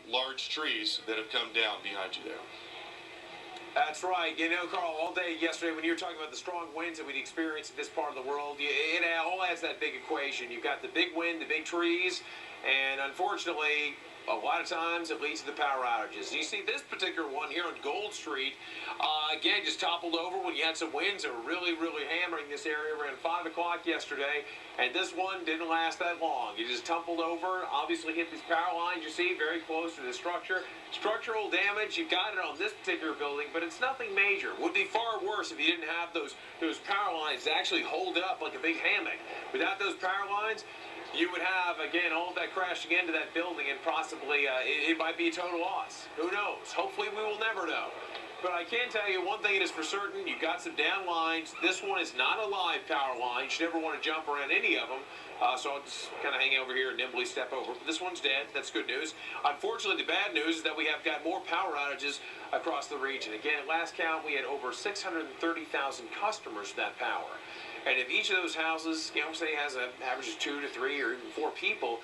large trees that have come down behind you there. That's right. You know, Carl, all day yesterday when you were talking about the strong winds that we'd experienced in this part of the world, it all has that big equation. You've got the big wind, the big trees, and unfortunately, a lot of times it leads to the power outages. You see this particular one here on Gold Street, again, just toppled over when you had some winds that were really, really hammering this area around 5 o'clock yesterday. And this one didn't last that long. It just tumbled over, obviously hit these power lines you see very close to the structure. Structural damage, you got it on this particular building, but it's nothing major. Would be far worse if you didn't have those power lines to actually hold up like a big hammock. Without those power lines, you would have, again, all of that crashing into that building, and possibly it might be a total loss. Who knows? Hopefully we will never know. But I can tell you one thing is for certain, you've got some down lines. This one is not a live power line. You should never want to jump around any of them. So I'll just kind of hang over here and nimbly step over. But this one's dead. That's good news. Unfortunately, the bad news is that we have got more power outages across the region. Again, at last count, we had over 630,000 customers for that power. And if each of those houses, say has an average of 2 to 3 or even 4 people,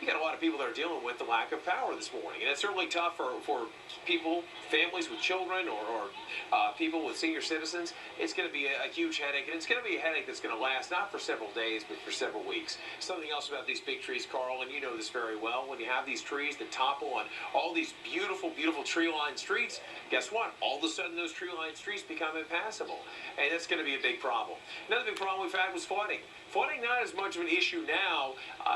you got a lot of people that are dealing with the lack of power this morning. And it's certainly tough for people, families with children, or people with senior citizens. It's going to be a huge headache, and it's going to be a headache that's going to last not for several days, but for several weeks. Something else about these big trees, Carl, and you know this very well, when you have these trees that topple on all these beautiful, beautiful tree-lined streets, guess what? All of a sudden, those tree-lined streets become impassable, and that's going to be a big problem. Another big problem we've had was flooding. Flooding not as much of an issue now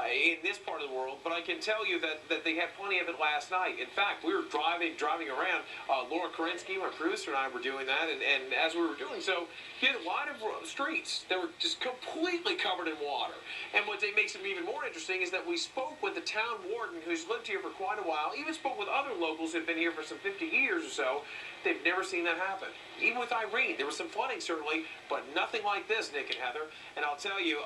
in this part of the world, but I can tell you that they had plenty of it last night. In fact, we were driving around. Laura Kerensky, my producer, and I were doing that, and as we were doing so, you had a lot of streets that were just completely covered in water. And what makes it even more interesting is that we spoke with the town warden who's lived here for quite a while, even spoke with other locals who've been here for some 50 years or so. They've never seen that happen. Even with Irene, there was some flooding certainly, but nothing like this, Nick and Heather. And I'll tell you,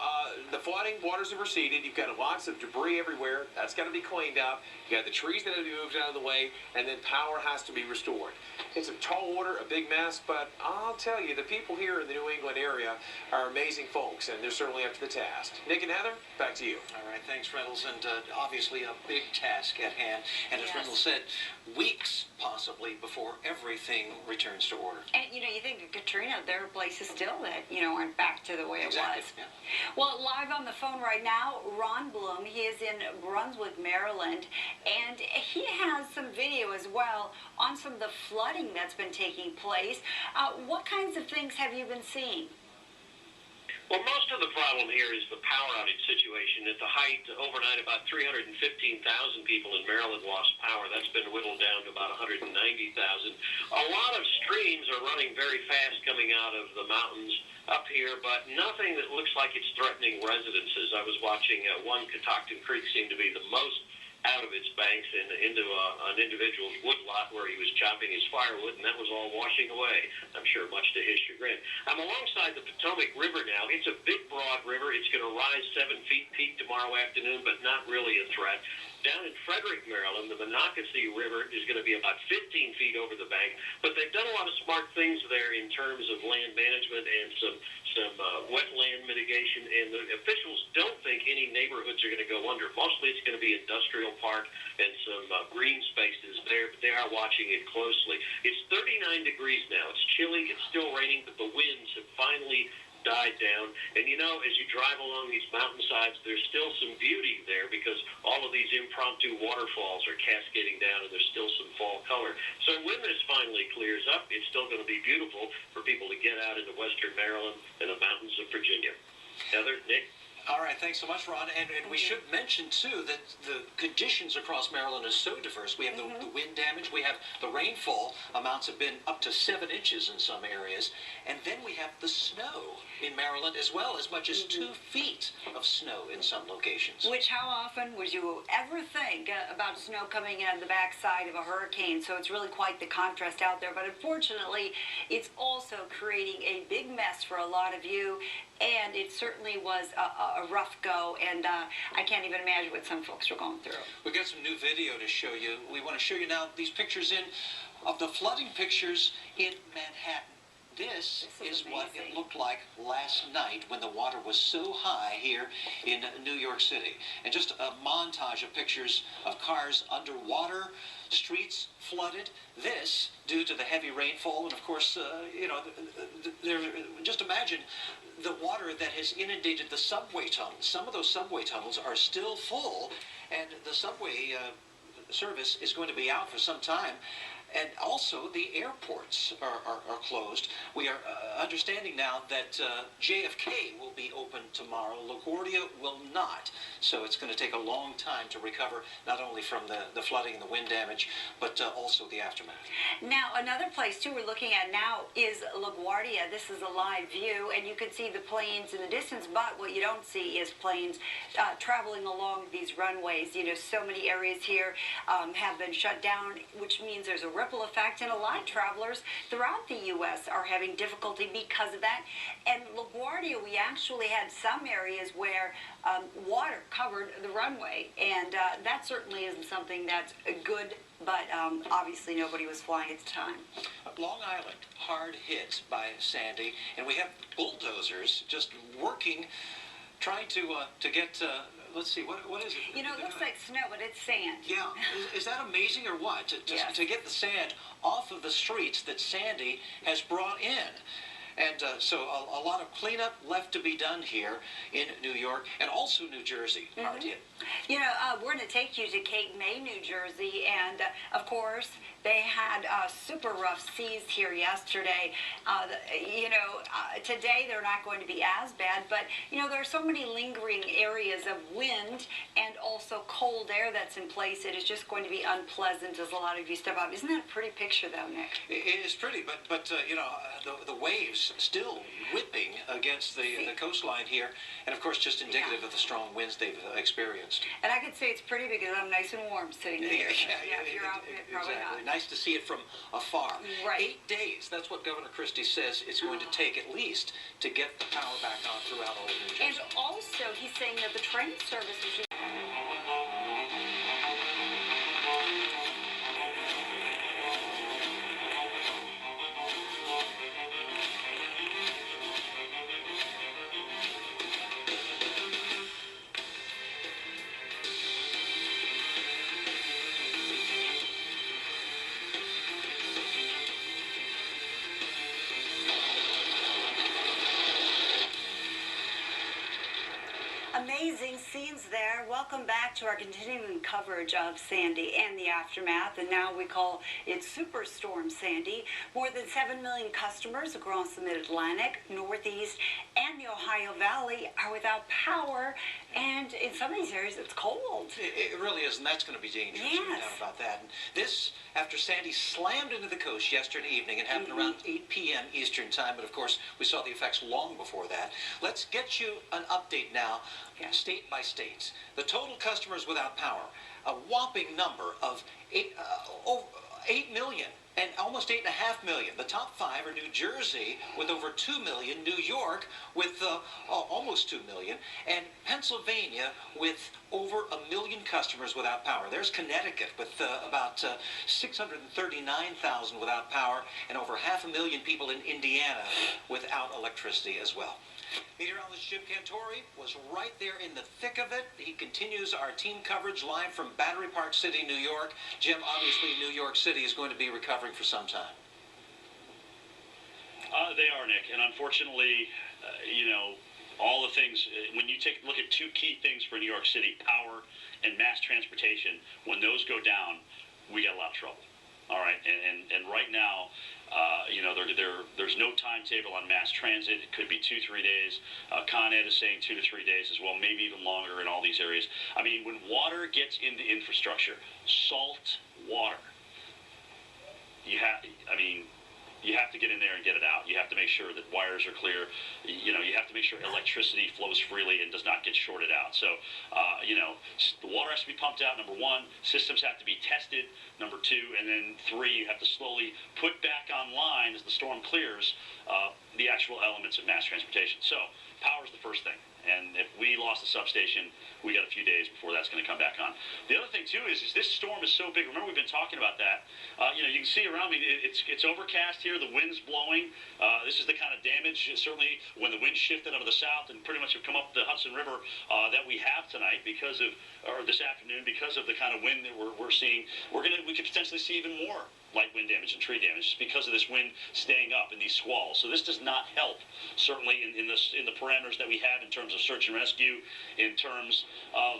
the flooding, waters have receded. You've got lots of debris everywhere. That's got to be cleaned up. You got the trees that have to be moved out of the way, and then power has to be restored. It's a tall order, a big mess, but I'll tell you, the people here in the New England area are amazing folks, and they're certainly up to the task. Nick and Heather, back to you. All right, thanks, Reynolds, and obviously a big task at hand. And as Reynolds said, weeks possibly before everything returns to order. And you think of Katrina, there are places still that aren't back to the way it was. Yeah. Well, live on the phone right now, Ron Bloom. He is in Brunswick, Maryland, and he has some video as well on some of the flooding that's been taking place. What kinds of things have you been seeing? Well, most of the problem here is the power outage situation. At the height, overnight, about 315,000 people in Maryland lost power. That's been whittled down to about 190,000. A lot of streams are running very fast coming out of the mountains up here, but nothing that looks like it's threatening residences. I was watching one, Catoctin Creek, seemed to be the most out of its banks and into an individual's woodlot where he was chopping his firewood, and that was all washing away, I'm sure much to his chagrin. I'm alongside the Potomac River now. It's a big, broad river. It's going to rise 7 feet peak tomorrow afternoon, but not really a threat. Down in Frederick, Maryland, the Monocacy River is going to be about 15 feet over the bank, but they've done a lot of smart things there in terms of land management and some wetland mitigation, and the officials don't think any neighborhoods are going to go under. Mostly it's going to be industrial park and some green spaces there, but they are watching it closely. It's 39 degrees now. It's chilly. It's still raining, but the winds have finally died down. And as you drive along these mountainsides, there's still some beauty there because all of these impromptu waterfalls are cascading down, and there's still some fall color. So when this finally clears up, it's still going to be beautiful for people to get out into western Maryland and the mountains of Virginia. Heather, Nick? All right, thanks so much, Ron. And we should mention, too, that the conditions across Maryland are so diverse. We have the wind damage. We have the rainfall. Amounts have been up to 7 inches in some areas. And then we have the snow in Maryland as well, as much as 2 feet of snow in some locations. Which, how often would you ever think about snow coming in on the backside of a hurricane? So it's really quite the contrast out there. But unfortunately, it's also creating a big mess for a lot of you. And it certainly was a rough go, and I can't even imagine what some folks are going through. We've got some new video to show you. We want to show you now these pictures of the flooding pictures in Manhattan. This is what it looked like last night when the water was so high here in New York City. And just a montage of pictures of cars underwater, streets flooded. This due to the heavy rainfall, and of course, just imagine the water that has inundated the subway tunnels. Some of those subway tunnels are still full, and the subway service is going to be out for some time. And also, the airports are closed. We are understanding now that JFK will be open tomorrow. LaGuardia will not. So it's going to take a long time to recover, not only from the flooding and the wind damage, but also the aftermath. Now, another place, too, we're looking at now is LaGuardia. This is a live view, and you can see the planes in the distance, but what you don't see is planes traveling along these runways. You know, so many areas here have been shut down, which means there's a ripple effect, and a lot of travelers throughout the U.S. are having difficulty because of that. And LaGuardia, we actually had some areas where water covered the runway, and that certainly isn't something that's good, but obviously nobody was flying at the time. Long Island, hard hit by Sandy, and we have bulldozers just working, trying to get... let's see, what is it? You know, it looks like snow, but it's sand. Yeah. Is that amazing or what? Yes. To get the sand off of the streets that Sandy has brought in. And so a lot of cleanup left to be done here in New York and also New Jersey. Hard hit. You know, we're going to take you to Cape May, New Jersey, and of course, they had super rough seas here yesterday. Today they're not going to be as bad, but you know, there are so many lingering areas of wind and also cold air that's in place. It is just going to be unpleasant as a lot of you step out. Isn't that a pretty picture, though, Nick? It is pretty, but you know, the waves still whipping against the coastline here, and of course, just indicative of the strong winds they've experienced. And I could say it's pretty because I'm nice and warm sitting here. Yeah, if you're out, probably exactly. not. Nice to see it from afar. Right. 8 days. That's what Governor Christie says it's going to take at least to get the power back on throughout all of New Jersey. And also, he's saying that the train service is... Amazing scenes there. Welcome back to our continuing coverage of Sandy and the aftermath, and now we call it Superstorm Sandy. More than 7 million customers across the Mid-Atlantic, Northeast, and the Ohio Valley are without power, and in some of these areas it's cold. It really is, and that's going to be dangerous. Yes. No doubt about that. And this, after Sandy slammed into the coast yesterday evening, it happened around 8 p.m. Eastern Time, but of course we saw the effects long before that. Let's get you an update now, state by state. The total customers without power, a whopping number of 8 million. And almost 8.5 million. The top 5 are New Jersey with over 2 million, New York with almost 2 million, and Pennsylvania with over 1 million customers without power. There's Connecticut with about 639,000 without power, and over 500,000 people in Indiana without electricity as well. Meteorologist Jim Cantori was right there in the thick of it. He continues our team coverage live from Battery Park City, New York. Jim, obviously New York City is going to be recovering for some time. They are, Nick, and unfortunately, all the things, when you take a look at 2 key things for New York City, power and mass transportation, when those go down, we get a lot of trouble. All right, and right now, there's no timetable on mass transit. It could be 2-3 days. Con Ed is saying 2 to 3 days as well, maybe even longer in all these areas. I mean, when water gets into infrastructure, salt water, you have to get in there and get it out. You have to make sure that wires are clear. You have to make sure electricity flows freely and does not get shorted out. So, the water has to be pumped out, number 1. Systems have to be tested, number 2. And then 3, you have to slowly put back online as the storm clears the actual elements of mass transportation. So, power is the first thing. And if we lost the substation, we got a few days before that's going to come back on. The other thing, too, is this storm is so big. Remember, we've been talking about that. You can see around me, it's overcast here. The wind's blowing. This is the kind of damage, certainly, when the wind shifted out of the south and pretty much have come up the Hudson River that we have tonight or this afternoon because of the kind of wind that we're seeing. We could potentially see even more light wind damage and tree damage just because of this wind staying up in these squalls. So this does not help, certainly in the parameters that we have in terms of search and rescue, in terms of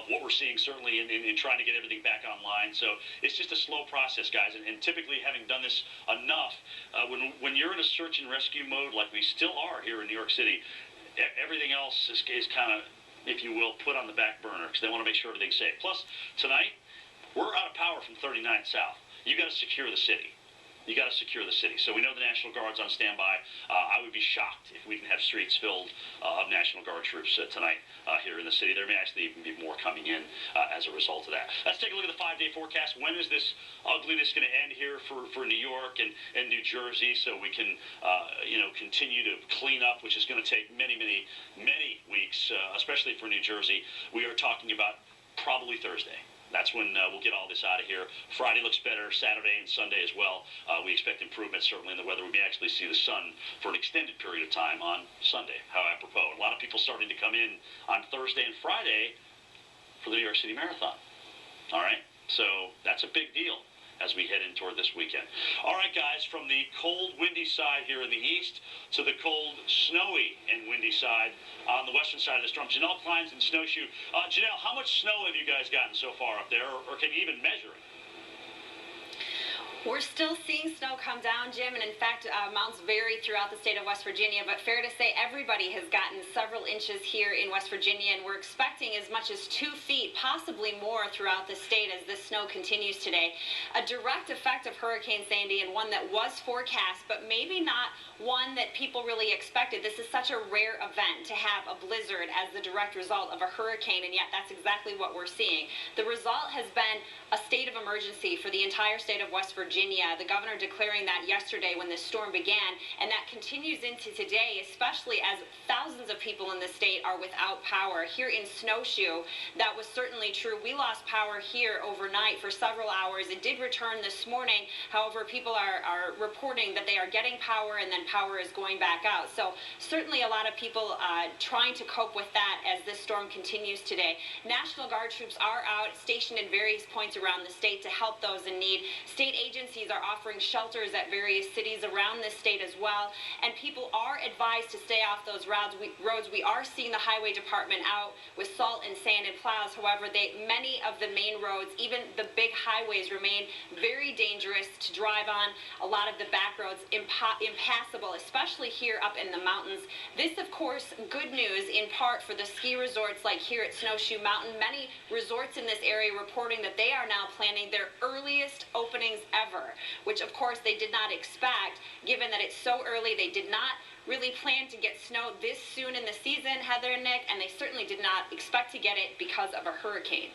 what we're seeing, certainly in trying to get everything back online. So it's just a slow process, guys. And typically, having done this enough, when you're in a search and rescue mode like we still are here in New York City, everything else is kind of, if you will, put on the back burner because they want to make sure everything's safe. Plus, tonight, we're out of power from 39th South. You got to secure the city. You got to secure the city. So we know the National Guard's on standby. I would be shocked if we can have streets filled of National Guard troops tonight here in the city. There may actually even be more coming in as a result of that. Let's take a look at the 5-day forecast. When is this ugliness going to end here for New York and New Jersey so we can continue to clean up, which is going to take many, many, many weeks, especially for New Jersey. We are talking about probably Thursday. That's when we'll get all this out of here. Friday looks better, Saturday and Sunday as well. We expect improvement, certainly, in the weather. We may actually see the sun for an extended period of time on Sunday. How apropos. A lot of people starting to come in on Thursday and Friday for the New York City Marathon. All right? So that's a big deal as we head in toward this weekend. All right, guys, from the cold, windy side here in the east to the cold, snowy and windy side on the western side of the storm. Janelle Klein's in Snowshoe. Janelle, how much snow have you guys gotten so far up there, or can you even measure it? We're still seeing snow come down, Jim, and in fact, amounts vary throughout the state of West Virginia, but fair to say everybody has gotten several inches here in West Virginia, and we're expecting as much as 2 feet, possibly more, throughout the state as this snow continues today. A direct effect of Hurricane Sandy, and one that was forecast, but maybe not one that people really expected. This is such a rare event to have a blizzard as the direct result of a hurricane, and yet that's exactly what we're seeing. The result has been a state of emergency for the entire state of West Virginia. The governor declaring that yesterday when this storm began, and that continues into today, especially as thousands of people in the state are without power. Here in Snowshoe, that was certainly true. We lost power here overnight for several hours. It did return this morning. However, people are reporting that they are getting power and then power is going back out. So certainly a lot of people trying to cope with that as this storm continues today. National Guard troops are out, stationed in various points around the state to help those in need. State agencies are offering shelters at various cities around the state as well, and people are advised to stay off those roads. We are seeing the highway department out with salt and sand and plows. However, many of the main roads, even the big highways, remain very dangerous to drive on. A lot of the back roads impassable, especially here up in the mountains. This, of course, good news in part for the ski resorts like here at Snowshoe Mountain. Many resorts in this area reporting that they are now planning their earliest openings ever, which of course they did not expect, given that it's so early. They did not really plan to get snow this soon in the season, Heather and Nick, and they certainly did not expect to get it because of a hurricane.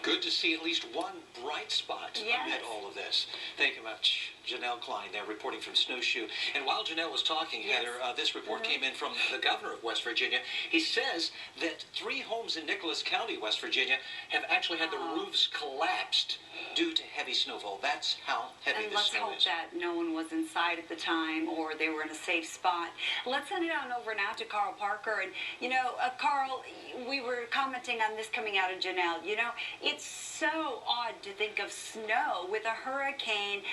Good to see at least one bright spot amid all of this. Thank you much, Janelle Klein there reporting from Snowshoe. And while Janelle was talking, Heather, this report came in from the governor of West Virginia. He says that 3 homes in Nicholas County, West Virginia, have actually had the roofs collapsed due to heavy snowfall. That's how heavy the snow is. And let's hope that no one was inside at the time or they were in a safe spot. Let's send it on over now to Carl Parker. And, Carl, we were commenting on this coming out of Janelle. It's so odd to think of snow with a hurricane.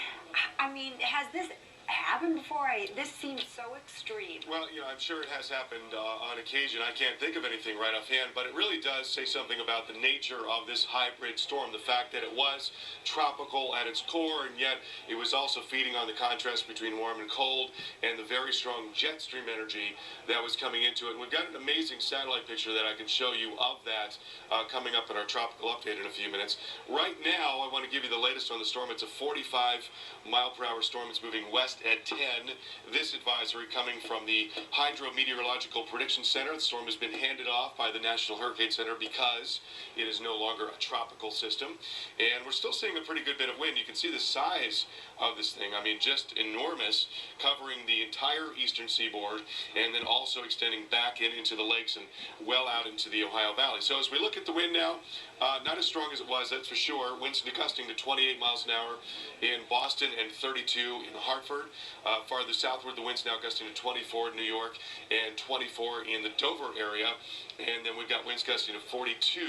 I mean, has this happened before? This seems so extreme. Well, I'm sure it has happened on occasion. I can't think of anything right offhand, but it really does say something about the nature of this hybrid storm. The fact that it was tropical at its core, and yet it was also feeding on the contrast between warm and cold and the very strong jet stream energy that was coming into it. And we've got an amazing satellite picture that I can show you of that coming up in our tropical update in a few minutes. Right now, I want to give you the latest on the storm. It's a 45-mile-per-hour storm. It's moving west at at 10. This advisory coming from the Hydrometeorological Prediction Center. The storm has been handed off by the National Hurricane Center because it is no longer a tropical system. And we're still seeing a pretty good bit of wind. You can see the size of this thing. I mean, just enormous, covering the entire eastern seaboard and then also extending back into the lakes and well out into the Ohio Valley. So as we look at the wind now, not as strong as it was, that's for sure. Winds gusting to 28 miles an hour in Boston and 32 in Hartford. Farther southward, the winds now gusting to 24 in New York and 24 in the Dover area. And then we've got winds gusting to 42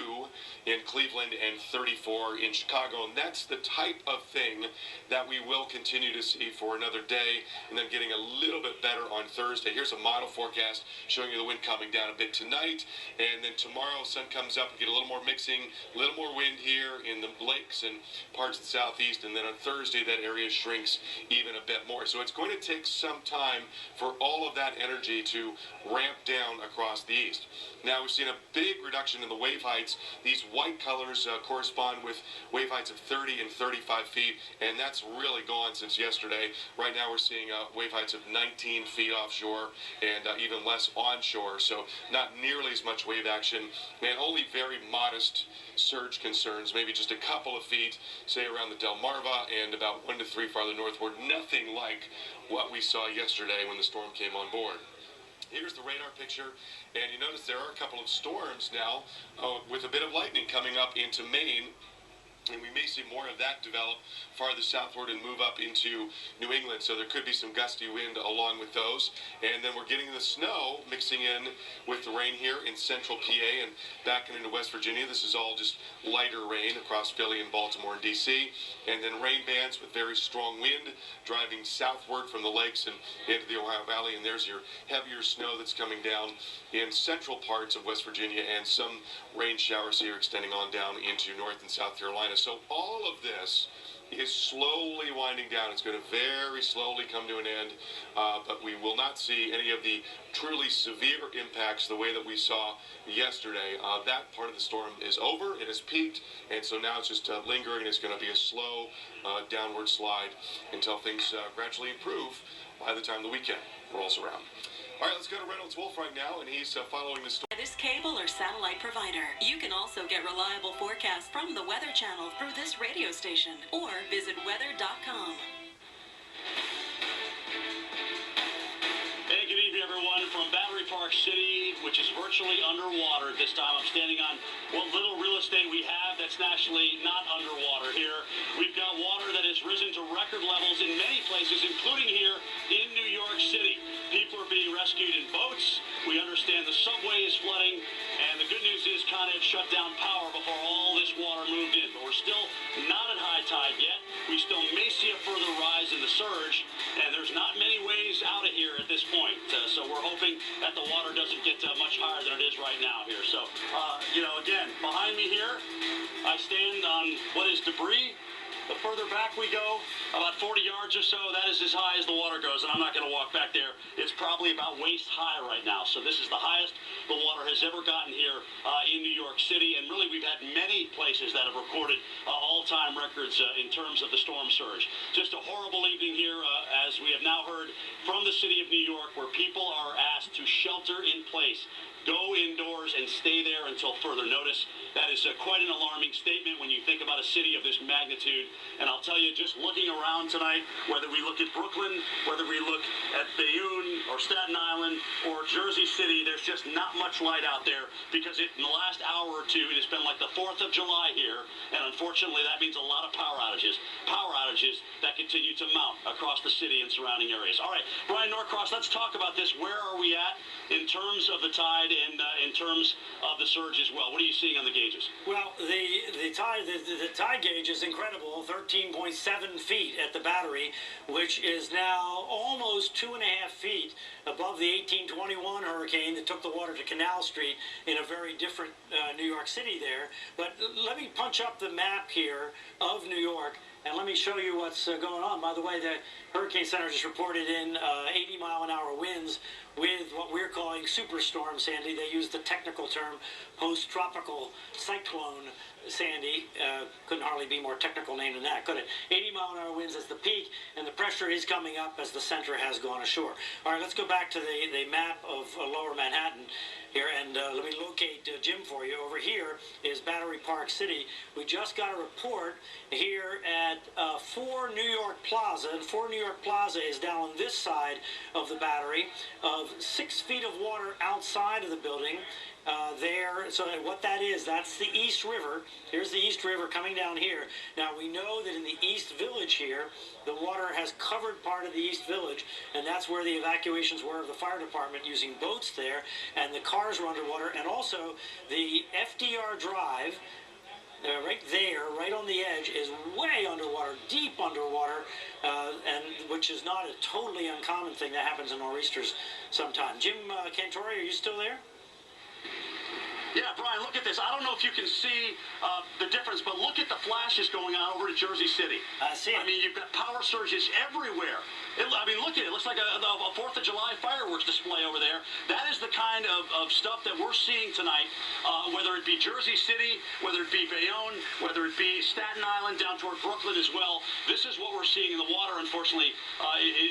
in Cleveland and 34 in Chicago. And that's the type of thing that we will continue to see for another day, and then getting a little bit better on Thursday. Here's a model forecast showing you the wind coming down a bit tonight. And then tomorrow, sun comes up, we get a little more mixing, a little more wind here in the lakes and parts of the southeast. And then on Thursday, that area shrinks even a bit more. So it's going to take some time for all of that energy to ramp down across the east. Now, we've seen a big reduction in the wave heights. These white colors correspond with wave heights of 30 and 35 feet, and that's really gone since yesterday. Right now, we're seeing wave heights of 19 feet offshore and even less onshore, so not nearly as much wave action, and only very modest surge concerns, maybe just a couple of feet, say around the Delmarva, and about 1 to 3 farther northward. Nothing like what we saw yesterday when the storm came on board. Here's the radar picture, and you notice there are a couple of storms now with a bit of lightning coming up into Maine. And we may see more of that develop farther southward and move up into New England. So there could be some gusty wind along with those. And then we're getting the snow mixing in with the rain here in central PA and back into West Virginia. This is all just lighter rain across Philly and Baltimore and D.C. And then rain bands with very strong wind driving southward from the lakes and into the Ohio Valley. And there's your heavier snow that's coming down in central parts of West Virginia, and some rain showers here extending on down into North and South Carolina. So all of this is slowly winding down. It's going to very slowly come to an end, but we will not see any of the truly severe impacts the way that we saw yesterday. That part of the storm is over. It has peaked, and so now it's just lingering. It's going to be a slow downward slide until things gradually improve by the time the weekend rolls around. All right, let's go to Reynolds Wolf right now, and he's following the story. This cable or satellite provider. You can also get reliable forecasts from the Weather Channel through this radio station, or visit weather.com. Hey, good evening, everyone. From Battery Park City, which is virtually underwater at this time. I'm standing on what little real estate we have that's nationally not underwater here. We've got water that has risen to record levels in many places, including here in New York City. People are being rescued in boats. We understand the subway is flooding, and the good news is Con Ed shut down power before all this water moved in. But we're still not at high tide yet. We still may see a further rise in the surge, and there's not many ways out of here at this point. So we're hoping that the water doesn't get much higher than it is right now here. So, again, behind me here, I stand on what is debris. The further back we go, about 40 yards or so, that is as high as the water goes, and I'm not going to walk back there. It's probably about waist high right now, so this is the highest the water has ever gotten here in New York City, and really we've had many places that have recorded all-time records in terms of the storm surge. Just a horrible evening here, as we have now heard from the city of New York, where people are asked to shelter in place. Go indoors and stay there until further notice. That is quite an alarming statement when you think about a city of this magnitude. And I'll tell you, just looking around tonight, whether we look at Brooklyn, whether we look at Bayonne or Staten Island or Jersey City, there's just not much light out there because in the last hour or two, it has been like the 4th of July here. And unfortunately, that means a lot of power outages that continue to mount across the city and surrounding areas. All right, Brian Norcross, let's talk about this. Where are we at in terms of the tide and in terms of the surge as well? What are you seeing on the gauges? Well, the tide gauge is incredible, 13.7 feet at the Battery, which is now almost 2.5 feet above the 1821 hurricane that took the water to Canal Street in a very different New York City there. But let me punch up the map here of New York, and let me show you what's going on. By the way, the Hurricane Center just reported in 80-mile-an-hour winds with what we're calling superstorm, Sandy. They use the technical term post-tropical cyclone Sandy. Couldn't hardly be more technical name than that, could it? 80-mile-an-hour winds as the peak, and the pressure is coming up as the center has gone ashore. All right, let's go back to the map of lower Manhattan here, and let me locate Jim for you. Over here is Battery Park City. We just got a report here at 4 New York Plaza, and 4 New York Plaza is down on this side of the Battery, of 6 feet of water outside of the building. There, so what that is, that's the East River. Here's the East River coming down here. Now we know that in the East Village here, the water has covered part of the East Village, and that's where the evacuations were of the fire department using boats there, and the cars were underwater, and also the FDR Drive, right there, right on the edge, is way underwater, deep underwater, and which is not a totally uncommon thing that happens in nor'easters sometime. Jim Cantore, are you still there? Yeah, Brian, look at this. I don't know if you can see the difference, but look at the flashes going on over at Jersey City. I see it. I mean, you've got power surges everywhere. I mean, look at it. It looks like a 4th of July fireworks display over there. That is the kind of stuff that we're seeing tonight, whether it be Jersey City, whether it be Bayonne, whether it be Staten Island down toward Brooklyn as well. This is what we're seeing, and the water, unfortunately,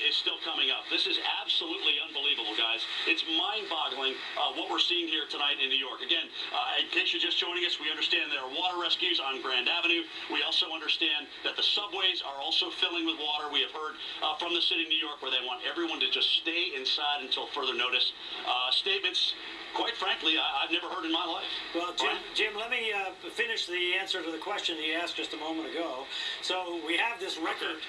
is still coming up. This is absolutely unbelievable, guys. It's mind-boggling what we're seeing here tonight in New York. Again, in case you're just joining us, we understand there are water rescues on Grand Avenue. We also understand that the subways are also filling with water. We have heard from the city of New York where they want everyone to just stay inside until further notice. Statements, quite frankly, I've never heard in my life. Well, Jim, let me finish the answer to the question that you asked just a moment ago. So we have this record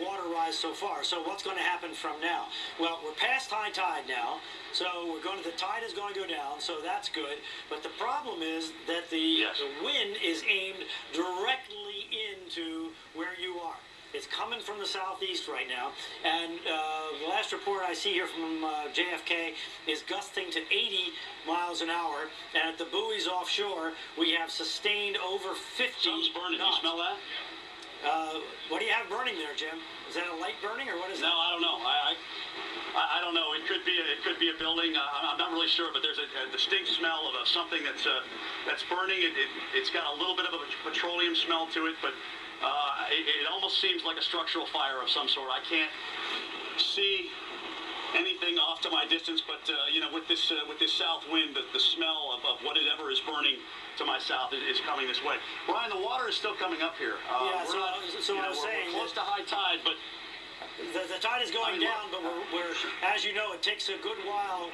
water rise so far. So what's going to happen from now? Well, we're past high tide now. So the tide is going to go down, so that's good. But the problem is that the wind is aimed directly into where you are. It's coming from the southeast right now, and the last report I see here from JFK is gusting to 80 miles an hour, and at the buoys offshore, we have sustained over 50 Something's burning. knots. You smell that? What do you have burning there, Jim? Is that a light burning, or what is No, that? I don't know. I don't know. It could be a building. I'm not really sure, but there's a distinct smell of something that's burning. It's got a little bit of a petroleum smell to it, but it almost seems like a structural fire of some sort. I can't see anything off to my distance, but with this south wind, the smell of whatever is burning to my south is coming this way. Brian, the water is still coming up here. Yeah, so I was saying we're close to high tide, but the tide is going down, but we're, as you know, it takes a good while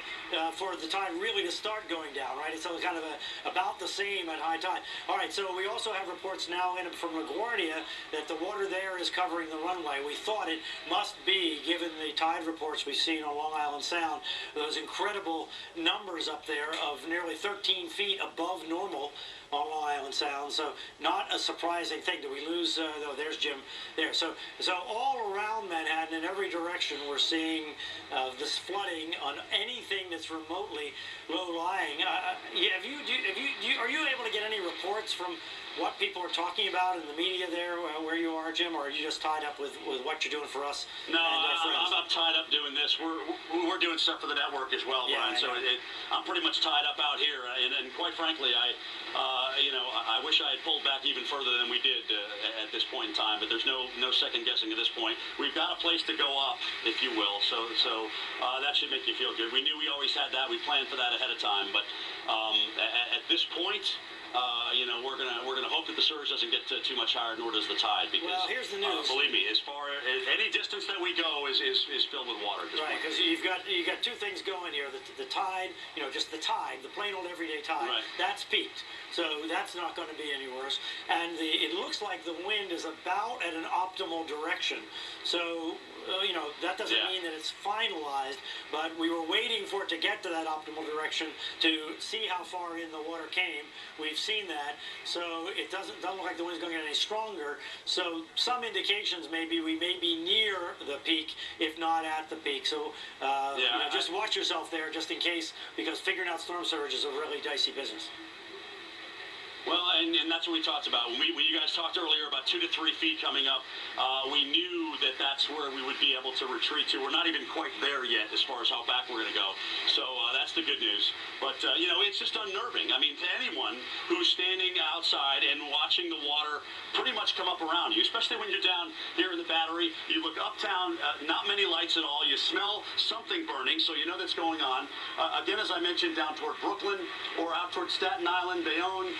for the tide really to start going down, right? It's kind of about the same at high tide. All right, so we also have reports now from LaGuardia that the water there is covering the runway. We thought it must be, given the tide reports we've seen on Long Island Sound, those incredible numbers up there of nearly 13 feet above normal on Long Island Sound, so not a surprising thing. Do we lose? Oh, there's Jim there. So all around Manhattan, in every direction, we're seeing this flooding on anything that's remotely low-lying. Are you able to get any reports from what people are talking about in the media there, where you are, Jim, or are you just tied up with what you're doing for us? No, I'm tied up doing this. We're doing stuff for the network as well, Brian. So I'm pretty much tied up out here, and quite frankly, I wish I had pulled back even further than we did at this point in time. But there's no second guessing at this point. We've got a place to go up, if you will. So that should make you feel good. We knew we always had that. We planned for that ahead of time. But at this point, we're gonna hope that the surge doesn't get too much higher, nor does the tide. Because here's the news. Believe me, as far as any distance that we go is filled with water. Right, because you've got two things going here. The tide, just the tide, the plain old everyday tide. Right. That's peaked, so that's not going to be any worse. And it looks like the wind is about at an optimal direction. So. That doesn't mean that it's finalized, but we were waiting for it to get to that optimal direction to see how far in the water came. We've seen that, so it doesn't look like the wind's going to get any stronger. So some indications maybe we may be near the peak, if not at the peak. So just watch yourself there, just in case, because figuring out storm surge is a really dicey business. Well, and that's what we talked about. When you guys talked earlier about 2 to 3 feet coming up, we knew that that's where we would be able to retreat to. We're not even quite there yet as far as how back we're going to go. So that's the good news. But, it's just unnerving. I mean, to anyone who's standing outside and watching the water pretty much come up around you, especially when you're down here in the Battery, you look uptown, not many lights at all. You smell something burning, so you know that's going on. Again, as I mentioned, down toward Brooklyn or out toward Staten Island, Bayonne,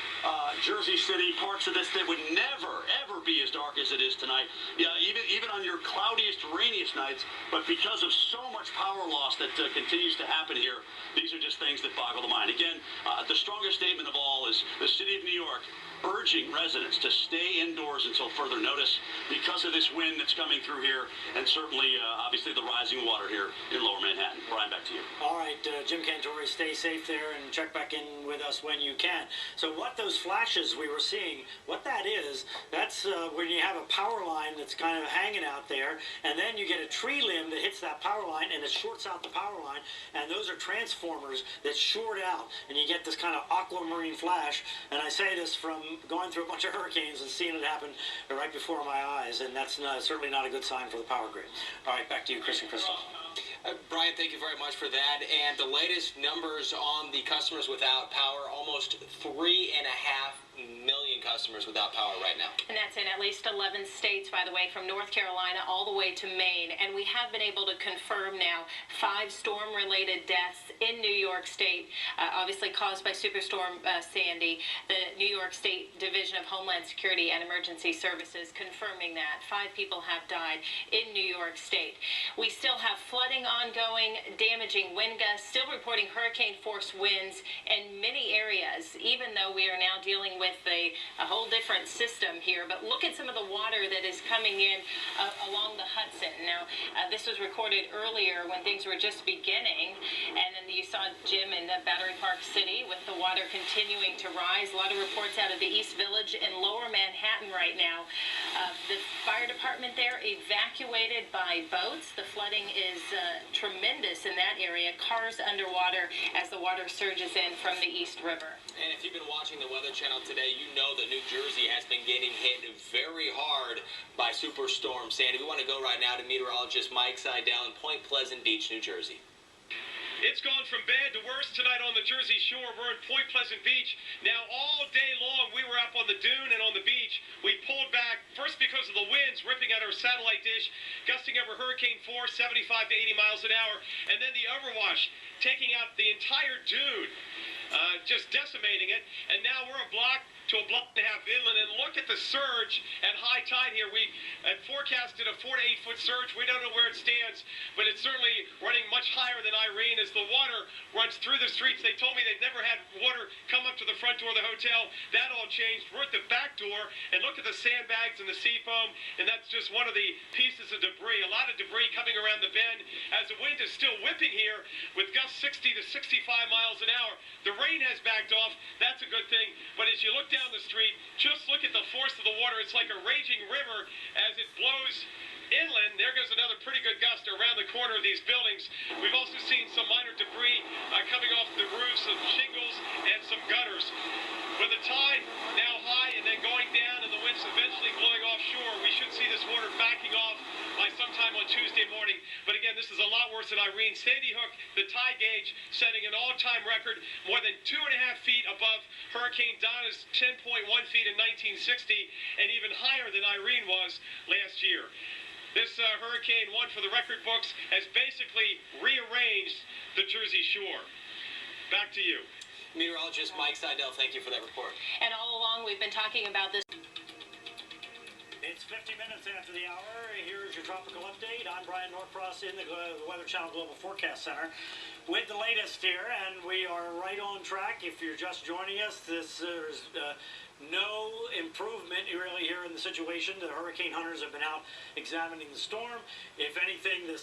Jersey City, parts of this that would never, ever be as dark as it is tonight. Yeah, even on your cloudiest, rainiest nights. But because of so much power loss that continues to happen here, these are just things that boggle the mind. Again, the strongest statement of all is the city of New York urging residents to stay indoors until further notice because of this wind that's coming through here, and certainly, obviously, the rising water here in Lower Manhattan. Brian, back to you. All right, Jim Cantore, stay safe there and check back in with us when you can. So what those flashes we were seeing, what that is, that's when you have a power line that's kind of hanging out there, and then you get a tree limb that hits that power line, and it shorts out the power line, and those are transformers that short out, and you get this kind of aquamarine flash. And I say this from going through a bunch of hurricanes and seeing it happen right before my eyes, and that's certainly not a good sign for the power grid. All right, back to you, Chris and Crystal. Brian, thank you very much for that. And the latest numbers on the customers without power, almost 3.5 million customers without power right now. And that's in at least 11 states, by the way, from North Carolina all the way to Maine. And we have been able to confirm now 5 storm-related deaths in New York State, obviously caused by Superstorm Sandy. The New York State Division of Homeland Security and Emergency Services confirming that 5 people have died in New York State. We still have flooding ongoing, damaging wind gusts, still reporting hurricane-force winds in many areas, even though we are now dealing with a whole different system here. But look at some of the water that is coming in along the Hudson. Now, this was recorded earlier when things were just beginning, and then you saw Jim in Battery Park City with the water continuing to rise. A lot of reports out of the East Village in Lower Manhattan right now. The fire department there evacuated by boats. The flooding is tremendous in that area. Cars underwater as the water surges in from the East River. And if you've been watching the Weather Channel today, you know that New Jersey has been getting hit very hard by Superstorm Sandy. We want to go right now to meteorologist Mike Seidel in Point Pleasant Beach, New Jersey. It's gone from bad to worse tonight on the Jersey Shore. We're in Point Pleasant Beach. Now, all day long, we were up on the dune and on the beach. We pulled back, first because of the winds ripping at our satellite dish, gusting over hurricane force, 75 to 80 miles an hour, and then the overwash, taking out the entire dune, just decimating it. And now we're a block to a block and a half inland, and look at the surge at high tide here. We had forecasted a 4 to 8 foot surge. We don't know where it stands, but it's certainly running much higher than Irene as the water runs through the streets. They told me they've never had water come up to the front door of the hotel. That all changed. We're at the back door, and look at the sandbags and the sea foam, and that's just one of the pieces of debris. A lot of debris coming around the bend as the wind is still whipping here with gusts 60 to 65 miles an hour. The rain has backed off. That's a good thing, but as you look down the street, just look at the force of the water. It's like a raging river as it blows inland. There goes another pretty good gust around the corner of these buildings. We've also seen some minor debris coming off the roofs of shingles and some gutters. With the tide now high and then going down and the winds eventually blowing offshore, we should see this water backing off by sometime on Tuesday morning. But again, this is a lot worse than Irene. Sandy Hook, the tide gauge setting an all-time record, more than 2.5 feet above Hurricane Donna's 10.1 feet in 1960, and even higher than Irene was last year. This hurricane, one for the record books, has basically rearranged the Jersey Shore. Back to you. Meteorologist Mike Seidel, thank you for that report. And all along, we've been talking about this. It's 50 minutes after the hour. Here's your tropical update. I'm Brian Norcross in the Weather Channel Global Forecast Center with the latest here, and we are right on track. If you're just joining us, this is no improvement really here in the situation. The hurricane hunters have been out examining the storm. If anything, the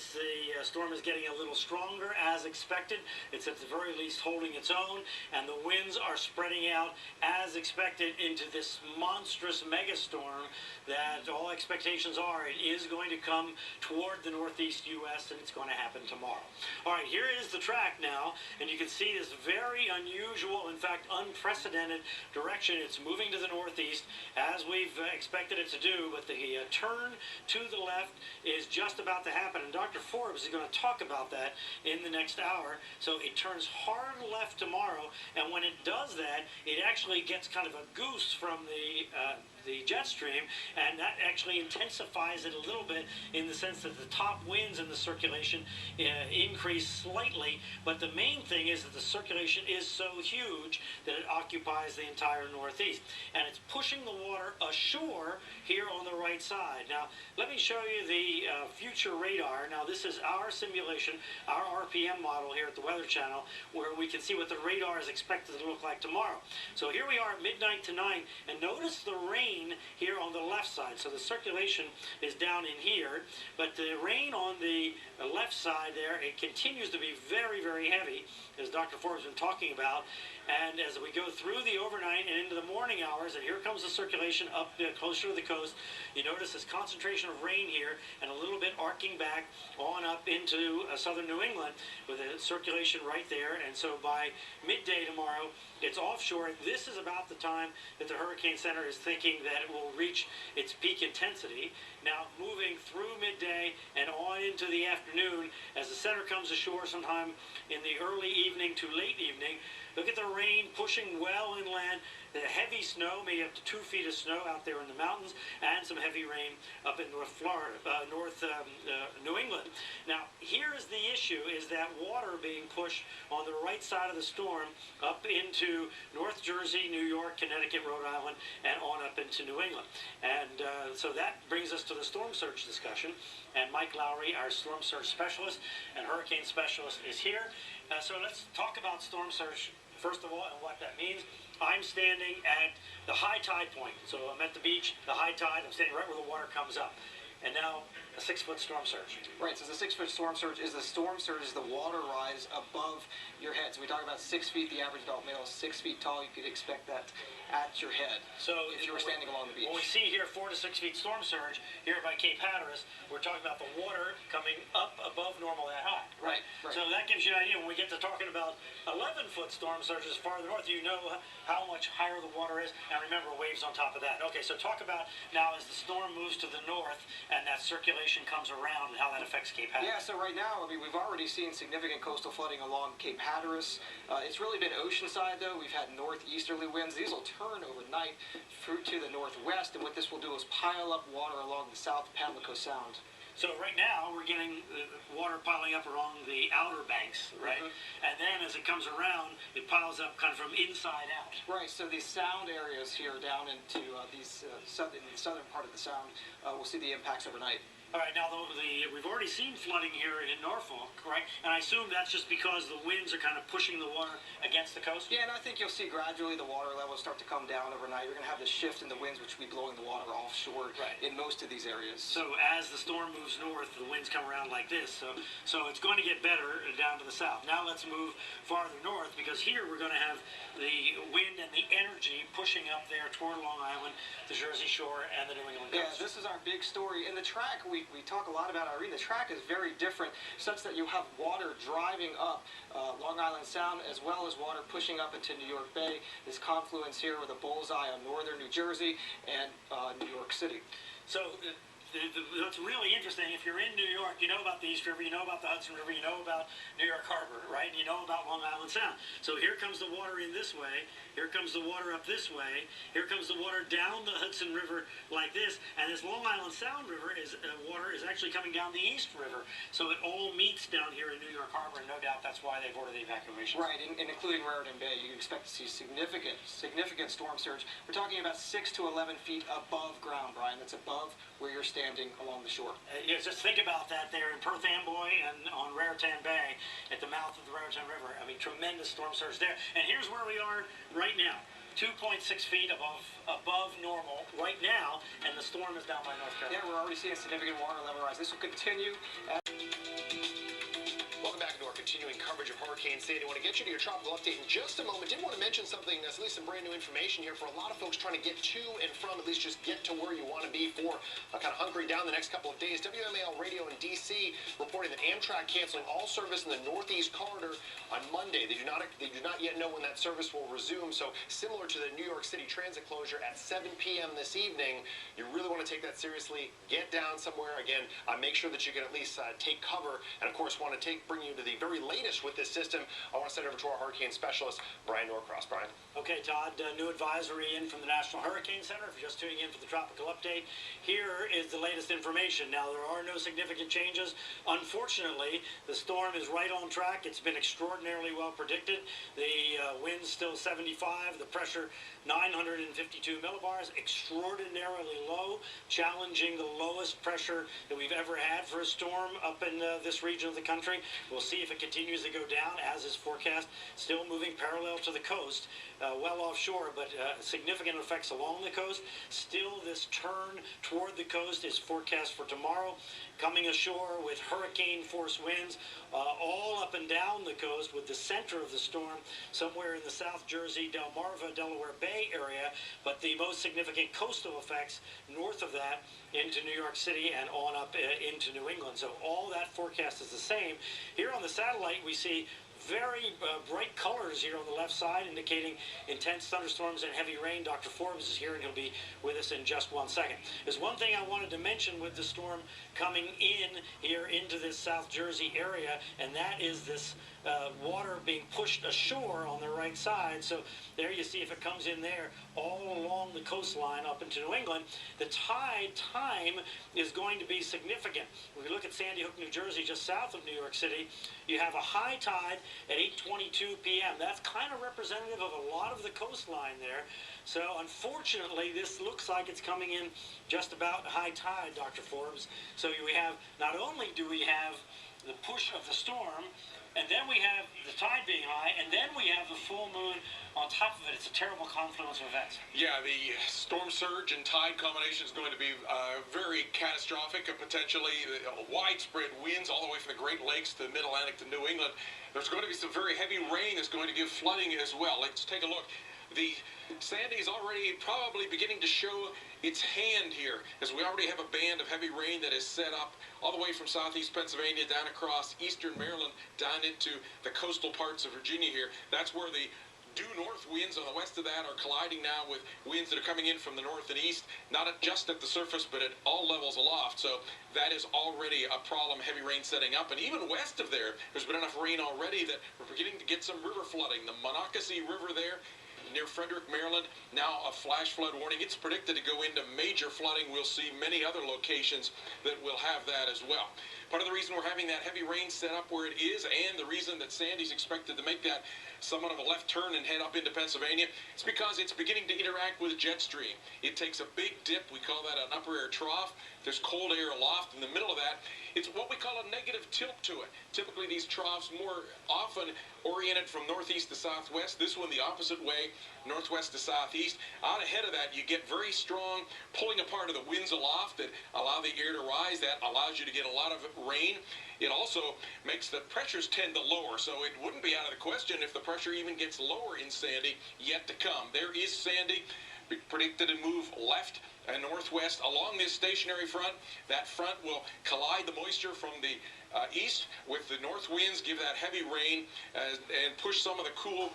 storm is getting a little stronger as expected. It's at the very least holding its own, and the winds are spreading out as expected into this monstrous megastorm that all expectations are it is going to come toward the northeast U.S. and it's going to happen tomorrow. All right, here is the track now, and you can see this very unusual, in fact unprecedented direction. It's moving to the northeast as we've expected it to do, but the turn to the left is just about to happen, and Dr. Forbes is going to talk about that in the next hour. So it turns hard left tomorrow, and when it does that, it actually gets kind of a goose from the jet stream, and that actually intensifies it a little bit in the sense that the top winds in the circulation increase slightly, but the main thing is that the circulation is so huge that it occupies the entire northeast, and it's pushing the water ashore here on the right side. Now, let me show you the future radar. Now, this is our simulation, our RPM model here at the Weather Channel, where we can see what the radar is expected to look like tomorrow. So here we are at midnight tonight, and notice the rain here on the left side. So the circulation is down in here, but the rain on the left side there, it continues to be very, very heavy, as Dr. Forbes has been talking about. And as we go through the overnight and into the morning hours, and here comes the circulation up closer to the coast, you notice this concentration of rain here and a little bit arcing back on up into southern New England with a circulation right there. And so by midday tomorrow, it's offshore. This is about the time that the Hurricane Center is thinking that it will reach its peak intensity. Now, moving through midday and on into the afternoon, as the center comes ashore sometime in the early evening to late evening, look at the rain pushing well inland, the heavy snow, maybe up to 2 feet of snow out there in the mountains, and some heavy rain up in North Florida, New England. Now, here is the issue, is that water being pushed on the right side of the storm up into North Jersey, New York, Connecticut, Rhode Island, and on up into New England. And so that brings us to the storm surge discussion. And Mike Lowry, our storm surge specialist and hurricane specialist, is here. So let's talk about storm surge first of all and what that means. I'm standing at the high tide point. So I'm at the beach, the high tide. I'm standing right where the water comes up. And now a 6-foot storm surge. Right, so the 6-foot storm surge is the water rise above your head. So we talk about 6 feet, the average adult male is 6 feet tall. You could expect that at your head. So if you were standing along the beach. When we see here 4 to 6 feet storm surge here by Cape Hatteras, we're talking about the water coming up above normal that high. Right. So that gives you an idea. When we get to talking about 11-foot storm surges farther north, you know how much higher the water is. And remember, waves on top of that. Okay, so talk about now as the storm moves to the north and that circulation comes around and how that affects Cape Hatteras. Yeah, so right now, I mean, we've already seen significant coastal flooding along Cape Hatteras. It's really been oceanside, though. We've had northeasterly winds. These will turn overnight through to the northwest, and what this will do is pile up water along the South Pamlico Sound. So right now, we're getting water piling up along the outer banks, right? And then as it comes around, it piles up kind of from inside out. Right, so these sound areas here down into the southern part of the sound, we'll see the impacts overnight. All right, now we've already seen flooding here in Norfolk, right? And I assume that's just because the winds are kind of pushing the water against the coast? Yeah, and I think you'll see gradually the water levels start to come down overnight. You're going to have this shift in the winds, which will be blowing the water offshore in most of these areas. So as the storm moves north, the winds come around like this. So it's going to get better down to the south. Now let's move farther north, because here we're going to have the wind and the energy pushing up there toward Long Island, the Jersey Shore, and the New England coast. Yeah, this is our big story. In the track, we talk a lot about, Irene. The track is very different, such that you have water driving up Long Island Sound, as well as water pushing up into New York Bay. This confluence here with a bullseye on northern New Jersey and New York City. So what's really interesting, if you're in New York, you know about the East River, you know about the Hudson River, you know about New York Harbor, right? And you know about Long Island Sound. So here comes the water in this way, here comes the water up this way, here comes the water down the Hudson River like this, and this Long Island Sound River water is actually coming down the East River. So it all meets down here in New York Harbor, and no doubt that's why they've ordered the evacuation. Right, and including Raritan Bay, you expect to see significant storm surge. We're talking about 6 to 11 feet above ground, Brian. That's above where you're standing along the shore. Yeah, just think about that there in Perth Amboy and on Raritan Bay at the mouth of the Raritan River. I mean, tremendous storm surge there. And here's where we are right now. 2.6 feet above normal right now, and the storm is down by North Carolina. Yeah, we're already seeing significant water level rise. This will continue. Welcome back into our continuing coverage of Hurricane Sandy. I want to get you to your tropical update in just a moment. Did want to mention something, at least some brand new information here for a lot of folks trying to get to and from, at least just get to where you want to be for kind of hunkering down the next couple of days. WMAL Radio in D.C. reporting that Amtrak canceling all service in the Northeast Corridor on Monday. They do not yet know when that service will resume. So similar to the New York City transit closure at 7 p.m. this evening, you really want to take that seriously. Get down somewhere. Again, make sure that you can at least take cover, and of course want to bring you to the very latest with this system. I want to send it over to our hurricane specialist, Brian Norcross. Brian. Okay, Todd, new advisory in from the National Hurricane Center. If you're just tuning in for the tropical update, here is the latest information. Now, there are no significant changes. Unfortunately, the storm is right on track. It's been extraordinarily well predicted. The wind's still 75, the pressure 952 millibars, extraordinarily low, challenging the lowest pressure that we've ever had for a storm up in this region of the country. We'll see if it continues to go down, as is forecast, still moving parallel to the coast, well offshore, but significant effects along the coast. Still, this turn toward the coast is forecast for tomorrow, coming ashore with hurricane force winds all up and down the coast, with the center of the storm somewhere in the South Jersey, Delmarva, Delaware Bay area, but the most significant coastal effects north of that into New York City and on up into New England. So all that forecast is the same. Here on the satellite, we see very bright colors here on the left side, indicating intense thunderstorms and heavy rain. Dr. Forbes is here, and he'll be with us in just 1 second. There's one thing I wanted to mention with the storm coming in here into this South Jersey area, and that is this water being pushed ashore on the right side. So there you see, if it comes in there all along the coastline up into New England, the tide time is going to be significant. When we look at Sandy Hook, New Jersey, just south of New York City, you have a high tide at 8:22 p.m. That's kind of representative of a lot of the coastline there. So unfortunately, this looks like it's coming in just about high tide, Dr. Forbes. So we have, not only do we have the push of the storm, and then we have the tide being high, and then we have the full moon on top of it. It's a terrible confluence of events. Yeah, the storm surge and tide combination is going to be very catastrophic, and potentially widespread winds all the way from the Great Lakes to the Mid-Atlantic to New England. There's going to be some very heavy rain that's going to give flooding as well. Let's take a look. The Sandy is already probably beginning to show its hand here, as we already have a band of heavy rain that is set up all the way from southeast Pennsylvania down across eastern Maryland down into the coastal parts of Virginia here. That's where the due north winds on the west of that are colliding now with winds that are coming in from the north and east, not just at the surface, but at all levels aloft. So that is already a problem, heavy rain setting up. And even west of there's been enough rain already that we're beginning to get some river flooding. The Monocacy River there, near Frederick, Maryland, now a flash flood warning. It's predicted to go into major flooding. We'll see many other locations that will have that as well. Part of the reason we're having that heavy rain set up where it is, and the reason that Sandy's expected to make that somewhat of a left turn and head up into Pennsylvania, it's because it's beginning to interact with jet stream. It takes a big dip. We call that an upper air trough. There's cold air aloft in the middle of that. It's what we call a negative tilt to it. Typically, these troughs more often oriented from northeast to southwest. This one the opposite way, northwest to southeast. Out ahead of that, you get very strong pulling apart of the winds aloft that allow the air to rise. That allows you to get a lot of rain. It also makes the pressures tend to lower, so it wouldn't be out of the question if the pressure even gets lower in Sandy yet to come. There is Sandy, predicted to move left and northwest along this stationary front. That front will collide the moisture from the east with the north winds, give that heavy rain and push some of the cool,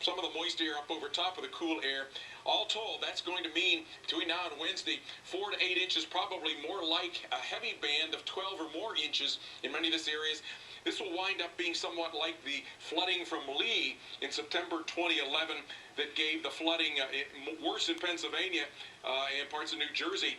some of the moist air up over top of the cool air. All told, that's going to mean between now and Wednesday, 4 to 8 inches, probably more like a heavy band of 12 or more inches in many of these areas. This will wind up being somewhat like the flooding from Lee in September 2011 that gave the flooding worse in Pennsylvania and parts of New Jersey.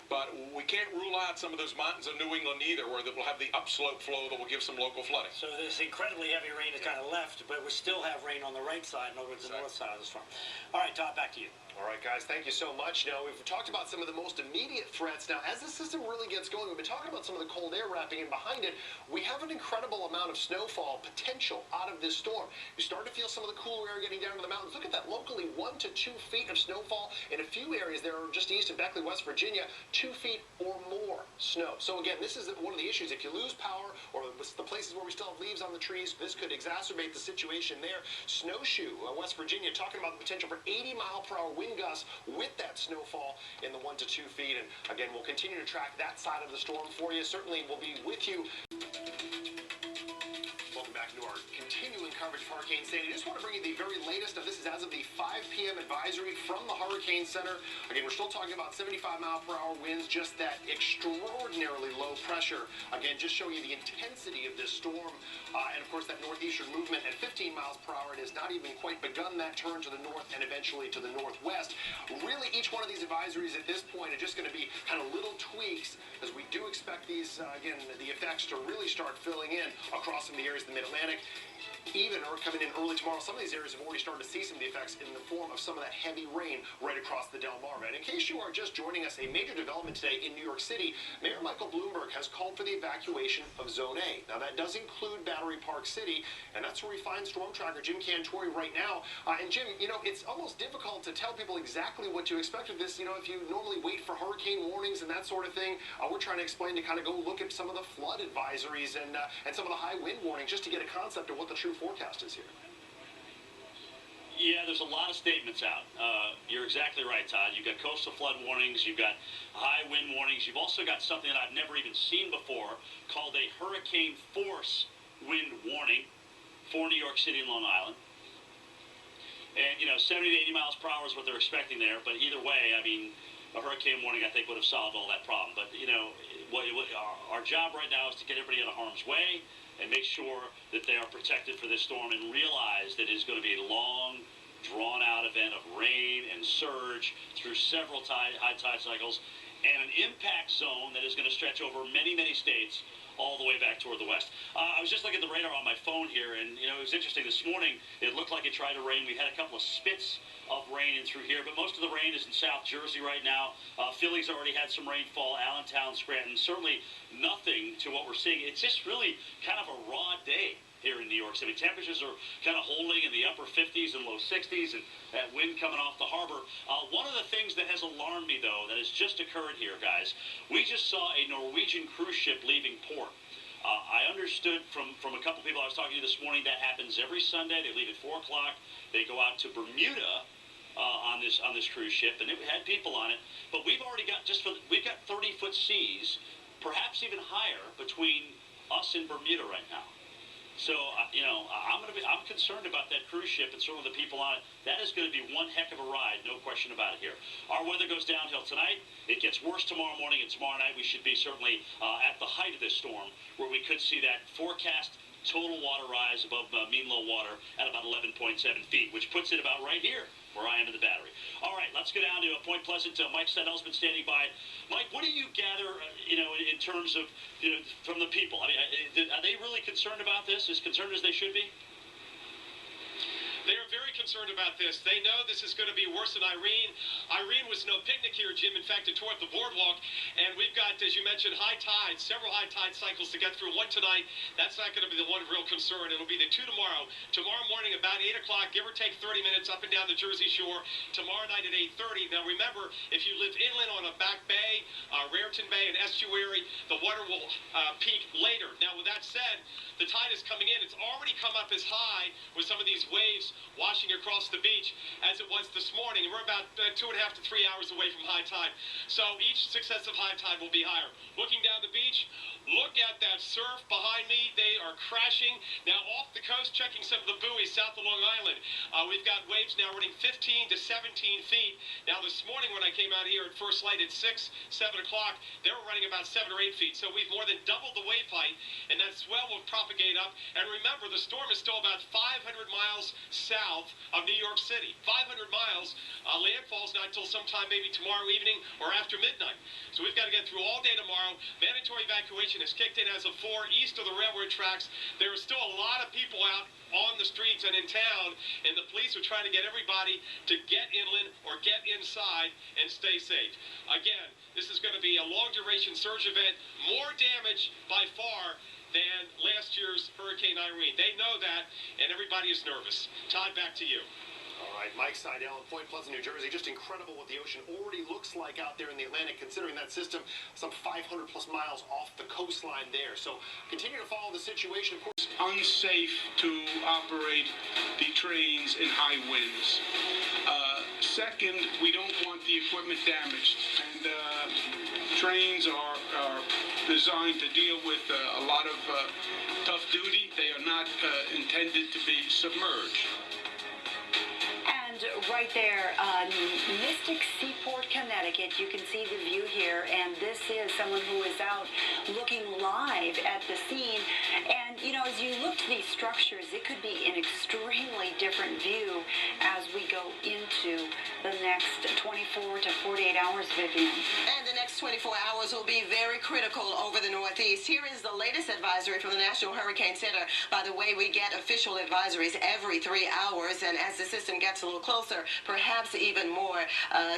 But we can't rule out some of those mountains of New England either, where they will have the upslope flow that will give some local flooding. So this incredibly heavy rain is kind of left, but we still have rain on the right side, in other words, the north side of the storm. All right, Todd, back to you. All right, guys, thank you so much. Now, we've talked about some of the most immediate threats. Now, as the system really gets going, we've been talking about some of the cold air wrapping in behind it. We have an incredible amount of snowfall potential out of this storm. You start to feel some of the cooler air getting down to the mountains. Look at that, locally 1 to 2 feet of snowfall. In a few areas there, just east of Beckley, West Virginia, 2 feet or more snow. So again, this is one of the issues. If you lose power or the places where we still have leaves on the trees, this could exacerbate the situation there. Snowshoe, West Virginia, talking about the potential for 80-mile-per-hour wind gusts with that snowfall in the 1 to 2 feet. And again, we'll continue to track that side of the storm for you. Certainly, we'll be with you. Welcome back to our continuing coverage of Hurricane Sandy. I just want to bring you the very latest of this. Is as of the 5 p.m. advisory from the Hurricane Center. Again, we're still talking about 75-mile-per-hour winds, just that extraordinarily low pressure. Again, just showing you the intensity of this storm. And, of course, that northeastern movement at 15 miles per hour. It has not even quite begun that turn to the north and eventually to the northwest. Really, each one of these advisories at this point are just going to be kind of little tweaks, as we do expect these, again, the effects to really start filling in across some of the areas of the Mid-Atlantic. Even or coming in early tomorrow, some of these areas have already started to see some of the effects in the form of some of that heavy rain right across the Delmarva. And in case you are just joining us, a major development today in New York City, Mayor Michael Bloomberg has called for the evacuation of Zone A. Now, that does include Battery Park City, and that's where we find storm tracker Jim Cantore right now. And Jim, you know, it's almost difficult to tell people exactly what to expect of this. You know, if you normally wait for hurricane warnings and that sort of thing, we're trying to explain to kind of go look at some of the flood advisories and some of the high wind warnings just to get a concept of what the true forecast is here. Yeah, there's a lot of statements out. You're exactly right, Todd. You've got coastal flood warnings. You've got high wind warnings. You've also got something that I've never even seen before called a hurricane force wind warning for New York City and Long Island. And, you know, 70 to 80 miles per hour is what they're expecting there. But either way, I mean, a hurricane warning, I think, would have solved all that problem. But, you know, our job right now is to get everybody out of harm's way and make sure that they are protected for this storm and realize that it is going to be a long, drawn-out event of rain and surge through several high tide cycles and an impact zone that is going to stretch over many, many states all the way back toward the west. I was just looking at the radar on my phone here, and, you know, it was interesting. This morning, it looked like it tried to rain. We had a couple of spits of rain in through here, but most of the rain is in South Jersey right now. Philly's already had some rainfall, Allentown, Scranton, certainly nothing to what we're seeing. It's just really kind of a raw day here in New York City. Temperatures are kind of holding in the upper 50s and low 60s, and that wind coming off the harbor. One of the things that has alarmed me, though, that has just occurred here, guys, we just saw a Norwegian cruise ship leaving port. I understood from a couple people I was talking to this morning that happens every Sunday. They leave at 4 o'clock. They go out to Bermuda on this cruise ship, and it had people on it. But we've already got we've got 30-foot seas, perhaps even higher, between us and Bermuda right now. So, you know, I'm concerned about that cruise ship and sort of the people on it. That is going to be one heck of a ride, no question about it here. Our weather goes downhill tonight. It gets worse tomorrow morning, and tomorrow night we should be certainly at the height of this storm, where we could see that forecast total water rise above mean low water at about 11.7 feet, which puts it about right here where I am in the Battery. All right, let's go down to Point Pleasant. Mike Sennell's been standing by. Mike, what do you gather, you know, in terms of, you know, from the people? I mean, are they really concerned about this, as concerned as they should be? They are very concerned about this. They know this is going to be worse than Irene. Irene was no picnic here, Jim. In fact, it tore up the boardwalk. And we've got, as you mentioned, high tides, several high tide cycles to get through. One tonight. That's not going to be the one real concern. It'll be the two tomorrow. Tomorrow morning about 8 o'clock, give or take 30 minutes up and down the Jersey Shore. Tomorrow night at 8:30. Now, remember, if you live inland on a back bay, Raritan Bay, and estuary, the water will peak later. Now, with that said, the tide is coming in. It's already come up as high with some of these waves washing across the beach as it was this morning. And we're about 2.5 to 3 hours away from high tide. So each successive high tide will be higher. Looking down the beach, look at that surf behind me. They are crashing. Now off the coast, checking some of the buoys south of Long Island. We've got waves now running 15 to 17 feet. Now this morning when I came out here at first light at 6, 7 o'clock, they were running about 7 or 8 feet. So we've more than doubled the wave height, and that swell will propagate up. And remember, the storm is still about 500 miles south of New York City. 500 miles. Landfall's not until sometime maybe tomorrow evening or after midnight. So we've got to get through all day tomorrow. Mandatory evacuation has kicked in as of 4 east of the railroad tracks. There are still a lot of people out on the streets and in town, and the police are trying to get everybody to get inland or get inside and stay safe. Again, this is going to be a long-duration surge event, more damage by far than last year's Hurricane Irene. They know that, and everybody is nervous. Todd, back to you. All right, Mike Seidel in Point Pleasant, New Jersey. Just incredible what the ocean already looks like out there in the Atlantic, considering that system some 500-plus miles off the coastline there. So continue to follow the situation, of course. Unsafe to operate the trains in high winds. Second, we don't want the equipment damaged. And trains are designed to deal with a lot of tough duty. They are not intended to be submerged. Right there, Mystic Seaport, Connecticut. You can see the view here, and this is someone who is out looking live at the scene. And, you know, as you look to these structures, it could be an extremely different view as we go into the next 24 to 48 hours, Vivian. And the next 24 hours will be very critical over the Northeast. Here is the latest advisory from the National Hurricane Center. By the way, we get official advisories every 3 hours, and as the system gets a little closer, perhaps even more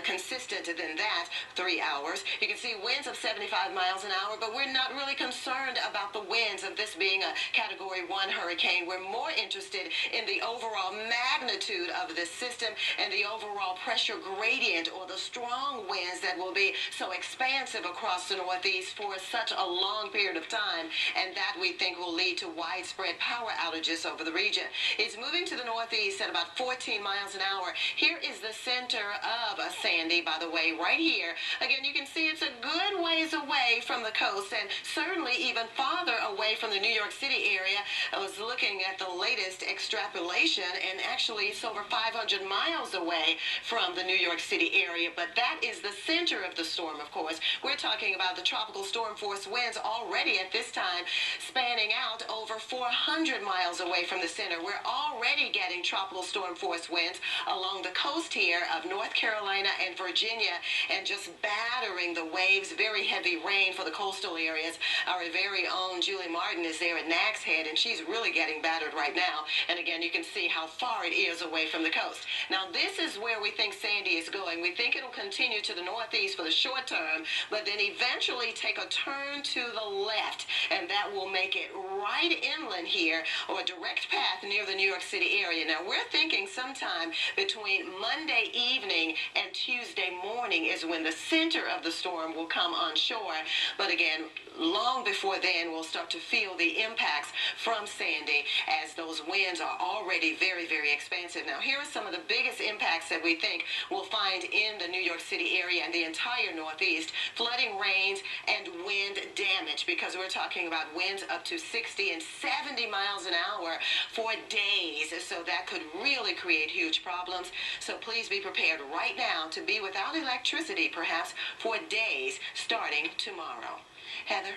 consistent than that, 3 hours. You can see winds of 75 miles an hour, but we're not really concerned about the winds of this being a Category 1 hurricane. We're more interested in the overall magnitude of this system and the overall pressure gradient, or the strong winds that will be so expansive across the Northeast for such a long period of time, and that we think will lead to widespread power outages over the region. It's moving to the Northeast at about 14 miles an hour. Here is the center of Sandy, by the way, right here. Again, you can see it's a good ways away from the coast, and certainly even farther away from the New York City area. I was looking at the latest extrapolation, and actually it's over 500 miles away from the New York City area. But that is the center of the storm, of course. We're talking about the tropical storm force winds already at this time spanning out over 400 miles away from the center. We're already getting tropical storm force winds along the coast here of North Carolina and Virginia, and just battering the waves. Very heavy rain for the coastal areas. Our very own Julie Martin is there at Nags Head, and she's really getting battered right now. And again, you can see how far it is away from the coast. Now, this is where we think Sandy is going. We think it'll continue to the northeast for the short term, but then eventually take a turn to the left, and that will make it right inland here, or a direct path near the New York City area. Now, we're thinking sometime between Monday evening and Tuesday morning is when the center of the storm will come on shore. But again, long before then, we'll start to feel the impacts from Sandy, as those winds are already very, very expansive. Now, here are some of the biggest impacts that we think we'll find in the New York City area and the entire Northeast. Flooding, rains, and wind damage, because we're talking about winds up to 60 and 70 miles an hour for days. So that could really create huge problems. So please be prepared right now to be without electricity, perhaps for days starting tomorrow. Heather?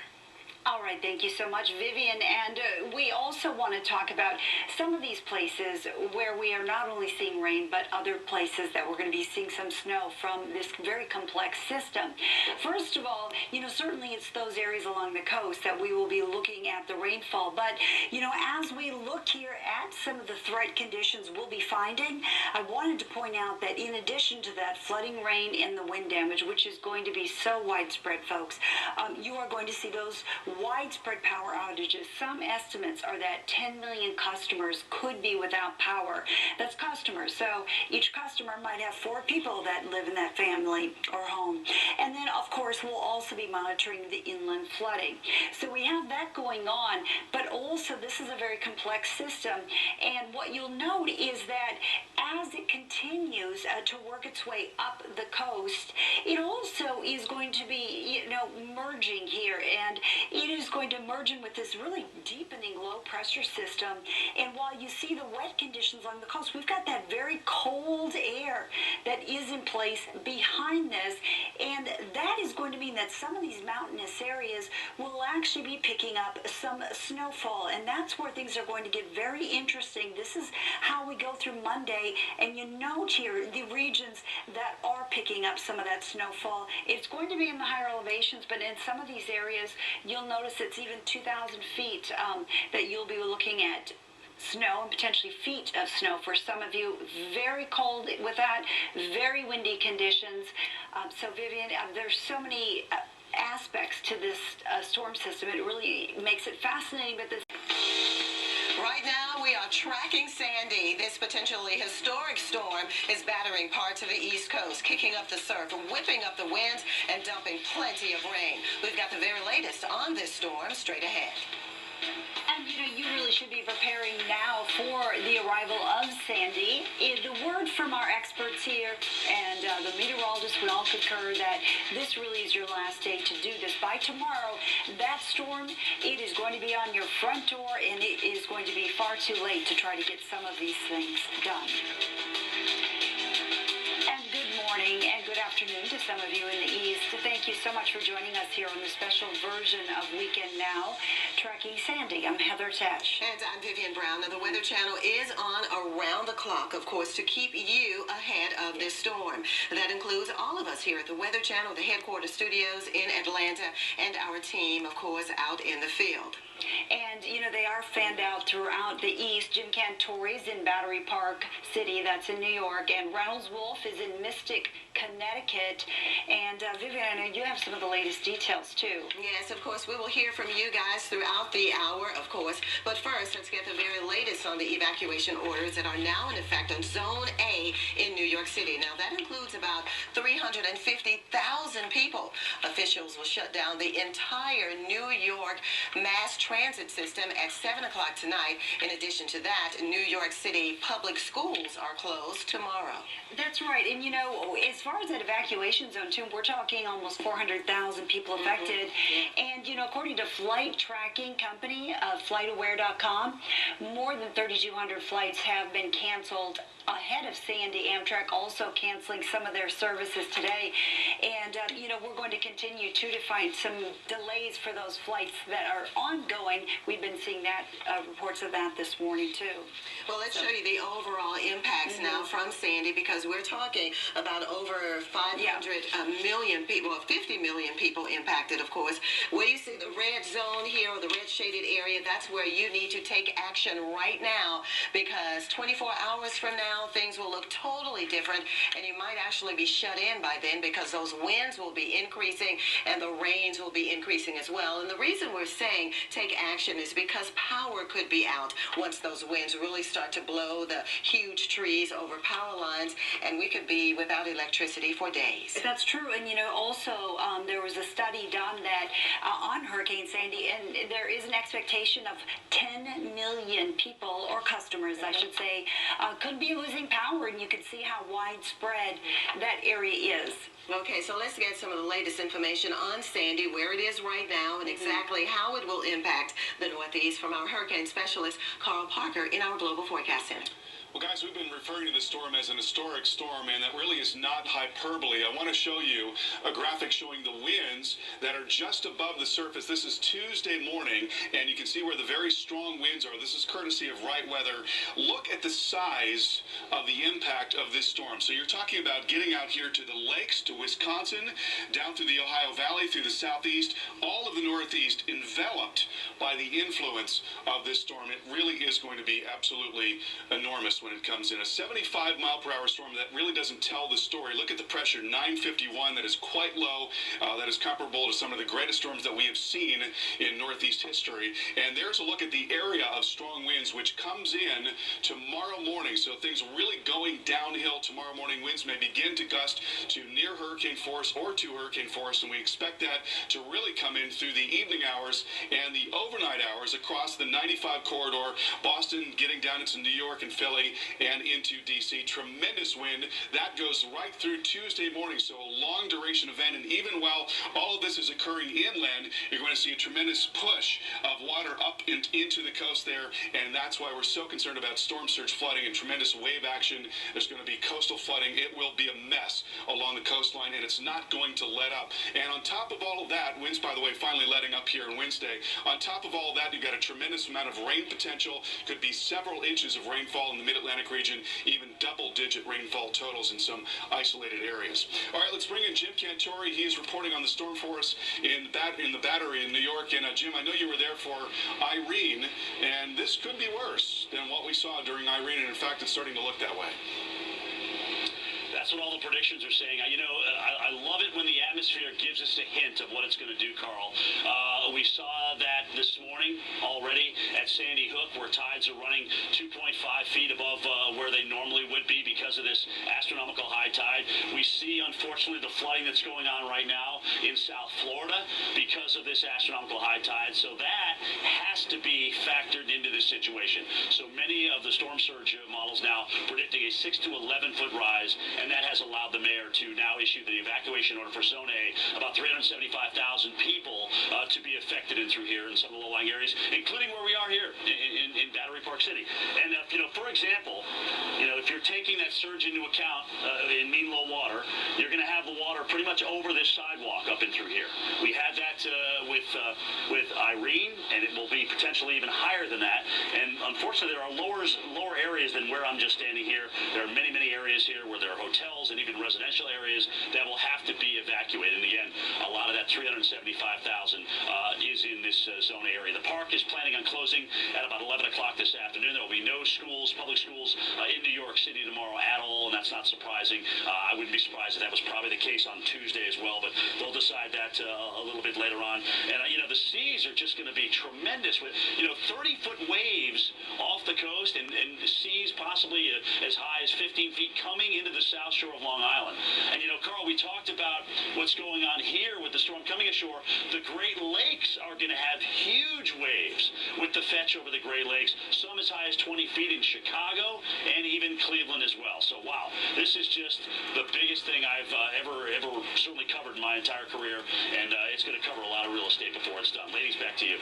All right, thank you so much, Vivian. And we also want to talk about some of these places where we are not only seeing rain, but other places that we're going to be seeing some snow from this very complex system. First of all, you know, certainly it's those areas along the coast that we will be looking at the rainfall. But, you know, as we look here at some of the threat conditions we'll be finding, I wanted to point out that in addition to that flooding, rain, and the wind damage, which is going to be so widespread, folks, you are going to see those widespread power outages. Some estimates are that 10 million customers could be without power. That's customers. So each customer might have 4 people that live in that family or home. And then, of course, we'll also be monitoring the inland flooding. So we have that going on, but also this is a very complex system. And what you'll note is that as it continues to work its way up the coast, it also is going to be, merging here, and it is going to merge in with this really deepening low pressure system. And while you see the wet conditions along the coast, we've got that very cold air that is in place behind this, and that is going to mean that some of these mountainous areas will actually be picking up some snowfall, and that's where things are going to get very interesting. This is how we go through Monday, and you note here the regions that are picking up some of that snowfall. It's going to be in the higher elevations, but in some of these areas, you'll notice it's even 2,000 feet that you'll be looking at snow, and potentially feet of snow for some of you. Very cold with that, very windy conditions. So Vivian, there's so many aspects to this storm system. It really makes it fascinating. But this Right now, we are tracking Sandy. This potentially historic storm is battering parts of the East Coast, kicking up the surf, whipping up the winds, and dumping plenty of rain. We've got the very latest on this storm straight ahead. And you really should be preparing now for the arrival of Sandy. The word from our experts here and the meteorologists would all concur that this really is your last day to do this. By tomorrow, that storm, it is going to be on your front door, and it is going to be far too late to try to get some of these things done. Morning and good afternoon to some of you in the East. Thank you so much for joining us here on the special version of Weekend Now, Tracking Sandy. I'm Heather Tesh. And I'm Vivian Brown. Now, the Weather Channel is on around the clock, of course, to keep you ahead of this storm. That includes all of us here at the Weather Channel, the headquarters studios in Atlanta, and our team, of course, out in the field. And, they are fanned out throughout the East. Jim Cantori's in Battery Park City, that's in New York, and Reynolds Wolf is in Mystic, Connecticut. And, Vivian, I know you have some of the latest details, too. Yes, of course, we will hear from you guys throughout the hour, of course. But first, let's get the very latest on the evacuation orders that are now in effect on Zone A in New York City. Now, that includes about 350,000 people. Officials will shut down the entire New York mass transit system at 7 o'clock tonight. In addition to that, New York City public schools are closed tomorrow. That's right. And, as far as that evacuation zone, too, we're talking almost 400,000 people affected. And, according to flight tracking company, FlightAware.com, more than 3,200 flights have been canceled ahead of Sandy. Amtrak also canceling some of their services today. And, we're going to continue, too, to find some delays for those flights that are ongoing. We've been seeing that, reports of that this morning, too. Well, let's show you the overall impacts now from Sandy, because we're talking about over 500 million people, 50 million people impacted, of course. Where you see the red zone here, or the red shaded area, that's where you need to take action right now, because 24 hours from now, things will look totally different, and you might actually be shut in by then, because those winds will be increasing and the rains will be increasing as well. And the reason we're saying take action is because power could be out once those winds really start to blow the huge trees over power lines, and we could be without electricity for days. That's true. And also there was a study done that on Hurricane Sandy, and there is an expectation of 10 million people, or customers I should say, could be losing power, and you can see how widespread that area is. Okay, so let's get some of the latest information on Sandy, where it is right now, and exactly how it will impact the Northeast from our hurricane specialist, Carl Parker, in our Global Forecast Center. Well, guys, we've been referring to the storm as an historic storm, and that really is not hyperbole. I want to show you a graphic showing the winds that are just above the surface. This is Tuesday morning, and you can see where the very strong winds are. This is courtesy of Right Weather. Look at the size of the impact of this storm. So you're talking about getting out here to the lakes, to Wisconsin, down through the Ohio Valley, through the southeast, all of the Northeast enveloped by the influence of this storm. It really is going to be absolutely enormous when it comes in. A 75-mile-per-hour storm that really doesn't tell the story. Look at the pressure, 951. That is quite low. That is comparable to some of the greatest storms that we have seen in Northeast history. And there's a look at the area of strong winds, which comes in tomorrow morning. So things really going downhill tomorrow morning. Winds may begin to gust to near hurricane force or to hurricane force, and we expect that to really come in through the evening hours and the overnight hours across the 95 corridor, Boston getting down into New York and Philly, and into D.C. Tremendous wind. That goes right through Tuesday morning, so a long duration event. And even while all of this is occurring inland, you're going to see a tremendous push of water up into the coast there, and that's why we're so concerned about storm surge flooding and tremendous wave action. There's going to be coastal flooding. It will be a mess along the coastline, and it's not going to let up. And on top of all of that, winds, by the way, finally letting up here on Wednesday. On top of all of that, you've got a tremendous amount of rain potential. Could be several inches of rainfall in the mid-Atlantic region, even double-digit rainfall totals in some isolated areas. All right, let's bring in Jim Cantore. He is reporting on the storm for us in the Battery in New York. And Jim, I know you were there for Irene, and this could be worse than what we saw during Irene, and in fact, it's starting to look that way. That's what all the predictions are saying. I love it when the atmosphere gives us a hint of what it's going to do, Carl. We saw that this morning already at Sandy Hook, where tides are running 2.5 feet above where they normally would be because of this astronomical high tide. We see, unfortunately, the flooding that's going on right now in South Florida because of this astronomical high tide. So that has to be factored into this situation. So many of the storm surge models now predicting a 6 to 11 foot rise, and that has allowed the mayor to now issue the evacuation order for Zone A. About 375,000 people to be affected in through here in some of the low-lying areas, including where we are here in Battery Park City. And for example, if you're taking that surge into account in mean low water, you're going to have the water pretty much over this sidewalk up and through here. We had that with Irene, and it will be potentially even higher than that. And unfortunately, there are lower areas than where I'm just standing here. There are many areas here where there are hotels and even residential areas that will have to be evacuated. And again, a lot of that 375,000 is in this zone area. The park is planning on closing at about 11 o'clock this afternoon. There will be no schools, public schools in New York City tomorrow at all, and that's not surprising. I wouldn't be surprised if that was probably the case on Tuesday as well, but they'll decide that a little bit later on. And, the seas are just going to be tremendous with, 30-foot waves off the coast and seas possibly as high as 15 feet coming into the south shore of Long Island. And, Carl, we talked about what's going on here with the storm coming ashore. The Great Lakes are going to have huge waves with the fetch over the Great Lakes, some as high as 20 feet in Chicago and even Cleveland as well. So, wow, this is just the biggest thing I've ever certainly covered in my entire career, and it's going to cover a lot of real estate before it's done. Ladies, back to you.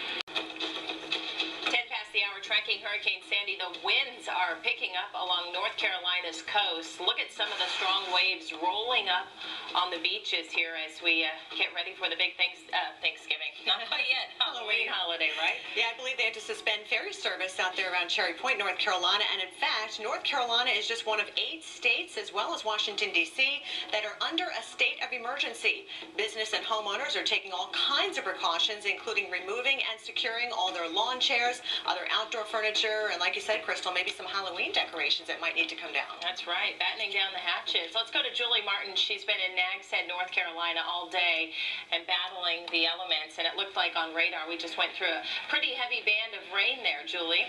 10 past the hour, tracking Hurricane Sandy. The winds are picking up along North Carolina's coast. Look at some of the strong waves rolling up on the beaches here as we get ready for the big Thanksgiving. Not quite yet. Halloween holiday, right? Yeah, I believe they had to suspend ferry service out there around Cherry Point, North Carolina. And in fact, North Carolina is just one of 8 states, as well as Washington, D.C., that are under a state of emergency. Business and homeowners are taking all kinds of precautions, including removing and securing all their lawn chairs, other outdoor furniture, and like you said, Crystal, maybe some Halloween decorations that might need to come down. That's right, battening down the hatches. Let's go to Julie Martin. She's been in Nags Head, North Carolina all day and battling the elements, and it looked like on radar we just went through a pretty heavy band of rain there, Julie.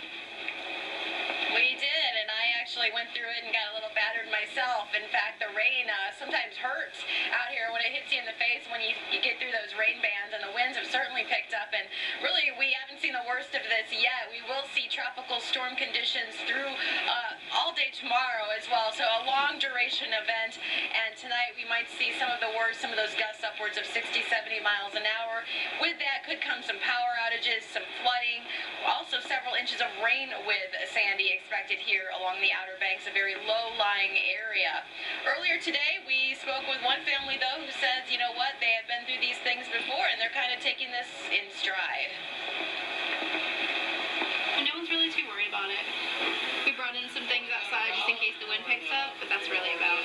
We did, and I actually went through it and got a little battered myself. In fact, the rain sometimes hurts out here when it hits you in the face when you get through those rain bands, and the winds have certainly picked up, and really we haven't seen the worst of this yet. We will see tropical storm conditions through all day tomorrow as well, so a long duration event, and tonight we might see some of the worst, some of those gusts upwards of 60, 70 miles an hour. With that could come some power outages, some flooding, also several inches of rain with Sandy expected here along the Outer Banks, a very low-lying area. Earlier today, we spoke with one family, though, who says, you know what, they have been through these things before, and they're kind of taking this in stride. No one's really too worried about it. We brought in some things outside just in case the wind picks up, but that's really about,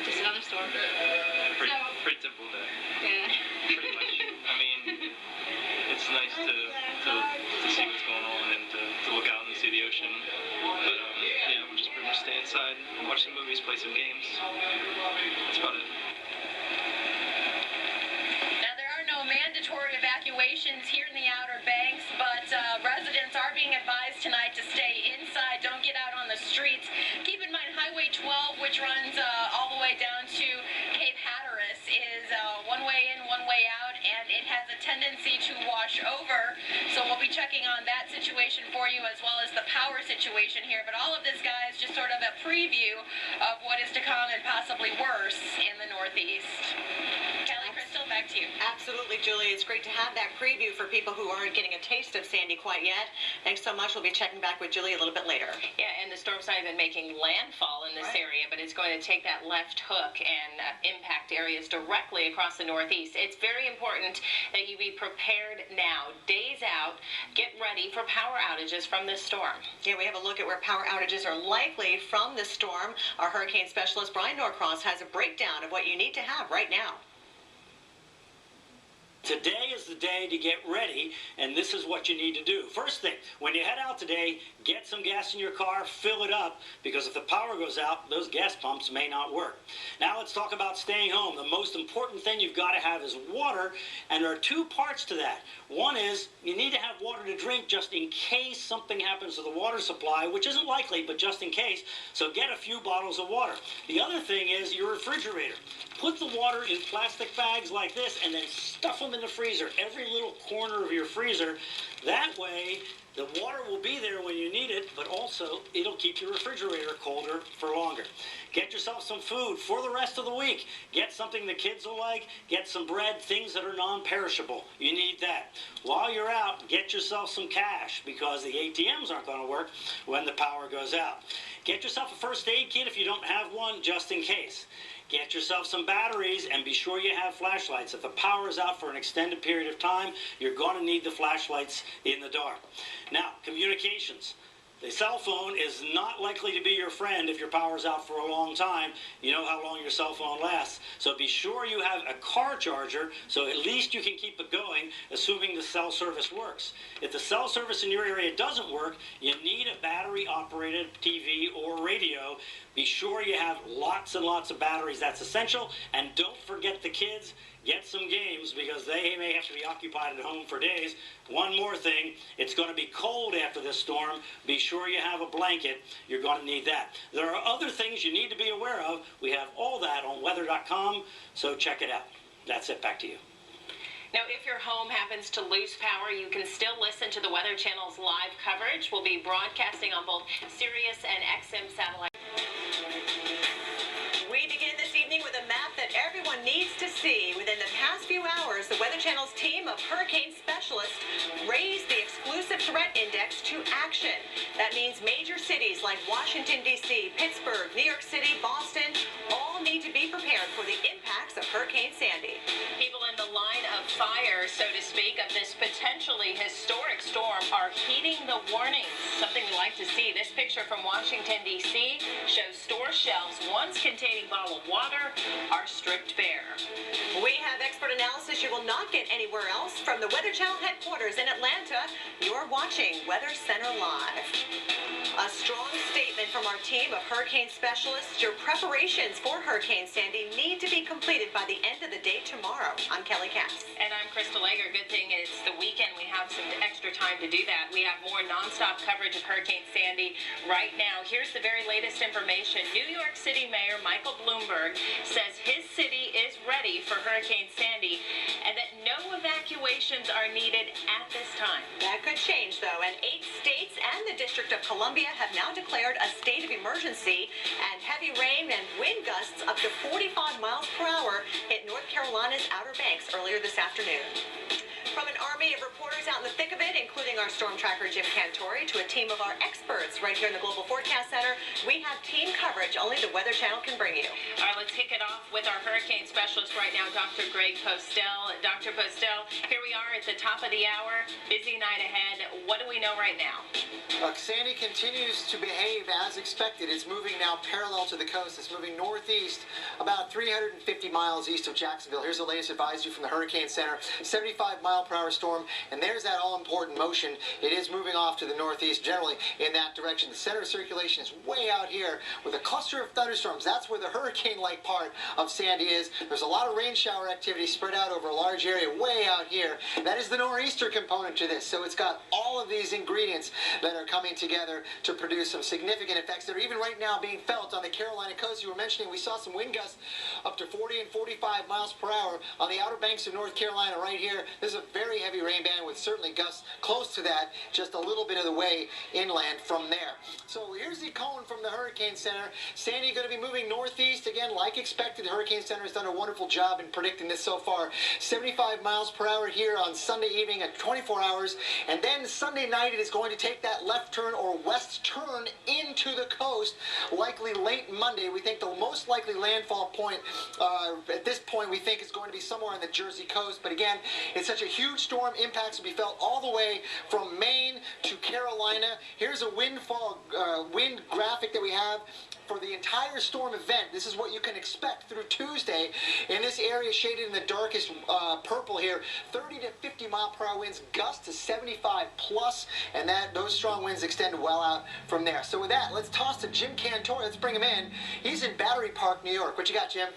just another storm. Pretty typical day. Yeah. Pretty much. I mean, it's nice to see what's going on and to look out and see the ocean. But yeah, we'll just pretty much stay inside, watch some movies, play some games. That's about it. Now, there are no mandatory evacuations here in the Outer Banks, but residents are being advised tonight to stay inside, don't get out on the streets. Keep in mind, Highway 12, which runs all the way down to Cape Hatteras, is one way in, one way out, and and it has a tendency to wash over. So we'll be checking on that situation for you as well as the power situation here. But all of this, guys, just sort of a preview of what is to come and possibly worse in the Northeast. Kelly, Crystal, back to you. Absolutely, Julie. It's great to have that preview for people who aren't getting a taste of Sandy quite yet. Thanks so much. We'll be checking back with Julie a little bit later. Yeah, and the storm's not even making landfall in this area, but it's going to take that left hook and impact areas directly across the Northeast. It's very important that you be prepared now. Days out, get ready for power outages from this storm. Yeah, we have a look at where power outages are likely from this storm. Our hurricane specialist, Brian Norcross, has a breakdown of what you need to have right now. Today is the day to get ready, and this is what you need to do. First thing, when you head out today, get some gas in your car, fill it up, because if the power goes out, those gas pumps may not work. Now let's talk about staying home. The most important thing you've got to have is water, and there are two parts to that. One is you need to have water to drink just in case something happens to the water supply, which isn't likely, but just in case, so get a few bottles of water. The other thing is your refrigerator. Put the water in plastic bags like this and then stuff them in the freezer, every little corner of your freezer. That way, the water will be there when you need it, but also it'll keep your refrigerator colder for longer. Get yourself some food for the rest of the week. Get something the kids will like. Get some bread, things that are non-perishable. You need that. While you're out, get yourself some cash because the ATMs aren't going to work when the power goes out. Get yourself a first aid kit if you don't have one, just in case. Get yourself some batteries and be sure you have flashlights. If the power is out for an extended period of time, you're going to need the flashlights in the dark. Now, communications. The cell phone is not likely to be your friend if your power's out for a long time. You know how long your cell phone lasts. So be sure you have a car charger so at least you can keep it going, assuming the cell service works. If the cell service in your area doesn't work, you need a battery-operated TV or radio. Be sure you have lots and lots of batteries. That's essential. And don't forget the kids. Get some games because they may have to be occupied at home for days. One more thing, it's going to be cold after this storm. Be sure you have a blanket. You're going to need that. There are other things you need to be aware of. We have all that on weather.com, so check it out. That's it. Back to you. Now, if your home happens to lose power, you can still listen to the Weather Channel's live coverage. We'll be broadcasting on both Sirius and XM satellite. We begin this evening with a map that everyone needs to see. Within the past few hours, the Weather Channel's team of hurricane specialists raised the exclusive threat index to action. That means major cities like Washington, D.C., Pittsburgh, New York City, Boston, all need to be prepared for the impacts of Hurricane Sandy. People in the line of fire, so to speak, of this potentially historic storm are heeding the warnings, something we like to see. This picture from Washington, D.C. shows store shelves once containing bottled water are stripped bare. We have expert analysis you will not get anywhere else. From the Weather Channel headquarters in Atlanta, you're watching Weather Center Live. A strong statement from our team of hurricane specialists. Your preparations for Hurricane Sandy need to be completed by the end of the day tomorrow. I'm Kelly Cass. And I'm Crystal Egger. Good thing it's the weekend. We have some extra time to do that. We have more nonstop coverage of Hurricane Sandy right now. Here's the very latest information. New York City Mayor Michael Bloomberg says his city is ready for Hurricane Sandy and that no evacuations are needed at this time. That could change, though, and 8 states and the District of Columbia have now declared a state of emergency, and heavy rain and wind gusts up to 45 miles per hour hit North Carolina's Outer Banks earlier this afternoon. From an army of reporters out in the thick of it, including our storm tracker Jim Cantori, to a team of our experts right here in the Global Forecast Center, we have team coverage only the Weather Channel can bring you. All right, let's kick it off with our hurricane specialist right now, Dr. Greg Postel. Dr. Postel, here we are at the top of the hour. Busy night ahead. What do we know right now? Sandy continues to behave as expected. It's moving now parallel to the coast. It's moving northeast about 350 miles east of Jacksonville. Here's the latest advisory from the Hurricane Center. 75 miles mile-per-hour storm, and there's that all-important motion. It is moving off to the northeast, generally in that direction. The center of circulation is way out here with a cluster of thunderstorms. That's where the hurricane-like part of Sandy is. There's a lot of rain shower activity spread out over a large area way out here. That is the nor'easter component to this. So it's got all of these ingredients that are coming together to produce some significant effects that are even right now being felt on the Carolina coast. You were mentioning we saw some wind gusts up to 40 and 45 miles per hour on the Outer Banks of North Carolina right here. This is a very heavy rain band with certainly gusts close to that, just a little bit of the way inland from there. So here's the cone from the Hurricane Center. Sandy going to be moving northeast again like expected. The Hurricane Center has done a wonderful job in predicting this so far. 75 miles per hour here on Sunday evening at 24 hours, and then Sunday night it is going to take that left turn or west turn into the coast, likely late Monday. We think the most likely landfall point at this point we think is going to be somewhere on the Jersey coast, but again, it's such a huge storm. Impacts will be felt all the way from Maine to Carolina. Here's a wind graphic that we have for the entire storm event. This is what you can expect through Tuesday in this area shaded in the darkest purple here. 30 to 50 mile per hour winds, gusts to 75 plus, and those strong winds extend well out from there. So with that, let's toss to Jim Cantore. Let's bring him in. He's in Battery Park, New York. What you got, Jim?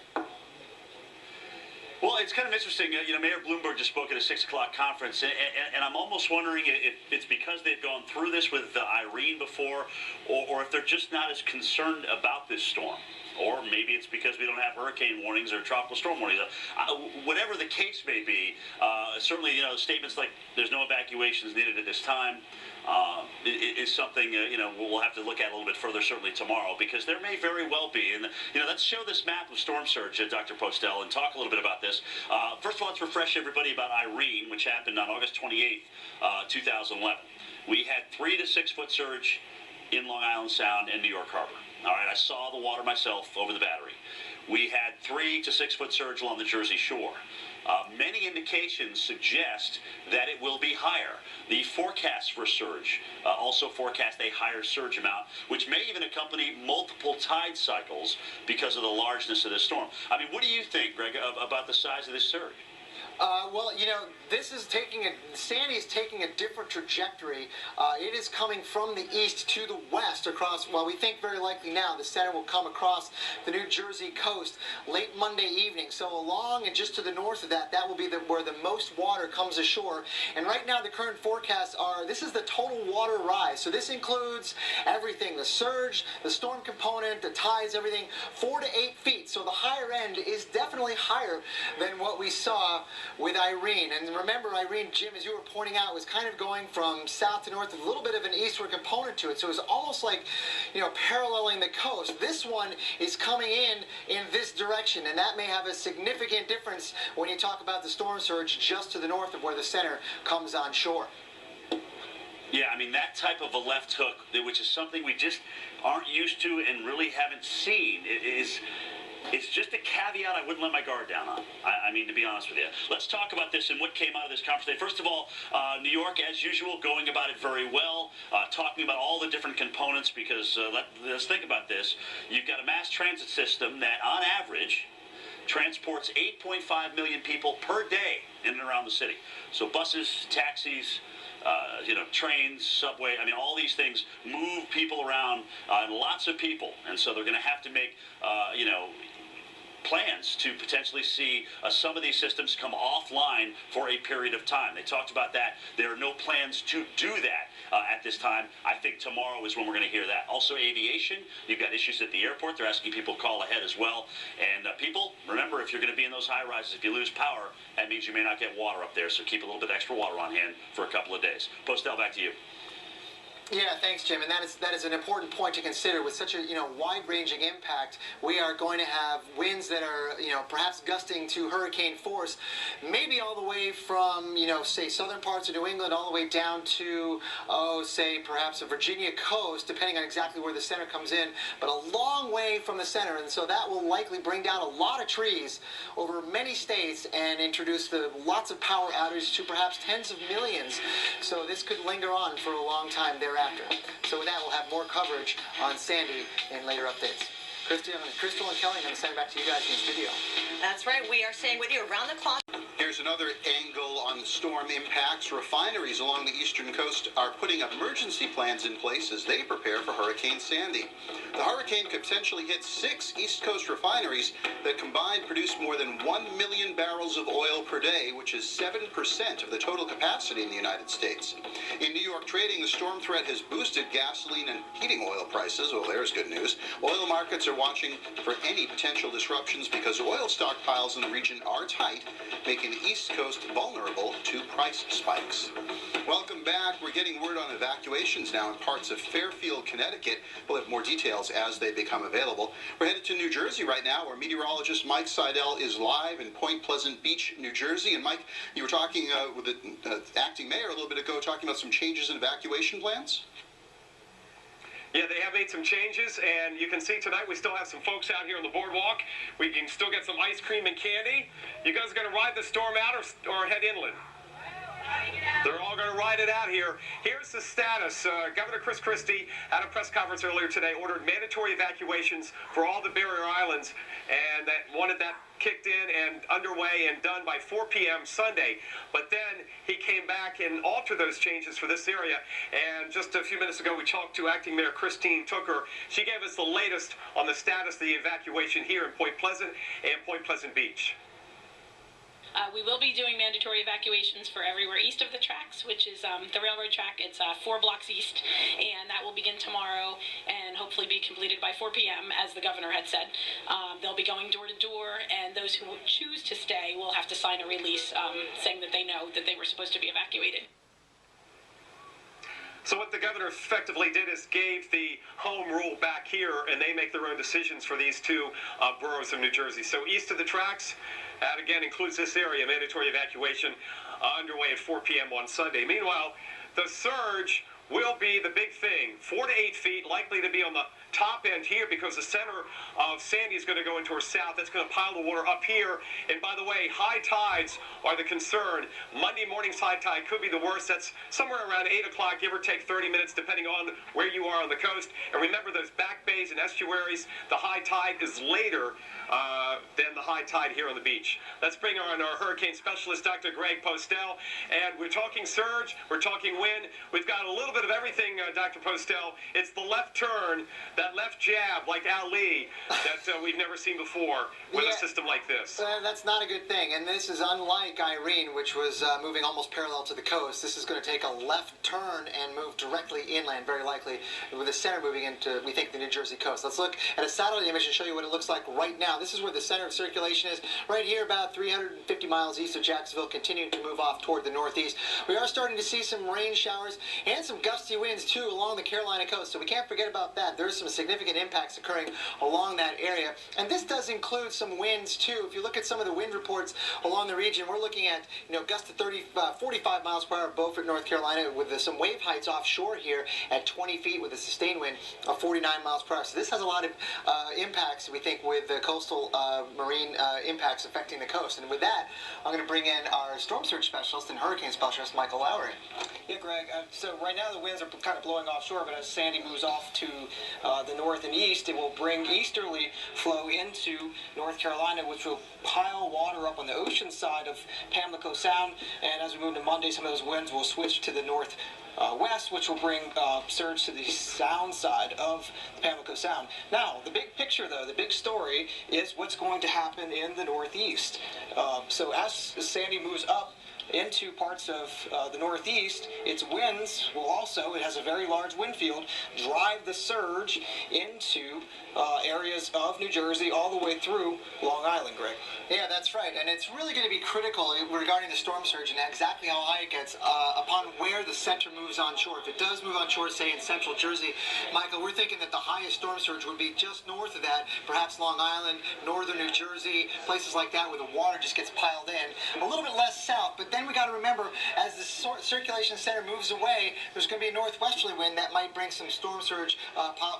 Well, it's kind of interesting. Mayor Bloomberg just spoke at a 6 o'clock conference, and I'm almost wondering if it's because they've gone through this with Irene before, or if they're just not as concerned about this storm. Or maybe it's because we don't have hurricane warnings or tropical storm warnings. Whatever the case may be, certainly, statements like there's no evacuations needed at this time is something, we'll have to look at a little bit further certainly tomorrow, because there may very well be. And, let's show this map of storm surge, Dr. Postel, and talk a little bit about this. First of all, let's refresh everybody about Irene, which happened on August 28th, 2011. We had 3 to 6 foot surge in Long Island Sound and New York Harbor. All right, I saw the water myself over the Battery. We had 3 to 6 foot surge along the Jersey Shore. Many indications suggest that it will be higher. The forecast for surge also forecast a higher surge amount, which may even accompany multiple tide cycles because of the largeness of this storm. I mean, what do you think, Greg, about the size of this surge? Well, this is Sandy is taking a different trajectory. It is coming from the east to the west across, well, we think very likely now the center will come across the New Jersey coast late Monday evening. So along and just to the north of that, that will be where the most water comes ashore. And right now the current forecasts this is the total water rise. So this includes everything, the surge, the storm component, the tides, everything, 4 to 8 feet. So the higher end is definitely higher than what we saw with Irene. And remember, Irene, Jim, as you were pointing out, was kind of going from south to north with a little bit of an eastward component to it. So it was almost like, paralleling the coast. This one is coming in this direction, and that may have a significant difference when you talk about the storm surge just to the north of where the center comes on shore. Yeah, I mean, that type of a left hook, which is something we just aren't used to and really haven't seen, it's just a caveat I wouldn't let my guard down on. I mean, to be honest with you. Let's talk about this and what came out of this conference today. First of all, New York, as usual, going about it very well, talking about all the different components, because let's think about this. You've got a mass transit system that, on average, transports 8.5 million people per day in and around the city. So buses, taxis, trains, subway, I mean, all these things move people around, and lots of people. And so they're going to have to make, plans to potentially see some of these systems come offline for a period of time. They talked about that. There are no plans to do that at this time. I think tomorrow is when we're going to hear that. Also, aviation, you've got issues at the airport. They're asking people to call ahead as well. And people, remember, if you're going to be in those high rises, if you lose power, that means you may not get water up there. So keep a little bit extra water on hand for a couple of days. Postel, back to you. Yeah, thanks, Jim. And that is an important point to consider. With such a wide-ranging impact, we are going to have winds that are perhaps gusting to hurricane force, maybe all the way from say southern parts of New England all the way down to say perhaps a Virginia coast, depending on exactly where the center comes in, but a long way from the center. And so that will likely bring down a lot of trees over many states and introduce lots of power outages to perhaps tens of millions. So this could linger on for a long time thereafter. So with that, we'll have more coverage on Sandy in later updates. Crystal and Kelly, I'm going to send it back to you guys in the studio. That's right. We are staying with you around the clock. Here's another angle on the storm impacts. Refineries along the eastern coast are putting emergency plans in place as they prepare for Hurricane Sandy. The hurricane could potentially hit 6 East Coast refineries that combined produce more than 1 million barrels of oil per day, which is 7% of the total capacity in the United States. In New York trading, the storm threat has boosted gasoline and heating oil prices. Well, there's good news. Oil markets are watching for any potential disruptions because oil stockpiles in the region are tight, making the East Coast vulnerable to price spikes. Welcome back. We're getting word on evacuations now in parts of Fairfield, Connecticut. We'll have more details as they become available. We're headed to New Jersey right now, where meteorologist Mike Seidel is live in Point Pleasant Beach, New Jersey. And Mike, you were talking with the acting mayor a little bit ago, talking about some changes in evacuation plans? Yeah, they have made some changes, and you can see tonight we still have some folks out here on the boardwalk. We can still get some ice cream and candy. You guys are going to ride the storm out or head inland? They're all going to ride it out here. Here's the status. Governor Chris Christie had a press conference earlier today, ordered mandatory evacuations for all the barrier islands, and that wanted that kicked in and underway and done by 4 p.m. Sunday. But then he came back and altered those changes for this area. And just a few minutes ago, we talked to Acting Mayor Christine Tooker. She gave us the latest on the status of the evacuation here in Point Pleasant and Point Pleasant Beach. We will be doing mandatory evacuations for everywhere east of the tracks, which is the railroad track. It's 4 blocks east, and that will begin tomorrow and hopefully be completed by 4 p.m., as the governor had said. They'll be going door to door, and those who choose to stay will have to sign a release saying that they know that they were supposed to be evacuated. So what the governor effectively did is gave the home rule back here, and they make their own decisions for these 2 boroughs of New Jersey. So east of the tracks, that again includes this area, mandatory evacuation underway at 4 p.m. on Sunday. Meanwhile, the surge will be the big thing. 4 to 8 feet, likely to be on the top end here because the center of Sandy is going to go into her south. That's going to pile the water up here. And by the way, high tides are the concern. Monday morning's high tide could be the worst. That's somewhere around 8 o'clock, give or take 30 minutes, depending on where you are on the coast. And remember those back bays and estuaries, the high tide is later than the high tide here on the beach. Let's bring on our hurricane specialist, Dr. Greg Postel. And we're talking surge, we're talking wind. We've got a little bit of everything, Dr. Postel. It's the left turn, that left jab like Ali that we've never seen before with a system like this. That's not a good thing. And this is unlike Irene, which was moving almost parallel to the coast. This is going to take a left turn and move directly inland, very likely, with the center moving into, we think, the New Jersey coast. Let's look at a satellite image and show you what it looks like right now. This is where the center of circulation is, right here about 350 miles east of Jacksonville, continuing to move off toward the northeast. We are starting to see some rain showers and some gusty winds, too, along the Carolina coast, so we can't forget about that. There's some significant impacts occurring along that area, and this does include some winds, too. If you look at some of the wind reports along the region, we're looking at, gusts to 45 miles per hour, Beaufort, North Carolina, with some wave heights offshore here at 20 feet with a sustained wind of 49 miles per hour. So this has a lot of impacts, we think, with the coastal marine impacts affecting the coast. And with that, I'm going to bring in our storm surge specialist and hurricane specialist, Michael Lowry. Yeah, Greg. So right now the winds are kind of blowing offshore, but as Sandy moves off to the north and east, it will bring easterly flow into North Carolina, which will pile water up on the ocean side of Pamlico Sound. And as we move to Monday, some of those winds will switch to the north west, which will bring surge to the sound side of Pamlico Sound. Now, the big picture, though, the big story is what's going to happen in the northeast. So as Sandy moves up into parts of the northeast, its winds will also, it has a very large wind field, drive the surge into areas of New Jersey all the way through Long Island, Greg. Yeah, that's right, and it's really going to be critical regarding the storm surge and exactly how high it gets upon where the center moves onshore. If it does move onshore, say in central Jersey, Michael, we're thinking that the highest storm surge would be just north of that, perhaps Long Island, northern New Jersey, places like that where the water just gets piled in. A little bit less south, but then we got to remember, as the circulation center moves away, there's going to be a northwesterly wind that might bring some storm surge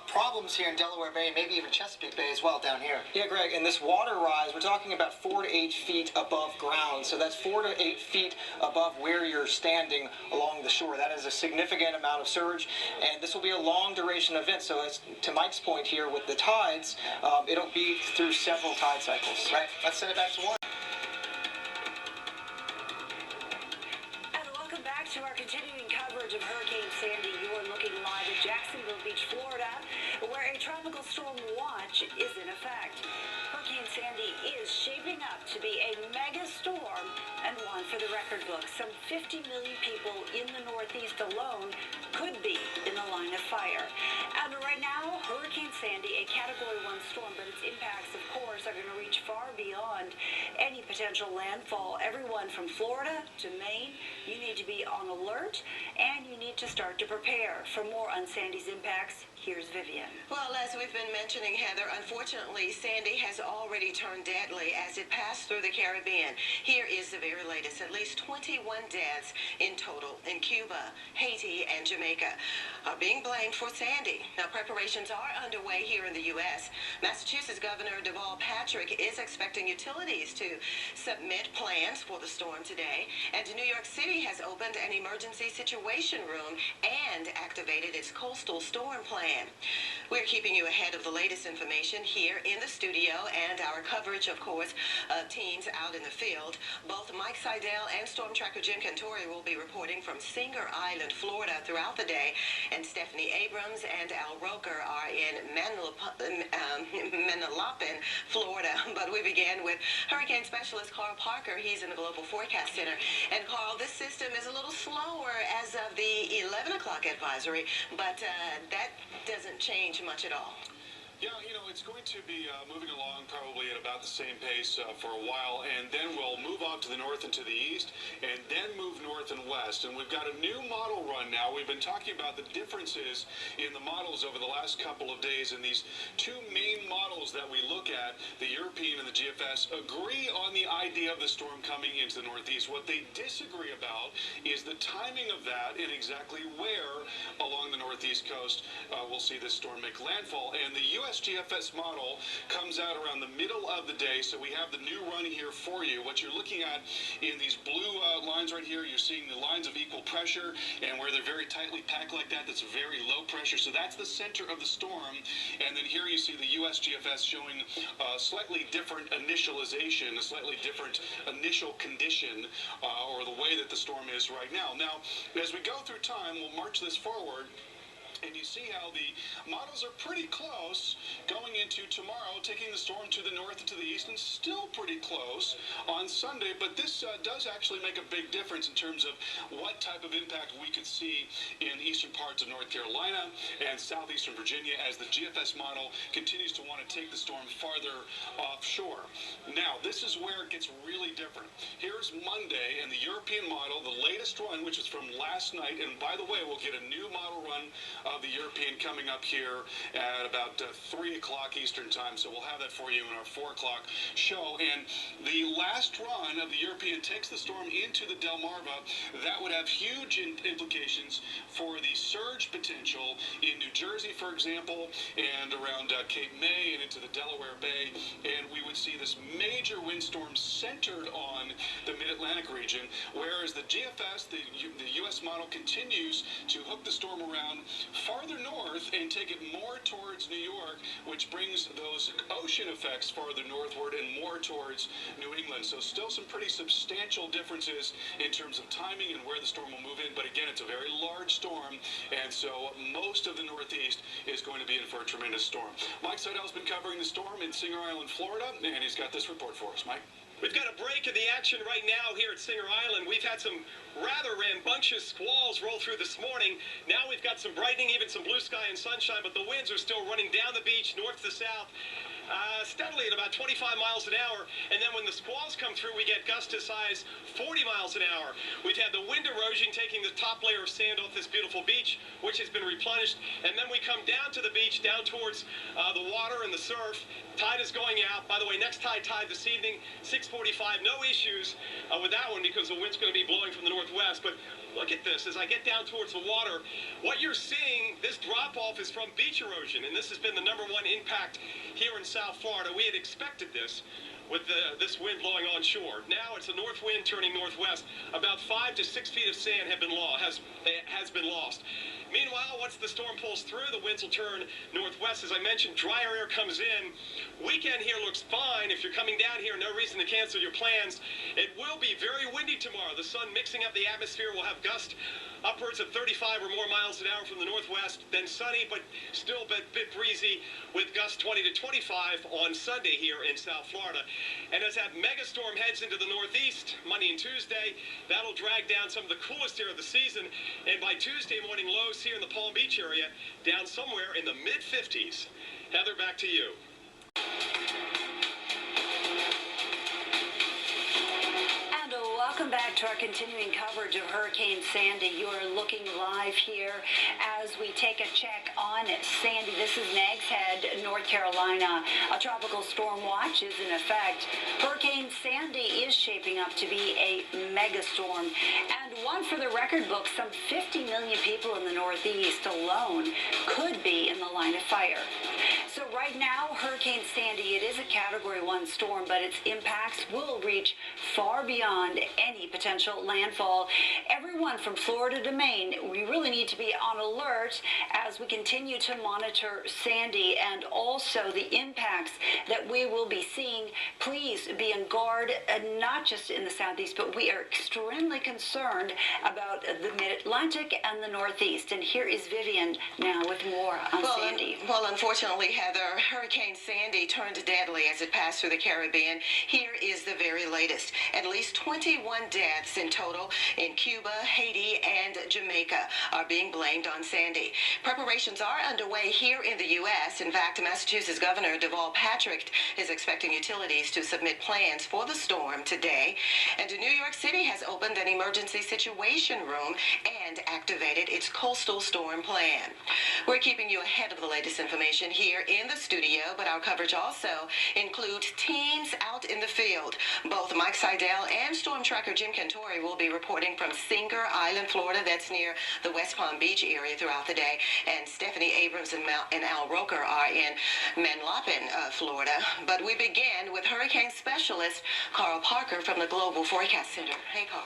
problems here in Delaware Bay, maybe even Chesapeake Bay as well down here. Yeah, Greg, and this water rise, we're talking about 4 to 8 feet above ground, so that's 4 to 8 feet above where you're standing along the shore. That is a significant amount of surge, and this will be a long duration event. So as to Mike's point here with the tides, it'll be through several tide cycles. Right, let's send it back to Warren. back to our continuing coverage of Hurricane Sandy. You're looking live at Jacksonville Beach, Florida, where a tropical storm watch is in effect. Hurricane Sandy is shaping up to be a mega storm and one for the record books. Some 50 million people in the Northeast alone could be in the line of fire. And right now, Hurricane Sandy, a Category 1 storm, but its impacts, of course, are going to reach far beyond any potential landfall. Everyone from Florida to Maine, you need to be on alert, and you need to start to prepare. For more on Sandy's impacts, here's Vivian. Well, as we've been mentioning, Heather, unfortunately, Sandy has already turned deadly as it passed through the Caribbean. Here is the very latest. At least 21 deaths in total in Cuba, Haiti, and Jamaica are being blamed for Sandy. Now, preparations are underway here in the U.S. Massachusetts Governor Deval Patrick is expecting utilities to submit plans for the storm today. And New York City has opened an emergency situation room and activated its coastal storm plan. We're keeping you ahead of the latest information here in the studio and our coverage, of course, of teams out in the field. Both Mike Seidel and Storm Tracker Jim Cantore will be reporting from Singer Island, Florida throughout the day. And Stephanie Abrams and Al Roker are in Manalapan, Florida. But we begin with Hurricane Specialist Carl Parker. He's in the Global Forecast Center. And Carl, this system is a little slower as of the 11 o'clock advisory, but that doesn't change much at all. Yeah, you know, it's going to be moving along probably at about the same pace for a while, and then we'll move off to the north and to the east, and then move north and west. And we've got a new model run now. We've been talking about the differences in the models over the last couple of days, and these two main models that we look at, the European and the GFS, agree on the idea of the storm coming into the northeast. What they disagree about is the timing of that and exactly where along the northeast coast we'll see this storm make landfall. And the USGFS model comes out around the middle of the day, so we have the new run here for you. What you're looking at in these blue lines right here, you're seeing the lines of equal pressure, and where they're very tightly packed like that, that's very low pressure. So that's the center of the storm. And then here you see the USGFS showing a slightly different initialization, a slightly different initial condition, or the way that the storm is right now. Now, as we go through time, we'll march this forward. And you see how the models are pretty close going into tomorrow, taking the storm to the north and to the east, and still pretty close on Sunday. But this does actually make a big difference in terms of what type of impact we could see in eastern parts of North Carolina and southeastern Virginia as the GFS model continues to want to take the storm farther offshore. Now, this is where it gets really different. Here's Monday, and the European model, the latest run, which is from last night. And by the way, we'll get a new model run of the European coming up here at about 3 o'clock Eastern time, so we'll have that for you in our 4 o'clock show. And the last run of the European takes the storm into the Delmarva. That would have huge implications for the surge potential in New Jersey, for example, and around Cape May and into the Delaware Bay. And we would see this major windstorm centered on the Mid-Atlantic region, whereas the GFS, the U.S. model, continues to hook the storm around farther north and take it more towards New York, which brings those ocean effects farther northward and more towards New England. So still some pretty substantial differences in terms of timing and where the storm will move in. But again, it's a very large storm, and so most of the northeast is going to be in for a tremendous storm. Mike Seidel's been covering the storm in Singer Island, Florida, and he's got this report for us. Mike? We've got a break in the action right now here at Singer Island. We've had some rather rambunctious squalls roll through this morning. Now we've got some brightening, even some blue sky and sunshine, but the winds are still running down the beach, north to south, steadily at about 25 miles an hour. And then when the squalls come through, we get gusts as high as 40 miles an hour. We've had the wind erosion taking the top layer of sand off this beautiful beach, which has been replenished. And then we come down to the beach, down towards the water and the surf. Tide is going out. By the way, next tide this evening, 6:45. No issues with that one because the wind's going to be blowing from the northwest. But look at this. As I get down towards the water, what you're seeing, this drop-off is from beach erosion. And this has been the #1 impact here in South Florida. We had expected this with this wind blowing onshore. Now it's a north wind turning northwest. About 5 to 6 feet of sand has been lost. Meanwhile, once the storm pulls through, the winds will turn northwest. As I mentioned, drier air comes in. Weekend here looks fine. If you're coming down here, no reason to cancel your plans. It will be very windy tomorrow. The sun mixing up the atmosphere will have gusts upwards of 35 or more miles an hour from the northwest. Then sunny, but still a bit breezy with gusts 20 to 25 on Sunday here in South Florida. And as that megastorm heads into the northeast Monday and Tuesday, that'll drag down some of the coolest air of the season. And by Tuesday morning, lows here in the Palm Beach area down somewhere in the mid-50s. Heather, back to you. Welcome back to our continuing coverage of Hurricane Sandy. You are looking live here as we take a check on Sandy. This is Nags Head, North Carolina. A tropical storm watch is in effect. Hurricane Sandy is shaping up to be a megastorm, and one for the record book. Some 50 million people in the Northeast alone could be in the line of fire. So right now, Hurricane Sandy, it is a Category 1 storm, but its impacts will reach far beyond any potential landfall. Everyone from Florida to Maine, we really need to be on alert as we continue to monitor Sandy and also the impacts that we will be seeing. Please be on guard, not just in the Southeast, but we are extremely concerned about the Mid-Atlantic and the Northeast. And here is Vivian now with more on Sandy. Well, unfortunately, Heather, Hurricane Sandy turned deadly as it passed through the Caribbean. Here is the very latest. At least 21 deaths in total in Cuba, Haiti, and Jamaica are being blamed on Sandy. Preparations are underway here in the U.S. In fact, Massachusetts Governor Deval Patrick is expecting utilities to submit plans for the storm today. And New York City has opened an emergency situation room and activated its coastal storm plan. We're keeping you ahead of the latest information here in the studio, but our coverage also includes teams out in the field. Both Mike Seidel and storm tracker Jim Cantori will be reporting from Singer Island, Florida. That's near the West Palm Beach area throughout the day. And Stephanie Abrams and Al Roker are in Manalapan, Florida. But we begin with hurricane specialist Carl Parker from the Global Forecast Center. Hey, Carl.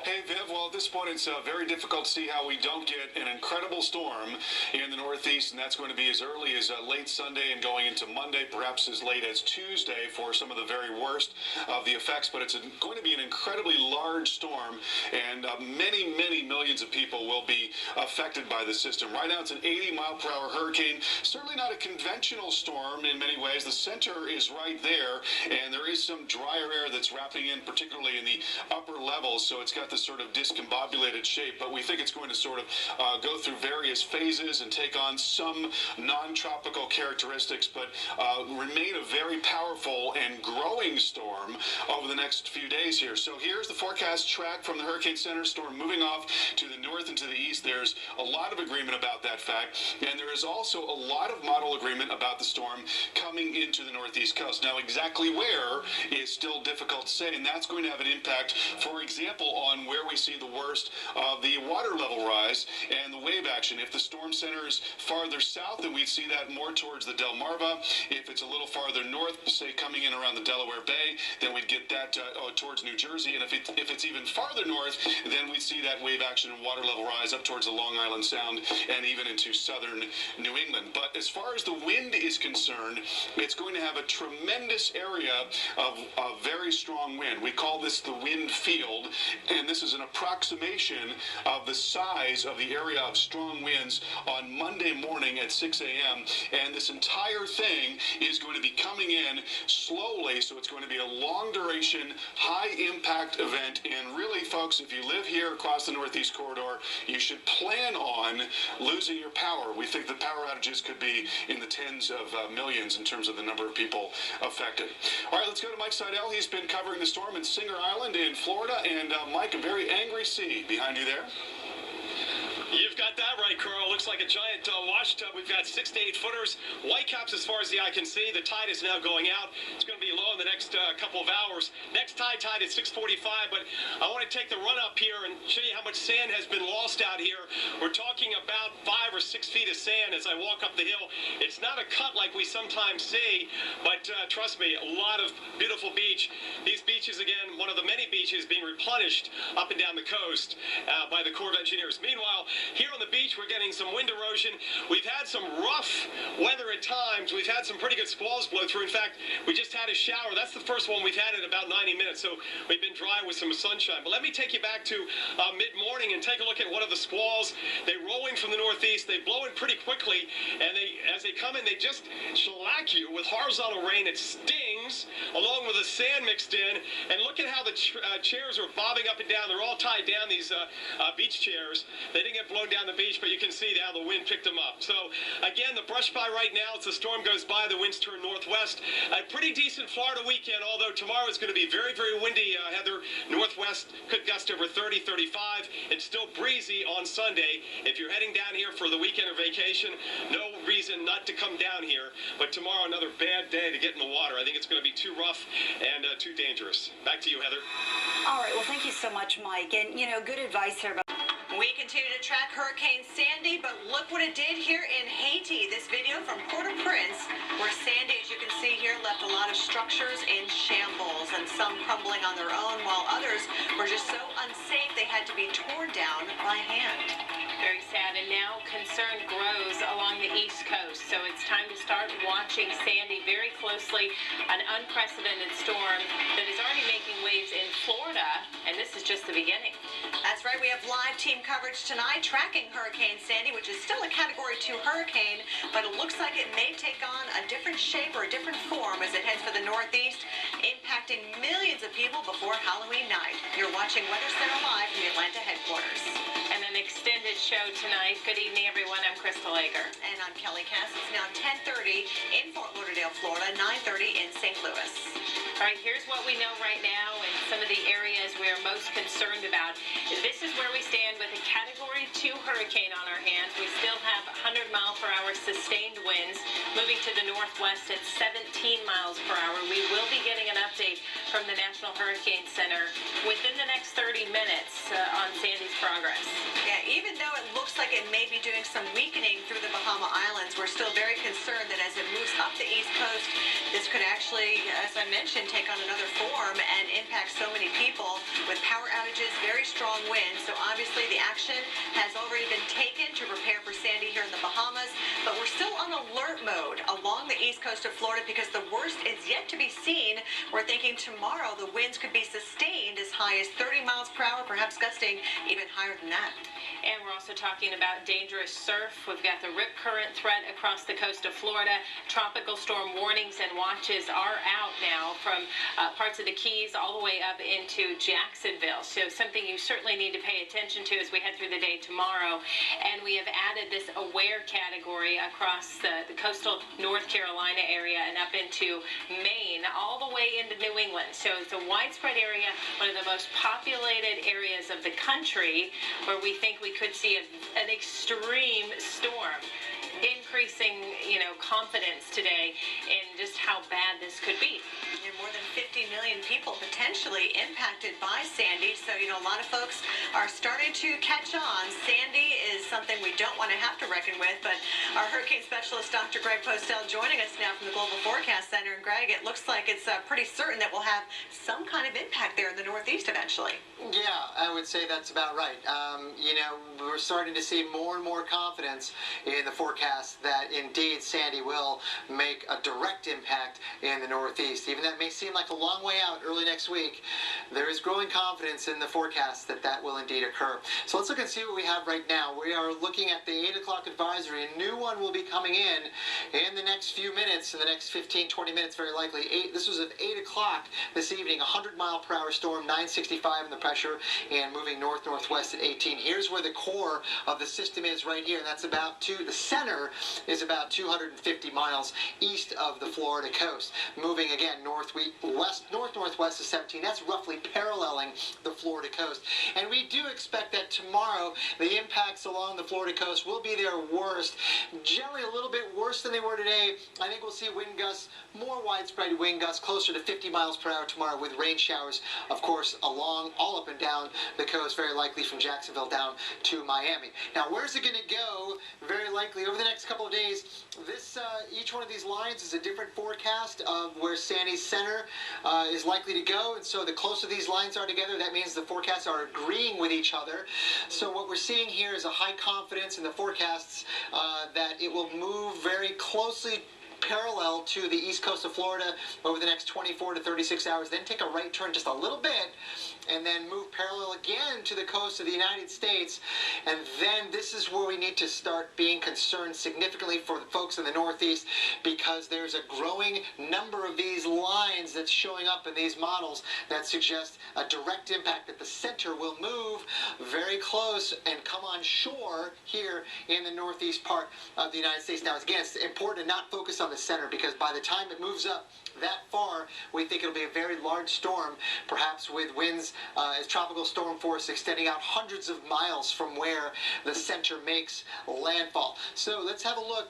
Hey, Viv. Well, at this point, it's very difficult to see how we don't get an incredible storm in the Northeast, and that's going to be as early as late Sunday and going into Monday, perhaps as late as Tuesday for some of the very worst of the effects. But it's going to be an incredibly large storm, and many, many millions of people will be affected by the system. Right now, it's an 80-mile-per-hour hurricane. Certainly not a conventional storm in many ways. The center is right there, and there is some drier air that's wrapping in, particularly in the upper levels, so it's got this sort of discombobulated shape, but we think it's going to sort of go through various phases and take on some non-tropical characteristics, but remain a very powerful and growing storm over the next few days here. So here's the forecast track from the Hurricane Center. Storm moving off to the north and to the east. There's a lot of agreement about that fact, and there is also a lot of model agreement about the storm coming into the northeast coast. Now, exactly where is still difficult to say, and that's going to have an impact, for example, on where we see the worst of the water level rise and the wave action. If the storm center is farther south, then we'd see that more towards the Delmarva. If it's a little farther north, say coming in around the Delaware Bay, then we'd get that towards New Jersey. And if it's even farther north, then we'd see that wave action and water level rise up towards the Long Island Sound and even into southern New England. But as far as the wind is concerned, it's going to have a tremendous area of very strong wind. We call this the wind field, and this is an approximation of the size of the area of strong winds on Monday morning at 6 a.m. And this entire thing is going to be coming in slowly, so it's going to be a long duration, high impact event. And really, folks, if you live here across the Northeast Corridor, you should plan on losing your power. We think the power outages could be in the tens of millions in terms of the number of people affected. All right, let's go to Mike Seidel. He's been covering the storm in Singer Island in Florida. And Mike, a very angry sea behind you there. You've got that right, Carl. Looks like a giant wash tub. We've got 6 to 8 footers, white caps as far as the eye can see. The tide is now going out. It's going to be low in the next couple of hours. Next tide at 6:45, but I want to take the run up here and show you how much sand has been lost out here. We're talking about 5 5 or 6 feet of sand as I walk up the hill. It's not a cut like we sometimes see, but trust me, a lot of beautiful beach. These beaches, again, one of the many beaches being replenished up and down the coast by the Corps of Engineers. Meanwhile, here on the beach, we're getting some wind erosion. We've had some rough weather at times. We've had some pretty good squalls blow through. In fact, we just had a shower. That's the first one we've had in about 90 minutes, so we've been dry with some sunshine. But let me take you back to mid-morning and take a look at one of the squalls. They roll in from the northeast. They blow in pretty quickly, and as they come in, they just shellac you with horizontal rain. It stings, along with the sand mixed in. And look at how the chairs are bobbing up and down. They're all tied down, these beach chairs. They didn't get blown down the beach, but you can see how the wind picked them up. So, again, the brush pile right now, as the storm goes by, the winds turn northwest. A pretty decent Florida weekend, although tomorrow is going to be very, very windy, Heather. Northwest could gust over 30, 35, and still breezy on Sunday. If you're heading down here for the weekend or vacation, no reason not to come down here. But tomorrow, another bad day to get in the water. I think it's going to be too rough and too dangerous. Back to you, Heather. All right. Well, thank you so much, Mike. And, good advice here about... We continue to track Hurricane Sandy, but look what it did here in Haiti. This video from Port-au-Prince, where Sandy, as you can see here, left a lot of structures in shambles, and some crumbling on their own, while others were just so unsafe they had to be torn down by hand. Very sad, and now concern grows along the East Coast, so it's time to start watching Sandy very closely, an unprecedented storm that is already making waves in Florida, and this is just the beginning. That's right, we have live team coverage tonight tracking Hurricane Sandy, which is still a Category 2 hurricane, but it looks like it may take on a different shape or a different form as it heads for the northeast, impacting millions of people before Halloween night. You're watching Weather Center Live from the Atlanta headquarters. And an extended show tonight. Good evening, everyone. I'm Crystal Ager. And I'm Kelly Cass. It's now 10:30 in Fort Lauderdale, Florida, 9:30 in St. Louis. All right, here's what we know right now and some of the areas we are most concerned about. This is where we stand with a Category 2 hurricane on our hands. We still have 100-mile-per-hour sustained winds moving to the northwest at 17 miles per hour. We will be getting an update from the National Hurricane Center within the next 30 minutes on Sandy's progress. Yeah, even though it looks like it may be doing some weakening through the Bahama Islands, we're still very concerned that as it moves up the East Coast, this could actually, as I mentioned, take on another form and impact so many people with power outages, very strong winds. So obviously the action has already been taken to prepare for Sandy here in the Bahamas, but we're still on alert mode along the east coast of Florida because the worst is yet to be seen. We're thinking tomorrow the winds could be sustained as high as 30 miles per hour, perhaps gusting even higher than that. And we're also talking about dangerous surf. We've got the rip current threat across the coast of Florida. Tropical storm warnings and watches are out now from parts of the Keys all the way up into Jacksonville. So something you certainly need to pay attention to as we head through the day tomorrow. And we have added this aware category across the coastal North Carolina area and up into Maine, all the way into New England. So it's a widespread area, one of the most populated areas of the country, where we think we could see an extreme storm. Increasing, confidence today in just how bad this could be. And more than 50 million people potentially impacted by Sandy. So, a lot of folks are starting to catch on. Sandy is something we don't want to have to reckon with, but our hurricane specialist, Dr. Greg Postel, joining us now from the Global Forecast Center. And Greg, it looks like it's pretty certain that we'll have some kind of impact there in the Northeast eventually. Yeah, I would say that's about right. We're starting to see more and more confidence in the forecast that indeed Sandy will make a direct impact in the Northeast. Even that may seem like a long way out early next week, there is growing confidence in the forecast that that will indeed occur. So let's look and see what we have right now. We are looking at the 8 o'clock advisory. A new one will be coming in the next few minutes, in the next 15-20 minutes very likely. This was at 8 o'clock this evening, 100-mile-per-hour storm, 965 in the pressure, and moving north-northwest at 18. Here's where the core of the system is right here, and that's about the center is about 250 miles east of the Florida coast. Moving again north-northwest to 17. That's roughly paralleling the Florida coast. And we do expect that tomorrow the impacts along along the Florida coast will be their worst. Generally a little bit worse than they were today. I think we'll see wind gusts, more widespread wind gusts, closer to 50 miles per hour tomorrow, with rain showers, of course, along all up and down the coast, very likely from Jacksonville down to Miami. Now, where's it going to go? Very likely over the next couple of days. Each one of these lines is a different forecast of where Sandy's center is likely to go, and so the closer these lines are together, that means the forecasts are agreeing with each other. So what we're seeing here is a high confidence in the forecasts that it will move very closely parallel to the east coast of Florida over the next 24 to 36 hours, then take a right turn just a little bit, and then move parallel again to the coast of the United States. And then this is where we need to start being concerned significantly for the folks in the Northeast, because there's a growing number of these lines that's showing up in these models that suggest a direct impact, that the center will move very close and come on shore here in the northeast part of the United States. Now, again, it's important to not focus on the center, because by the time it moves up that far, we think it'll be a very large storm, perhaps with winds as tropical storm force extending out hundreds of miles from where the center makes landfall. So let's have a look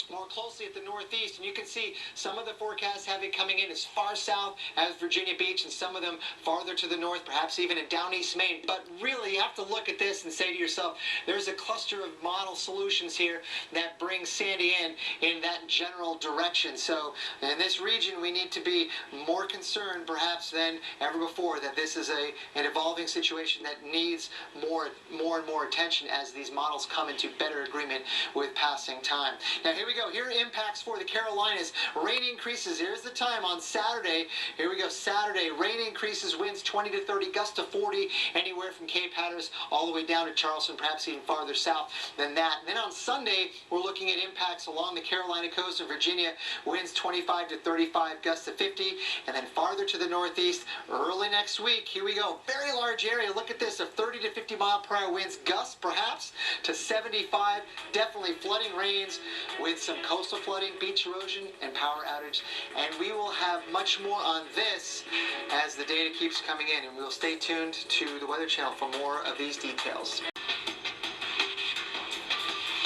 more closely at the northeast, and you can see some of the forecasts have it coming in as far south as Virginia Beach, and some of them farther to the north, perhaps even in down east Maine. But really, you have to look at this and say to yourself, there's a cluster of model solutions here that bring Sandy in that general direction. So in this region, we need to be more concerned perhaps than ever before that this is an evolving situation that needs more and more attention as these models come into better agreement with passing time. Now, here we go. Here are impacts for the Carolinas. Rain increases. Here's the time on Saturday. Here we go. Saturday, rain increases, winds 20 to 30, gusts to 40, anywhere from Cape Hatteras all the way down to Charleston, perhaps even farther south than that. And then on Sunday, we're looking at impacts along the Carolina coast of Virginia, winds 25 to 35, gusts to 50, and then farther to the northeast early next week. Here we go. Very large area. Look at this, of 30 to 50 mile per hour winds, gusts perhaps to 75, definitely flooding rains with some coastal flooding, beach erosion, and power outage. And we will have much more on this as the data keeps coming in, and we'll stay tuned to the Weather Channel for more of these details.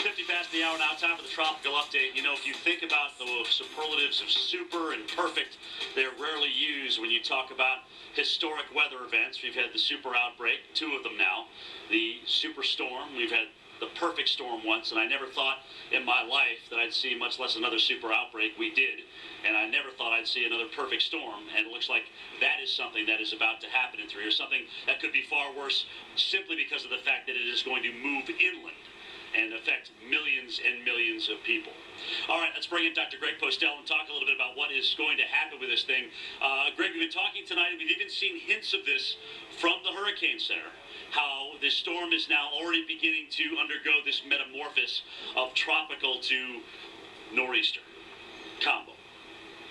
50 past the hour now, time for the tropical update. You know, if you think about the superlatives of super and perfect, they're rarely used when you talk about historic weather events. We've had the super outbreak, 2 of them now. The superstorm, we've had the perfect storm once, and I never thought in my life that I'd see, much less another super outbreak. We did, and I never thought I'd see another perfect storm, and it looks like that is something that is about to happen in 3 years, something that could be far worse simply because of the fact that it is going to move inland and affect millions and millions of people. All right, let's bring in Dr. Greg Postel and talk a little bit about what is going to happen with this thing. Greg, we've been talking tonight, and we've even seen hints of this from the Hurricane Center, how this storm is now already beginning to undergo this metamorphosis of tropical to nor'easter combo.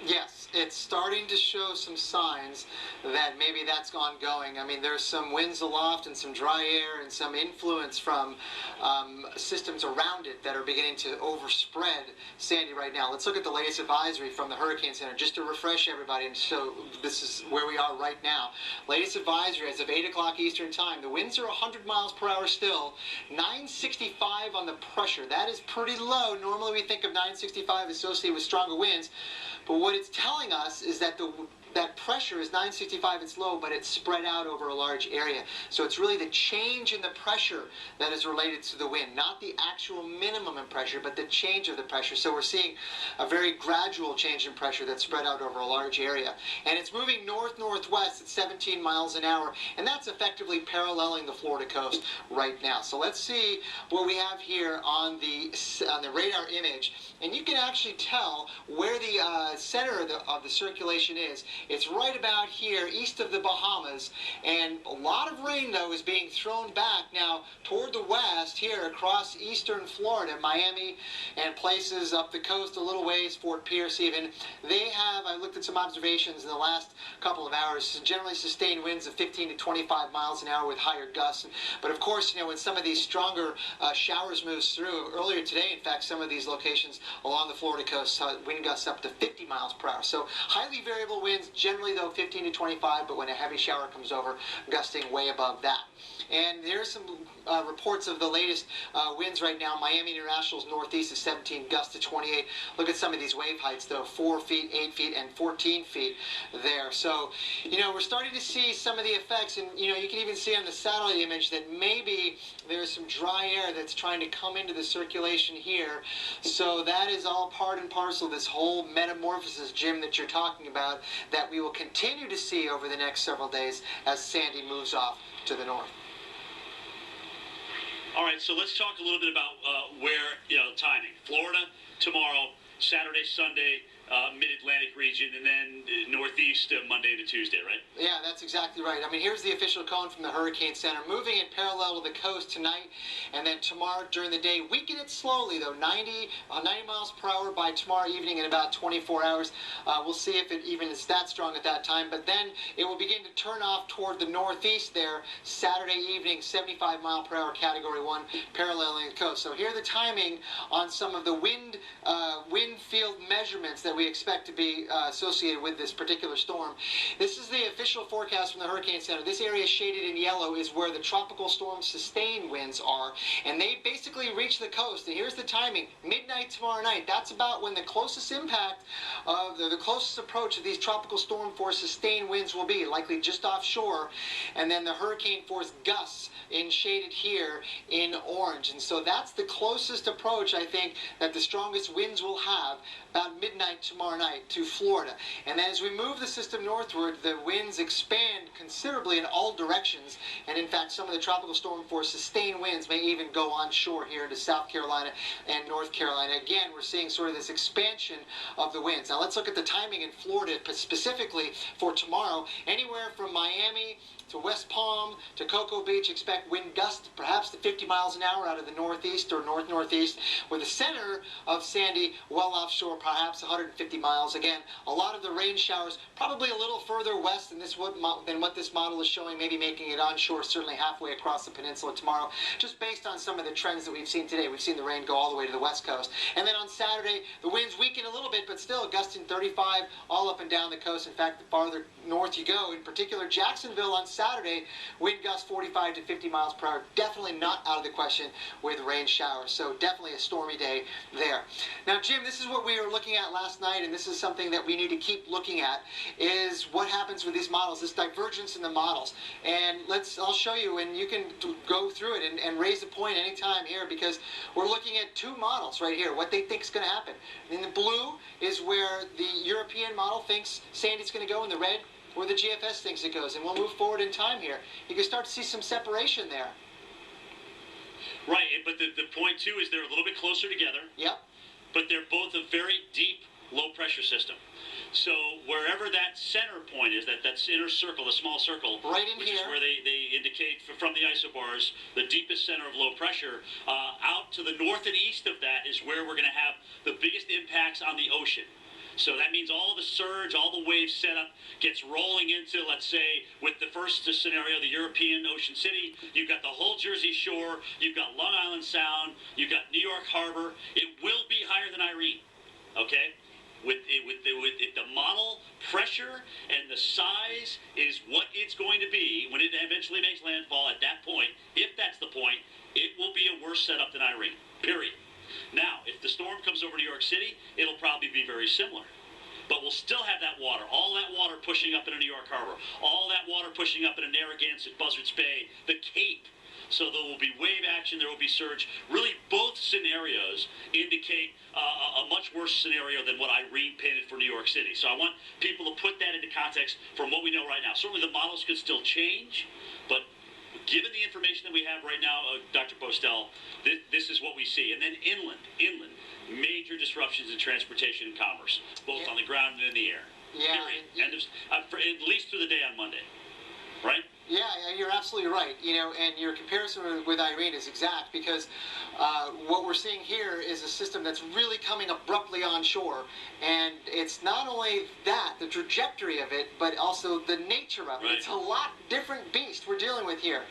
Yes, it's starting to show some signs that maybe that's ongoing. I mean, there's some winds aloft and some dry air and some influence from systems around it that are beginning to overspread Sandy right now. Let's look at the latest advisory from the Hurricane Center, just to refresh everybody and show this is where we are right now. Latest advisory as of 8 o'clock Eastern Time. The winds are 100 miles per hour still, 965 on the pressure. That is pretty low. Normally we think of 965 associated with stronger winds, but what it's telling us is that that pressure is 965, it's low, but it's spread out over a large area. So it's really the change in the pressure that is related to the wind, not the actual minimum in pressure, but the change of the pressure. So we're seeing a very gradual change in pressure that's spread out over a large area. And it's moving north-northwest at 17 miles an hour, and that's effectively paralleling the Florida coast right now. So let's see what we have here on the radar image. And you can actually tell where the center of the circulation is. It's right about here, east of the Bahamas, and a lot of rain, though, is being thrown back now toward the west here across eastern Florida, Miami, and places up the coast a little ways, Fort Pierce even. They have, I looked at some observations in the last couple of hours, generally sustained winds of 15 to 25 miles an hour with higher gusts. But of course, you know, when some of these stronger showers moves through, earlier today, in fact, some of these locations along the Florida coast saw wind gusts up to 50 miles per hour. So highly variable winds, generally though 15 to 25, but when a heavy shower comes over, gusting way above that. And there's some reports of the latest winds right now. Miami International's northeast is 17, gusts to 28. Look at some of these wave heights, though, 4 feet, 8 feet, and 14 feet there. So, we're starting to see some of the effects, and, you can even see on the satellite image that maybe there's some dry air that's trying to come into the circulation here. So that is all part and parcel of this whole metamorphosis, Jim, that you're talking about, that we will continue to see over the next several days as Sandy moves off to the north. All right, so let's talk a little bit about where, timing. Florida tomorrow, Saturday, Sunday, mid-Atlantic region, and then northeast Monday to Tuesday, right? Yeah, that's exactly right. I mean, here's the official cone from the Hurricane Center. Moving it parallel to the coast tonight, and then tomorrow during the day. Weaken it slowly, though, 90 miles per hour by tomorrow evening in about 24 hours. We'll see if it even is that strong at that time, but then it will begin to turn off toward the northeast there Saturday evening, 75 mile per hour Category 1, paralleling the coast. So here are the timing on some of the wind field measurements that we expect to be associated with this particular storm. This is the official forecast from the Hurricane Center. This area shaded in yellow is where the tropical storm sustained winds are, and they basically reach the coast. And here's the timing: midnight tomorrow night. That's about when the closest impact of the closest approach of these tropical storm force sustained winds will be, likely just offshore, and then the hurricane force gusts in shaded here in orange. And so that's the closest approach, I think, that the strongest winds will have about midnight tomorrow night to Florida. And then as we move the system northward, the winds expand considerably in all directions, and in fact some of the tropical storm force sustained winds may even go onshore here into South Carolina and North Carolina. Again, we're seeing sort of this expansion of the winds. Now let's look at the timing in Florida specifically for tomorrow. Anywhere from Miami to West Palm to Cocoa Beach, expect wind gusts perhaps to 50 miles an hour out of the northeast or north-northeast, with the center of Sandy well offshore, perhaps 150 miles. Again, a lot of the rain showers probably a little further west than what this model is showing, maybe making it onshore certainly halfway across the peninsula tomorrow, just based on some of the trends that we've seen today. We've seen the rain go all the way to the west coast. And then on Saturday, the winds weaken a little bit, but still gusting 35 all up and down the coast. In fact, the farther north you go, in particular Jacksonville on Saturday, wind gusts 45 to 50 miles per hour. Definitely not out of the question with rain showers. So definitely a stormy day there. Now, Jim, this is what we were looking at last night, and this is something that we need to keep looking at, is what happens with these models, this divergence in the models. And I'll show you, and you can go through it and raise a point anytime here, because we're looking at two models right here, what they think is going to happen. In the blue is where the European model thinks Sandy's going to go, in the red where the GFS thinks it goes. And we'll move forward in time here. You can start to see some separation there. Right, but the point too is they're a little bit closer together. Yep. But they're both a very deep, low pressure system. So wherever that center point is, that's inner circle, the small circle, right in which here, is where they indicate from the isobars the deepest center of low pressure, out to the north and east of that is where we're going to have the biggest impacts on the ocean. So that means all the surge, all the wave setup gets rolling into, let's say, with the first scenario, the European Ocean City, you've got the whole Jersey Shore, you've got Long Island Sound, you've got New York Harbor. It will be higher than Irene, okay? With the model pressure and the size is what it's going to be when it eventually makes landfall. At that point, if that's the point, it will be a worse setup than Irene, period. Now, if the storm comes over New York City, it'll probably be very similar. But we'll still have that water, all that water pushing up into New York Harbor, all that water pushing up into Narragansett, Buzzards Bay, the Cape. So there will be wave action, there will be surge. Really, both scenarios indicate a much worse scenario than what Irene painted for New York City. So I want people to put that into context from what we know right now. Certainly the models could still change, but given the information that we have right now, Dr. Postel, this is what we see. And then inland, major disruptions in transportation and commerce, both on the ground and in the air. Yeah. Period. At least through the day on Monday, right? Yeah, you're absolutely right. And your comparison with Irene is exact, because what we're seeing here is a system that's really coming abruptly onshore, and it's not only that, the trajectory of it, but also the nature of it. Right. It's a lot different beast we're dealing with here,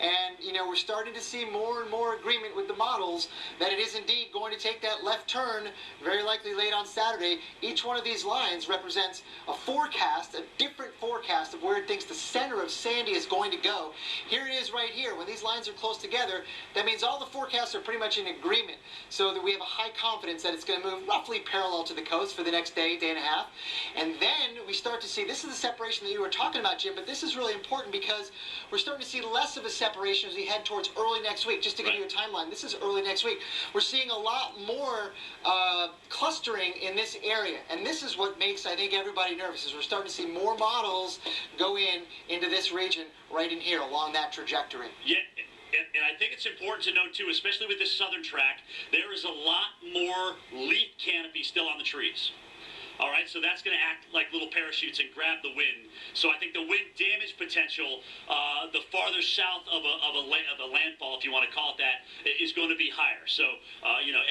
and we're starting to see more and more agreement with the models that it is indeed going to take that left turn, very likely late on Saturday. Each one of these lines represents a forecast, a different forecast of where it thinks the center of Sandy is going to go. Here it is right here. When these lines are close together, that means all the forecasts are pretty much in agreement, so that we have a high confidence that it's going to move roughly parallel to the coast for the next day, day and a half. And then we start to see, this is the separation that you were talking about, Jim, but this is really important because we're starting to see less of a separation as we head towards early next week. Just to give you a timeline, this is early next week. We're seeing a lot more clustering in this area, and this is what makes, I think, everybody nervous, is we're starting to see more models go into this region right in here along that trajectory. Yeah. And I think it's important to note, too, especially with this southern track, there is a lot more leaf canopy still on the trees. All right, so that's going to act like little parachutes and grab the wind. So I think the wind damage potential, the farther south of a landfall, if you want to call it that, is going to be higher. So,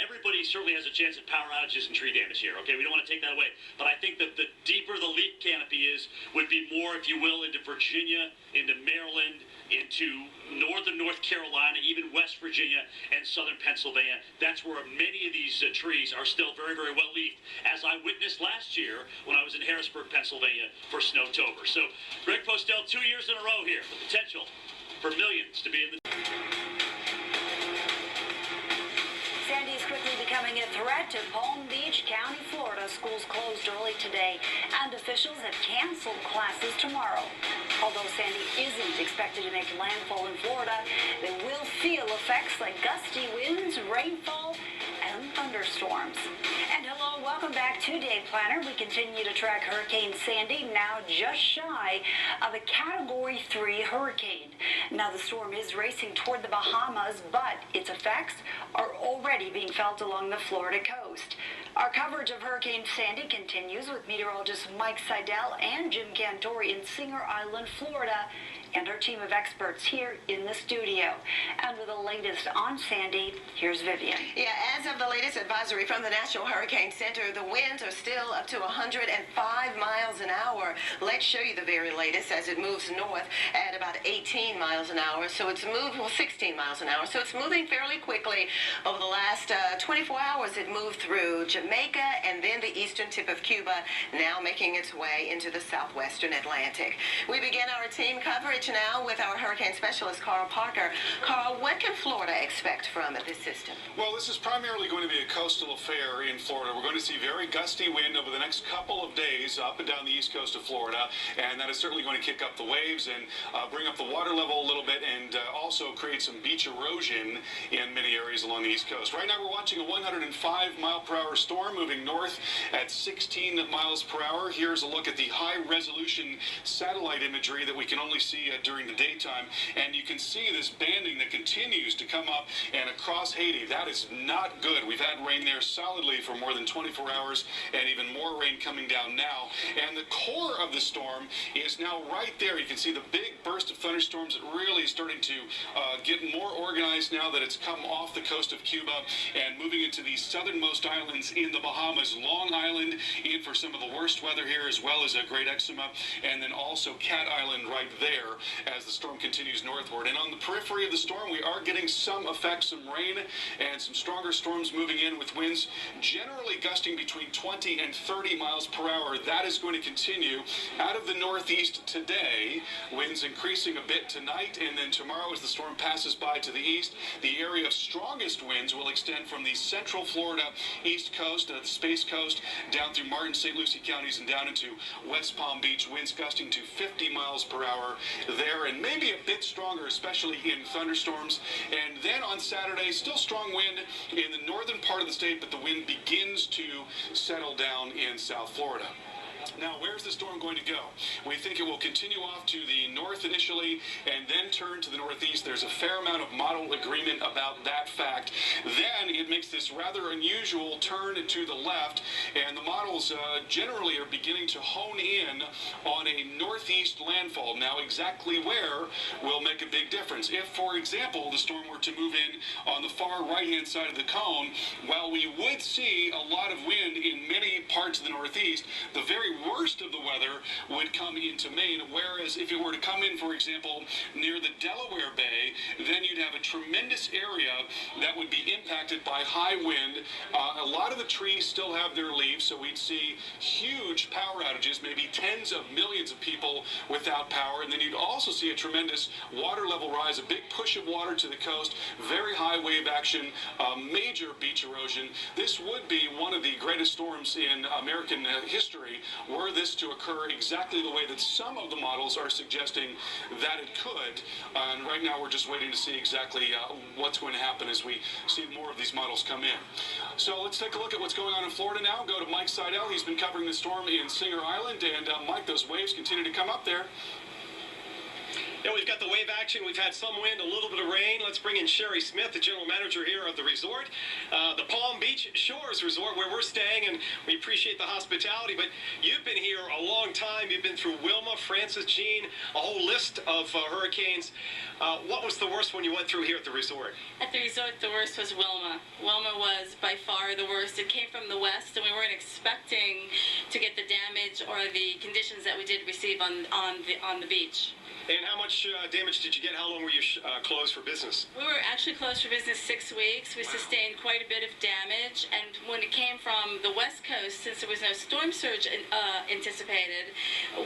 everybody certainly has a chance at power outages and tree damage here, okay? We don't want to take that away. But I think that the deeper the leaf canopy would be more, if you will, into Virginia, into Maryland, into northern North Carolina, even West Virginia and southern Pennsylvania. That's where many of these trees are still very, very well leafed, as I witnessed last year when I was in Harrisburg, Pennsylvania for Snowtober. So Greg Postel, 2 years in a row here, the potential for millions to be in the... Sandy is quickly becoming a threat to Palm Beach County, Florida. Schools closed early today, and officials have canceled classes tomorrow. Although Sandy isn't expected to make landfall in Florida, they will feel effects like gusty winds, rainfall, and thunderstorms. And hello, welcome back to Day Planner. We continue to track Hurricane Sandy, now just shy of a Category 3 hurricane. Now the storm is racing toward the Bahamas, but its effects are already being felt along the Florida coast. Our coverage of Hurricane Sandy continues with meteorologist Mike Seidel and Jim Cantori in Singer Island, Florida, and our team of experts here in the studio. And with the latest on Sandy, here's Vivian. Yeah, as of the latest advisory from the National Hurricane Center, the winds are still up to 105 miles an hour. Let's show you the very latest as it moves north at about 18 miles an hour. So it's moved, 16 miles an hour. So it's moving fairly quickly. Over the last 24 hours, it moved through Jamaica and then the eastern tip of Cuba, now making its way into the southwestern Atlantic. We begin our team coverage now with our hurricane specialist, Carl Parker. Carl, what can Florida expect from this system? Well, this is primarily going to be a coastal affair in Florida. We're going to see very gusty wind over the next couple of days up and down the east coast of Florida, and that is certainly going to kick up the waves and bring up the water level a little bit, and also create some beach erosion in many areas along the east coast. Right now we're watching a 105-mile-per-hour storm moving north at 16 miles per hour. Here's a look at the high-resolution satellite imagery that we can only see during the daytime, and you can see this banding that continues to come up and across Haiti. That is not good. We've had rain there solidly for more than 24 hours, and even more rain coming down now. And the core of the storm is now right there. You can see the big burst of thunderstorms that really is starting to get more organized now that it's come off the coast of Cuba and moving into the southernmost islands in the Bahamas. Long Island in for some of the worst weather here, as well as a Great Exuma, and then also Cat Island right there as the storm continues northward. And on the periphery of the storm, we are getting some effects, some rain and some stronger storms moving in with winds generally gusting between 20 and 30 miles per hour. That is going to continue out of the northeast today, winds increasing a bit tonight, and then tomorrow as the storm passes by to the east, the area of strongest winds will extend from the central Florida east coast, the Space Coast, down through Martin, St. Lucie counties and down into West Palm Beach, winds gusting to 50 miles per hour there, and maybe a bit stronger, especially in thunderstorms. And then on Saturday, still strong wind in the northern part of the state, but the wind begins to settle down in South Florida. Now, where's the storm going to go? We think it will continue off to the north initially and then turn to the northeast. There's a fair amount of model agreement about that fact. Then it makes this rather unusual turn to the left, and the models generally are beginning to hone in on a northeast landfall. Now, exactly where will make a big difference. If, for example, the storm were to move in on the far right-hand side of the cone, while we would see a lot of wind in many parts of the northeast, the very worst of the weather would come into Maine, whereas if it were to come in, for example, near the Delaware Bay, then you'd have a tremendous area that would be impacted by high wind. A lot of the trees still have their leaves, so we'd see huge power outages, maybe tens of millions of people without power, and then you'd also see a tremendous water level rise, a big push of water to the coast, very high wave action, major beach erosion. This would be one of the greatest storms in American history were this to occur exactly the way that some of the models are suggesting that it could. And right now we're just waiting to see exactly what's going to happen as we see more of these models come in. So let's take a look at what's going on in Florida now. Go to Mike Seidel. He's been covering the storm in Singer Island. And Mike, those waves continue to come up there. Yeah, we've got the wave action. We've had some wind, a little bit of rain. Let's bring in Sherry Smith, the general manager here of the resort, the Palm Beach Shores Resort, where we're staying, and we appreciate the hospitality. But you've been here a long time. You've been through Wilma, Francis, Jean, a whole list of hurricanes. What was the worst one you went through here at the resort? At the resort, the worst was Wilma. Wilma was by far the worst. It came from the west, and we weren't expecting to get the damage or the conditions that we did receive on the beach. And how much damage did you get? How long were you closed for business? We were actually closed for business 6 weeks. We sustained quite a bit of damage. And when it came from the west coast, since there was no storm surge anticipated,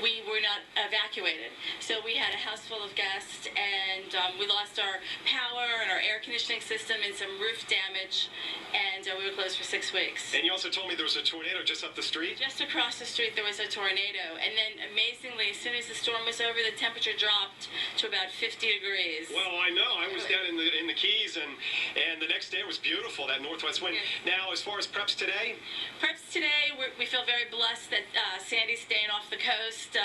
we were not evacuated. So we had a house full of guests, and we lost our power and our air conditioning system and some roof damage. And we were closed for 6 weeks. And you also told me there was a tornado just up the street? Just across the street, there was a tornado. And then, amazingly, as soon as the storm was over, the temperature dropped to about 50 degrees. Well, I know. I was down in the Keys, and the next day it was beautiful, that northwest wind. Yeah. Now, as far as preps today? Preps today, we feel very blessed that Sandy's staying off the coast.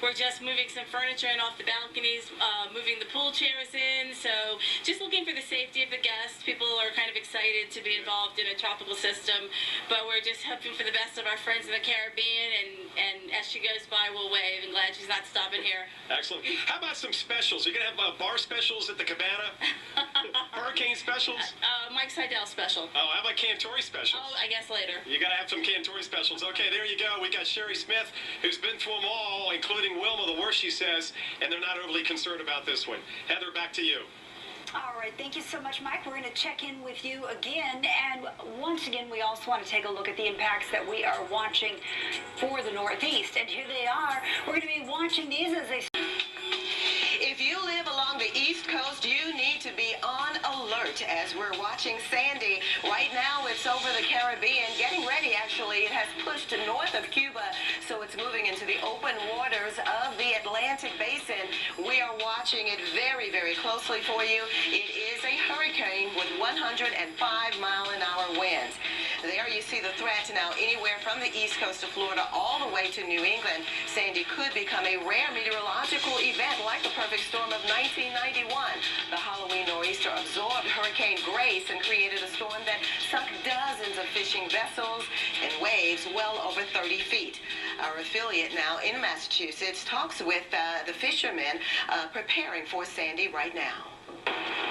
We're just moving some furniture in off the balconies, moving the pool chairs in. So just looking for the safety of the guests. People are kind of excited to be involved in a tropical system, but we're just hoping for the best of our friends in the Caribbean, and as she goes by, we'll wave, and glad she's not stopping here. Excellent. How about some specials? You're going to have bar specials at the Cabana? Hurricane specials? Mike Seidel special. Oh, how about Cantori specials? Oh, I guess later. You got to have some Cantori specials. Okay, there you go. We got Sherry Smith, who's been through them all, including Wilma, the worst, she says, and they're not overly concerned about this one. Heather, back to you. All right, thank you so much, Mike. We're going to check in with you again. And once again, we also want to take a look at the impacts that we are watching for the Northeast. And here they are. We're going to be watching these as they... If you live along the East Coast, you need to be on alert as we're watching Sandy. Right now, it's over the Caribbean. Getting ready, actually. It has pushed north of Cuba, so it's moving into the open waters of the Atlantic Basin. We are watching it very, very closely for you. It is a hurricane with 105-mile-an-hour winds. There you see the threat now anywhere from the east coast of Florida all the way to New England. Sandy could become a rare meteorological event like the perfect storm of 1991. The Halloween nor'easter absorbed Hurricane Grace and created a storm that sunk dozens of fishing vessels in waves well over 30 feet. Our affiliate now in Massachusetts talks with the fishermen preparing for Sandy right now.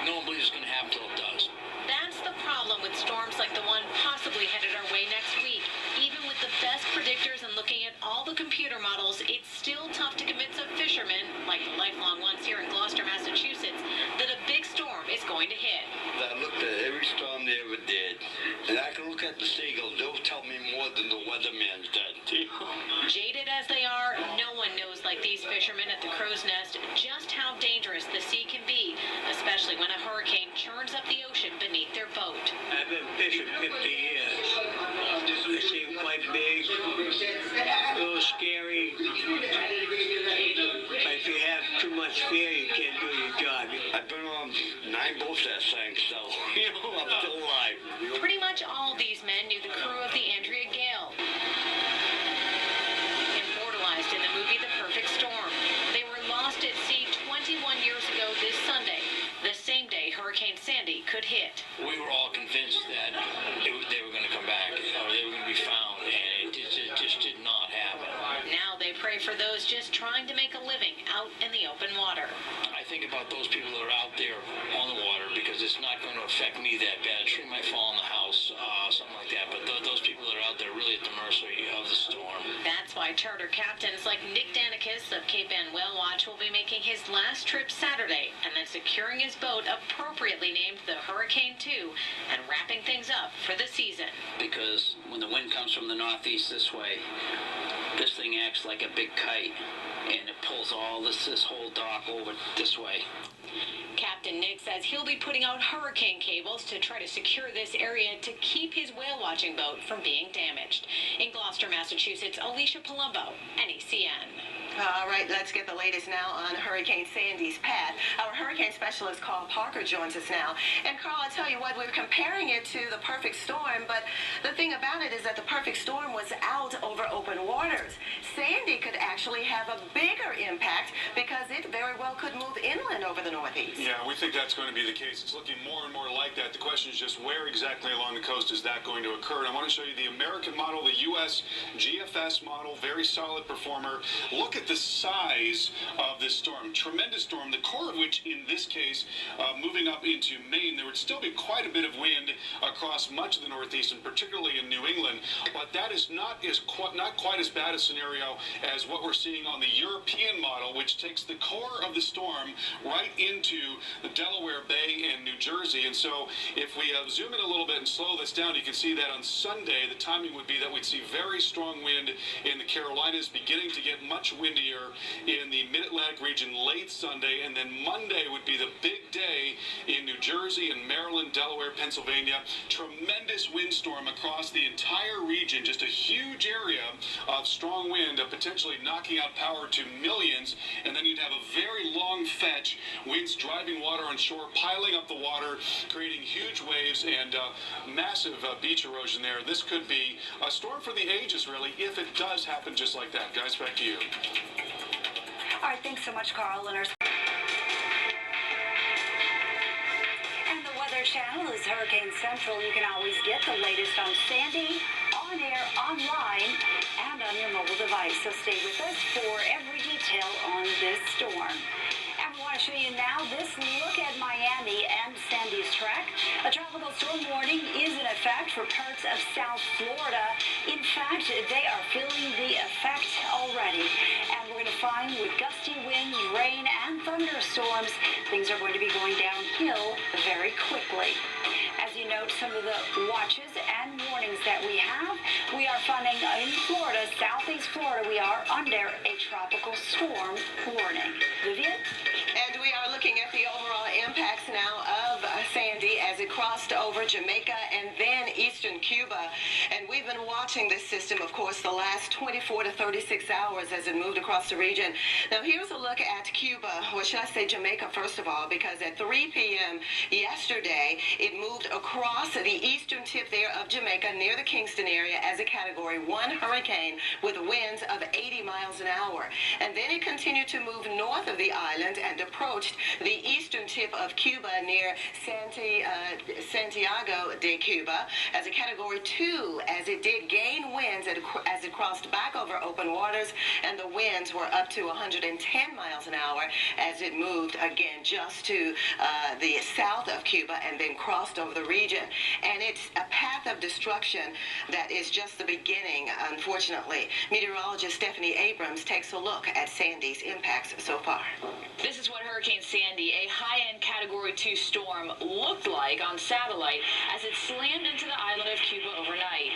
No one believes it's going to happen until it does. That's the problem with storms like the one possibly headed our way next week. Even with the best predictors and looking at all the computer models, it's still tough to convince a fisherman, like the lifelong ones here in Gloucester, Massachusetts, that a big storm is going to hit. I looked at every storm they ever did, and I can look at the seagulls. They'll tell me more than the weatherman's done. Jaded as they are, no one knows like these fishermen at the Crow's Nest just how dangerous the sea can be, especially when a hurricane churns up the ocean beneath their boat. I've been fishing 50 years. They seem quite big, a little scary, but if you have too much fear, you can't do your job. I've been on 9 boats that sank, so, I'm still alive. Pretty much all these men knew the crew of the Andrea Gale, immortalized in the movie The Perfect Storm. They were lost at sea 21 years ago this Sunday, the same day Hurricane Sandy could hit. We were all convinced that they were going to come back, or they were going to be found, and it just did not happen. Now they pray for those just trying to make a living out in the open water. I think about those people that are out there on the water because it's not going to affect me that bad. A tree might fall in the house, something like that. But those people that are out there really at the mercy of the storm. That's why charter captains like Nick Danicus of Cape Ann Whale Watch will be making his last trip Saturday and then securing his boat appropriately named the Hurricane 2 and wrapping things up for the season. Because when the wind comes from the northeast this way, this thing acts like a big kite, and it pulls all this whole dock over this way. Captain Nick says he'll be putting out hurricane cables to try to secure this area to keep his whale watching boat from being damaged. In Gloucester, Massachusetts, Alicia Palumbo, NECN. All right, let's get the latest now on Hurricane Sandy's path. Our hurricane specialist, Carl Parker, joins us now. And Carl, I'll tell you what, we're comparing it to the perfect storm, but the thing about it is that the perfect storm was out over open waters. Sandy could actually have a bigger impact because it very well could move inland over the northeast. Yeah, we think that's going to be the case. It's looking more and more like that. The question is just where exactly along the coast is that going to occur? And I want to show you the American model, the U.S. GFS model, very solid performer. Look at the size of this storm. Tremendous storm, the core of which in this case moving up into Maine. There would still be quite a bit of wind across much of the northeast and particularly in New England, but that is not quite as bad a scenario as what we're seeing on the European model, which takes the core of the storm right into the Delaware Bay and New Jersey. And so if we zoom in a little bit and slow this down, you can see that on Sunday the timing would be that we'd see very strong wind in the Carolinas, beginning to get much windier in the Mid-Atlantic region late Sunday, and then Monday would be the big day in New Jersey and Maryland, Delaware, Pennsylvania. Tremendous windstorm across the entire region, just a huge area of strong wind, potentially knocking out power to millions, and then you'd have a very long fetch, winds driving water on shore, piling up the water, creating huge waves and massive beach erosion there. This could be a storm for the ages, really, if it does happen just like that. Guys, back to you. All right, thanks so much, Carl. And the Weather Channel is Hurricane Central. You can always get the latest on Sandy, on air, online, and on your mobile device. So stay with us for every detail on this storm. And we want to show you now this look at Miami and Sandy's track. A tropical storm warning is in effect for parts of South Florida. In fact, they are feeling the effect already. And we're going to find with gusty winds, rain, and thunderstorms, things are going to be going downhill very quickly. As you note, some of the watches and warnings that we have, we are finding in Florida, southeast Florida, we are under a tropical storm warning. Vivian? And we are looking at the overall impacts now of Sandy as it crossed over Jamaica and then eastern Cuba. And we've been watching this system, of course, the last 24 to 36 hours as it moved across the region. Now, here's a look at Cuba, or should I say Jamaica, first of all, because at 3 p.m. yesterday, it moved across the eastern tip there of Jamaica near the Kingston area as a Category 1 hurricane with winds of 80 miles an hour. And then it continued to move north of the island and approached the eastern tip of Cuba near Santiago de Cuba as a Category 2, as it did gain winds as it crossed back over open waters, and the winds were up to 110 miles an hour as it moved again just to the south of Cuba and then crossed over the region. And it's a path of destruction that is just the beginning, unfortunately. Meteorologist Stephanie Abrams takes a look at Sandy's impacts so far. This is what Hurricane Sandy, a high-end Category 2 storm, looked like on satellite as it slammed into the island of Cuba overnight.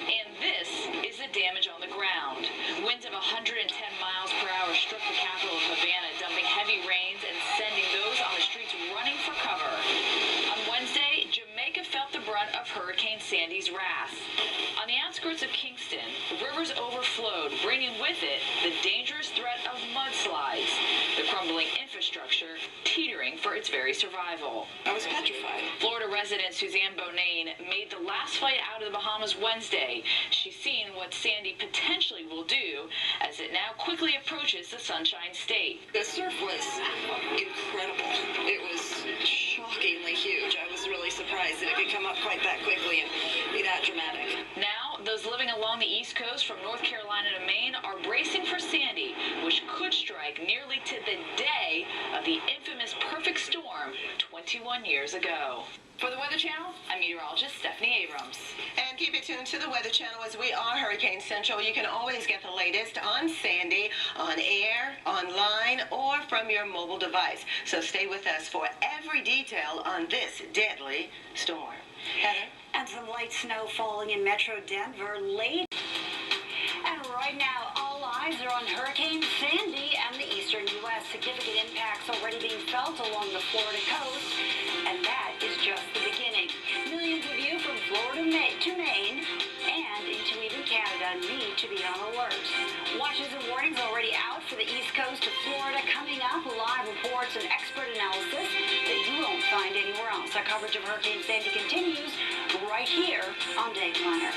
And this is the damage on the ground. Winds of 110 miles per hour struck the capital of Havana, dumping heavy rains and sending those on the streets running for cover. On Wednesday, Jamaica felt the brunt of Hurricane Sandy's wrath. On the outskirts of Kingston, rivers overflowed, bringing with it the dangerous threat of mudslides, the crumbling infrastructure teetering for its very survival. I was petrified. Florida resident Suzanne Bonane made the last flight out of the Bahamas Wednesday. She's seen what Sandy potentially will do as it now quickly approaches the Sunshine State. The surf was incredible. It was shockingly huge. I was really surprised that it could come up quite that quickly and be that dramatic. Now, those living along the East Coast from North Carolina to Maine are bracing for Sandy, which could strike nearly to the day of the infamous perfect storm 21 years ago. For the Weather Channel, I'm meteorologist Stephanie Abrams. And keep it tuned to the Weather Channel as we are Hurricane Central. You can always get the latest on Sandy on air, online, or from your mobile device. So stay with us for every detail on this deadly storm. Heather? And some light snow falling in Metro Denver late. And right now, all eyes are on Hurricane Sandy and the eastern U.S. Significant impacts already being felt along the Florida coast. And that is just the beginning. Millions of you from Florida to Maine and into even Canada need to be on alert. Watches and warnings already out for the east coast of Florida. Coming up, live reports and expert analysis that you won't find anywhere else. Our coverage of Hurricane Sandy continues right here on Day Planner.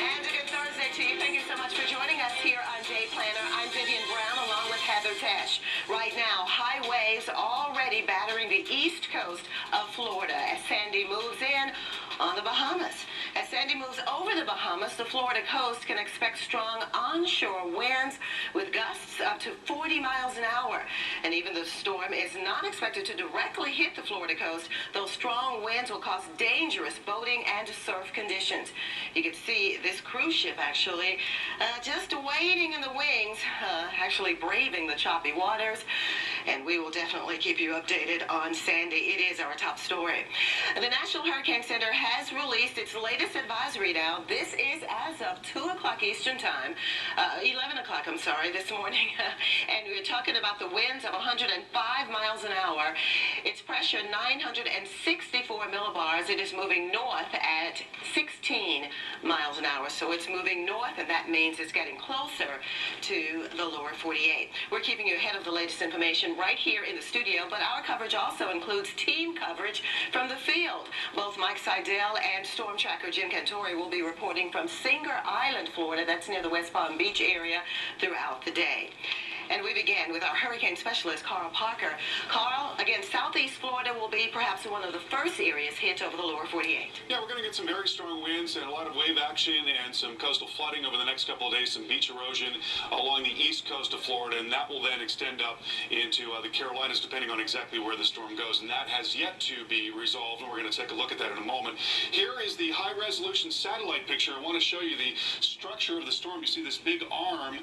And a good Thursday to you. Thank you so much for joining us here on Day Planner. I'm Vivian Brown along with Heather Tesh. Right now, high waves already battering the east coast of Florida as Sandy moves in on the Bahamas. As Sandy moves over the Bahamas, the Florida coast can expect strong onshore winds with gusts up to 40 miles an hour. And even though the storm is not expected to directly hit the Florida coast, those strong winds will cause dangerous boating and surf conditions. You can see this cruise ship actually just waiting in the wings, actually braving the choppy waters. And we will definitely keep you updated on Sandy. It is our top story. The National Hurricane Center has released its latest advisory now. This is as of 2 o'clock Eastern time, 11 o'clock, I'm sorry, this morning. And we're talking about the winds of 105 miles an hour. Its pressure 964 millibars. It is moving north at 16 miles an hour. So it's moving north, and that means it's getting closer to the lower 48. We're keeping you ahead of the latest information right here in the studio, but our coverage also includes team coverage from the field. Both Mike Seidel and Storm Tracker Jim Cantori will be reporting from Singer Island, Florida. That's near the West Palm Beach area throughout the day. And we begin with our hurricane specialist, Carl Parker. Carl, again, southeast Florida will be perhaps one of the first areas hit over the lower 48. Yeah, we're going to get some very strong winds and a lot of wave action and some coastal flooding over the next couple of days, some beach erosion along the east coast of Florida, and that will then extend up into the Carolinas, depending on exactly where the storm goes. And that has yet to be resolved, and we're going to take a look at that in a moment. Here is the high-resolution satellite picture. I want to show you the structure of the storm. You see this big arm,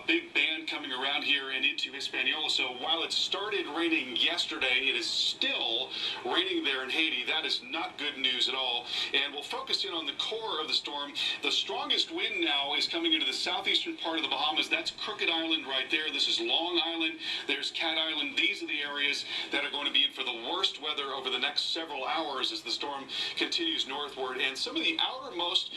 big band coming around here and into Hispaniola. So while it started raining yesterday, it is still raining there in Haiti. That is not good news at all. And we'll focus in on the core of the storm. The strongest wind now is coming into the southeastern part of the Bahamas. That's Crooked Island right there. This is Long Island. There's Cat Island. These are the areas that are going to be in for the worst weather over the next several hours as the storm continues northward. And some of the outermost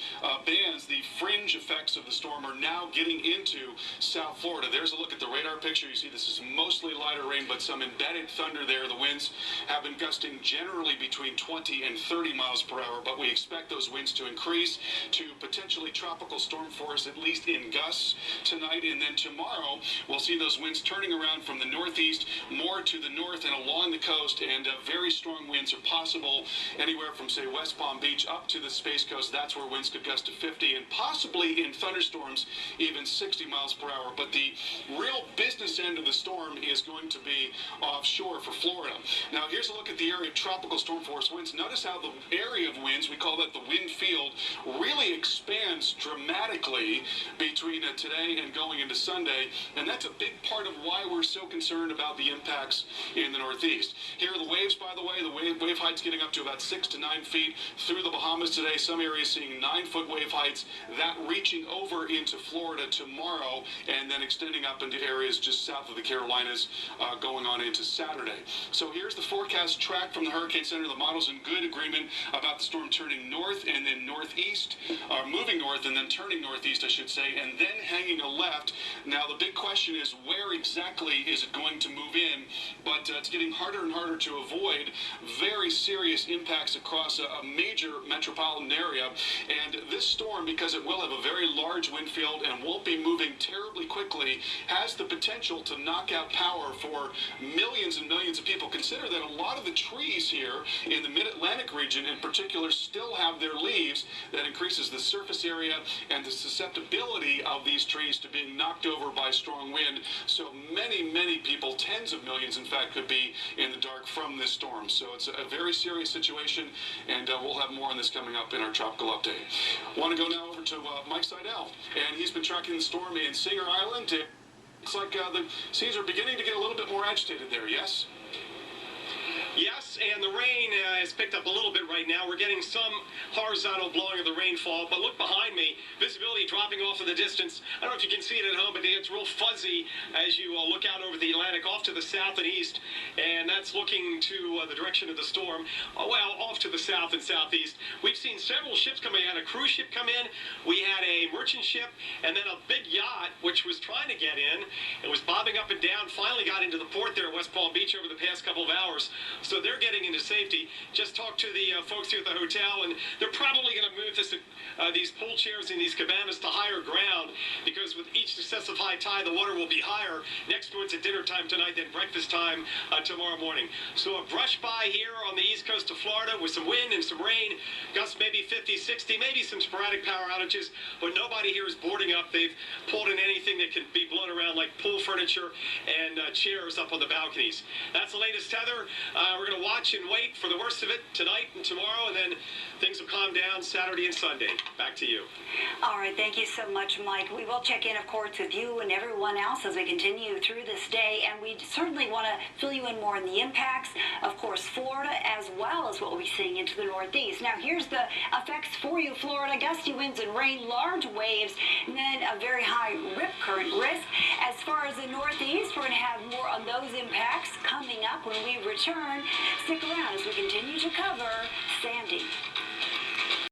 bands, the fringe effects of the storm, are now getting into South Florida. There's a look at the radar picture. You see this is mostly lighter rain, but some embedded thunder there. The winds have been gusting generally between 20 and 30 miles per hour, but we expect those winds to increase to potentially tropical storm force, at least in gusts tonight. And then tomorrow, we'll see those winds turning around from the northeast more to the north and along the coast, and very strong winds are possible anywhere from, say, West Palm Beach up to the Space Coast. That's where winds could gust to 50 and possibly in thunderstorms even 60 miles per hour. But the real business end of the storm is going to be offshore for Florida. Now, here's a look at the area of tropical storm force winds. Notice how the area of winds, we call that the wind field, really expands dramatically between today and going into Sunday, and that's a big part of why we're so concerned about the impacts in the northeast. Here are the waves, by the way. The wave heights getting up to about 6 to 9 feet through the Bahamas today. Some areas seeing 9-foot wave heights, that reaching over into Florida tomorrow and then extending up into areas just south of the Carolinas going on into Saturday. So here's the forecast track from the Hurricane Center. The model's in good agreement about the storm turning north and then northeast, or moving north and then turning northeast, I should say, and then hanging a left. Now, the big question is where exactly is it going to move in? But it's getting harder and harder to avoid very serious impacts across a major metropolitan area. And this storm, because it will have a very large wind field and won't be moving terribly quickly, has the the potential to knock out power for millions and millions of people. Consider that a lot of the trees here in the mid-Atlantic region in particular still have their leaves. That increases the surface area and the susceptibility of these trees to being knocked over by strong wind. So many people, tens of millions in fact, could be in the dark from this storm. So it's a very serious situation, and we'll have more on this coming up in our Tropical Update. Want to go now over to Mike Seidel, and he's been tracking the storm in Singer Island. It's like the seas are beginning to get a little bit more agitated there, yes? Yes, and the rain has picked up a little bit right now. We're getting some horizontal blowing of the rainfall, but look behind me, visibility dropping off in the distance. I don't know if you can see it at home, but it's real fuzzy as you look out over the Atlantic off to the south and east, and that's looking to the direction of the storm. Well, off to the south and southeast. We've seen several ships coming out. A cruise ship come in. We had a merchant ship, and then a big yacht, which was trying to get in. It was bobbing up and down, finally got into the port there at West Palm Beach over the past couple of hours. So they're getting into safety. Just talked to the folks here at the hotel, and they're probably going to move these pool chairs and these cabanas to higher ground, because with each successive high tide, the water will be higher. Next one's at dinner time tonight, then breakfast time tomorrow morning. So a brush by here on the east coast of Florida with some wind and some rain, gusts maybe 50, 60, maybe some sporadic power outages, but nobody here is boarding up. They've pulled in anything that can be blown around, like pool furniture and chairs up on the balconies. That's the latest tether. We're going to watch and wait for the worst of it tonight and tomorrow, and then things will calm down Saturday and Sunday. Back to you. All right, thank you so much, Mike. We will check in, of course, with you and everyone else as we continue through this day, and we certainly want to fill you in more on the impacts, of course, Florida, as well as what we'll be seeing into the Northeast. Now, here's the effects for you, Florida. Gusty winds and rain, large waves, and then a very high rip current risk. As far as the Northeast, we're going to have more on those impacts coming up when we return. Stick around as we continue to cover Sandy.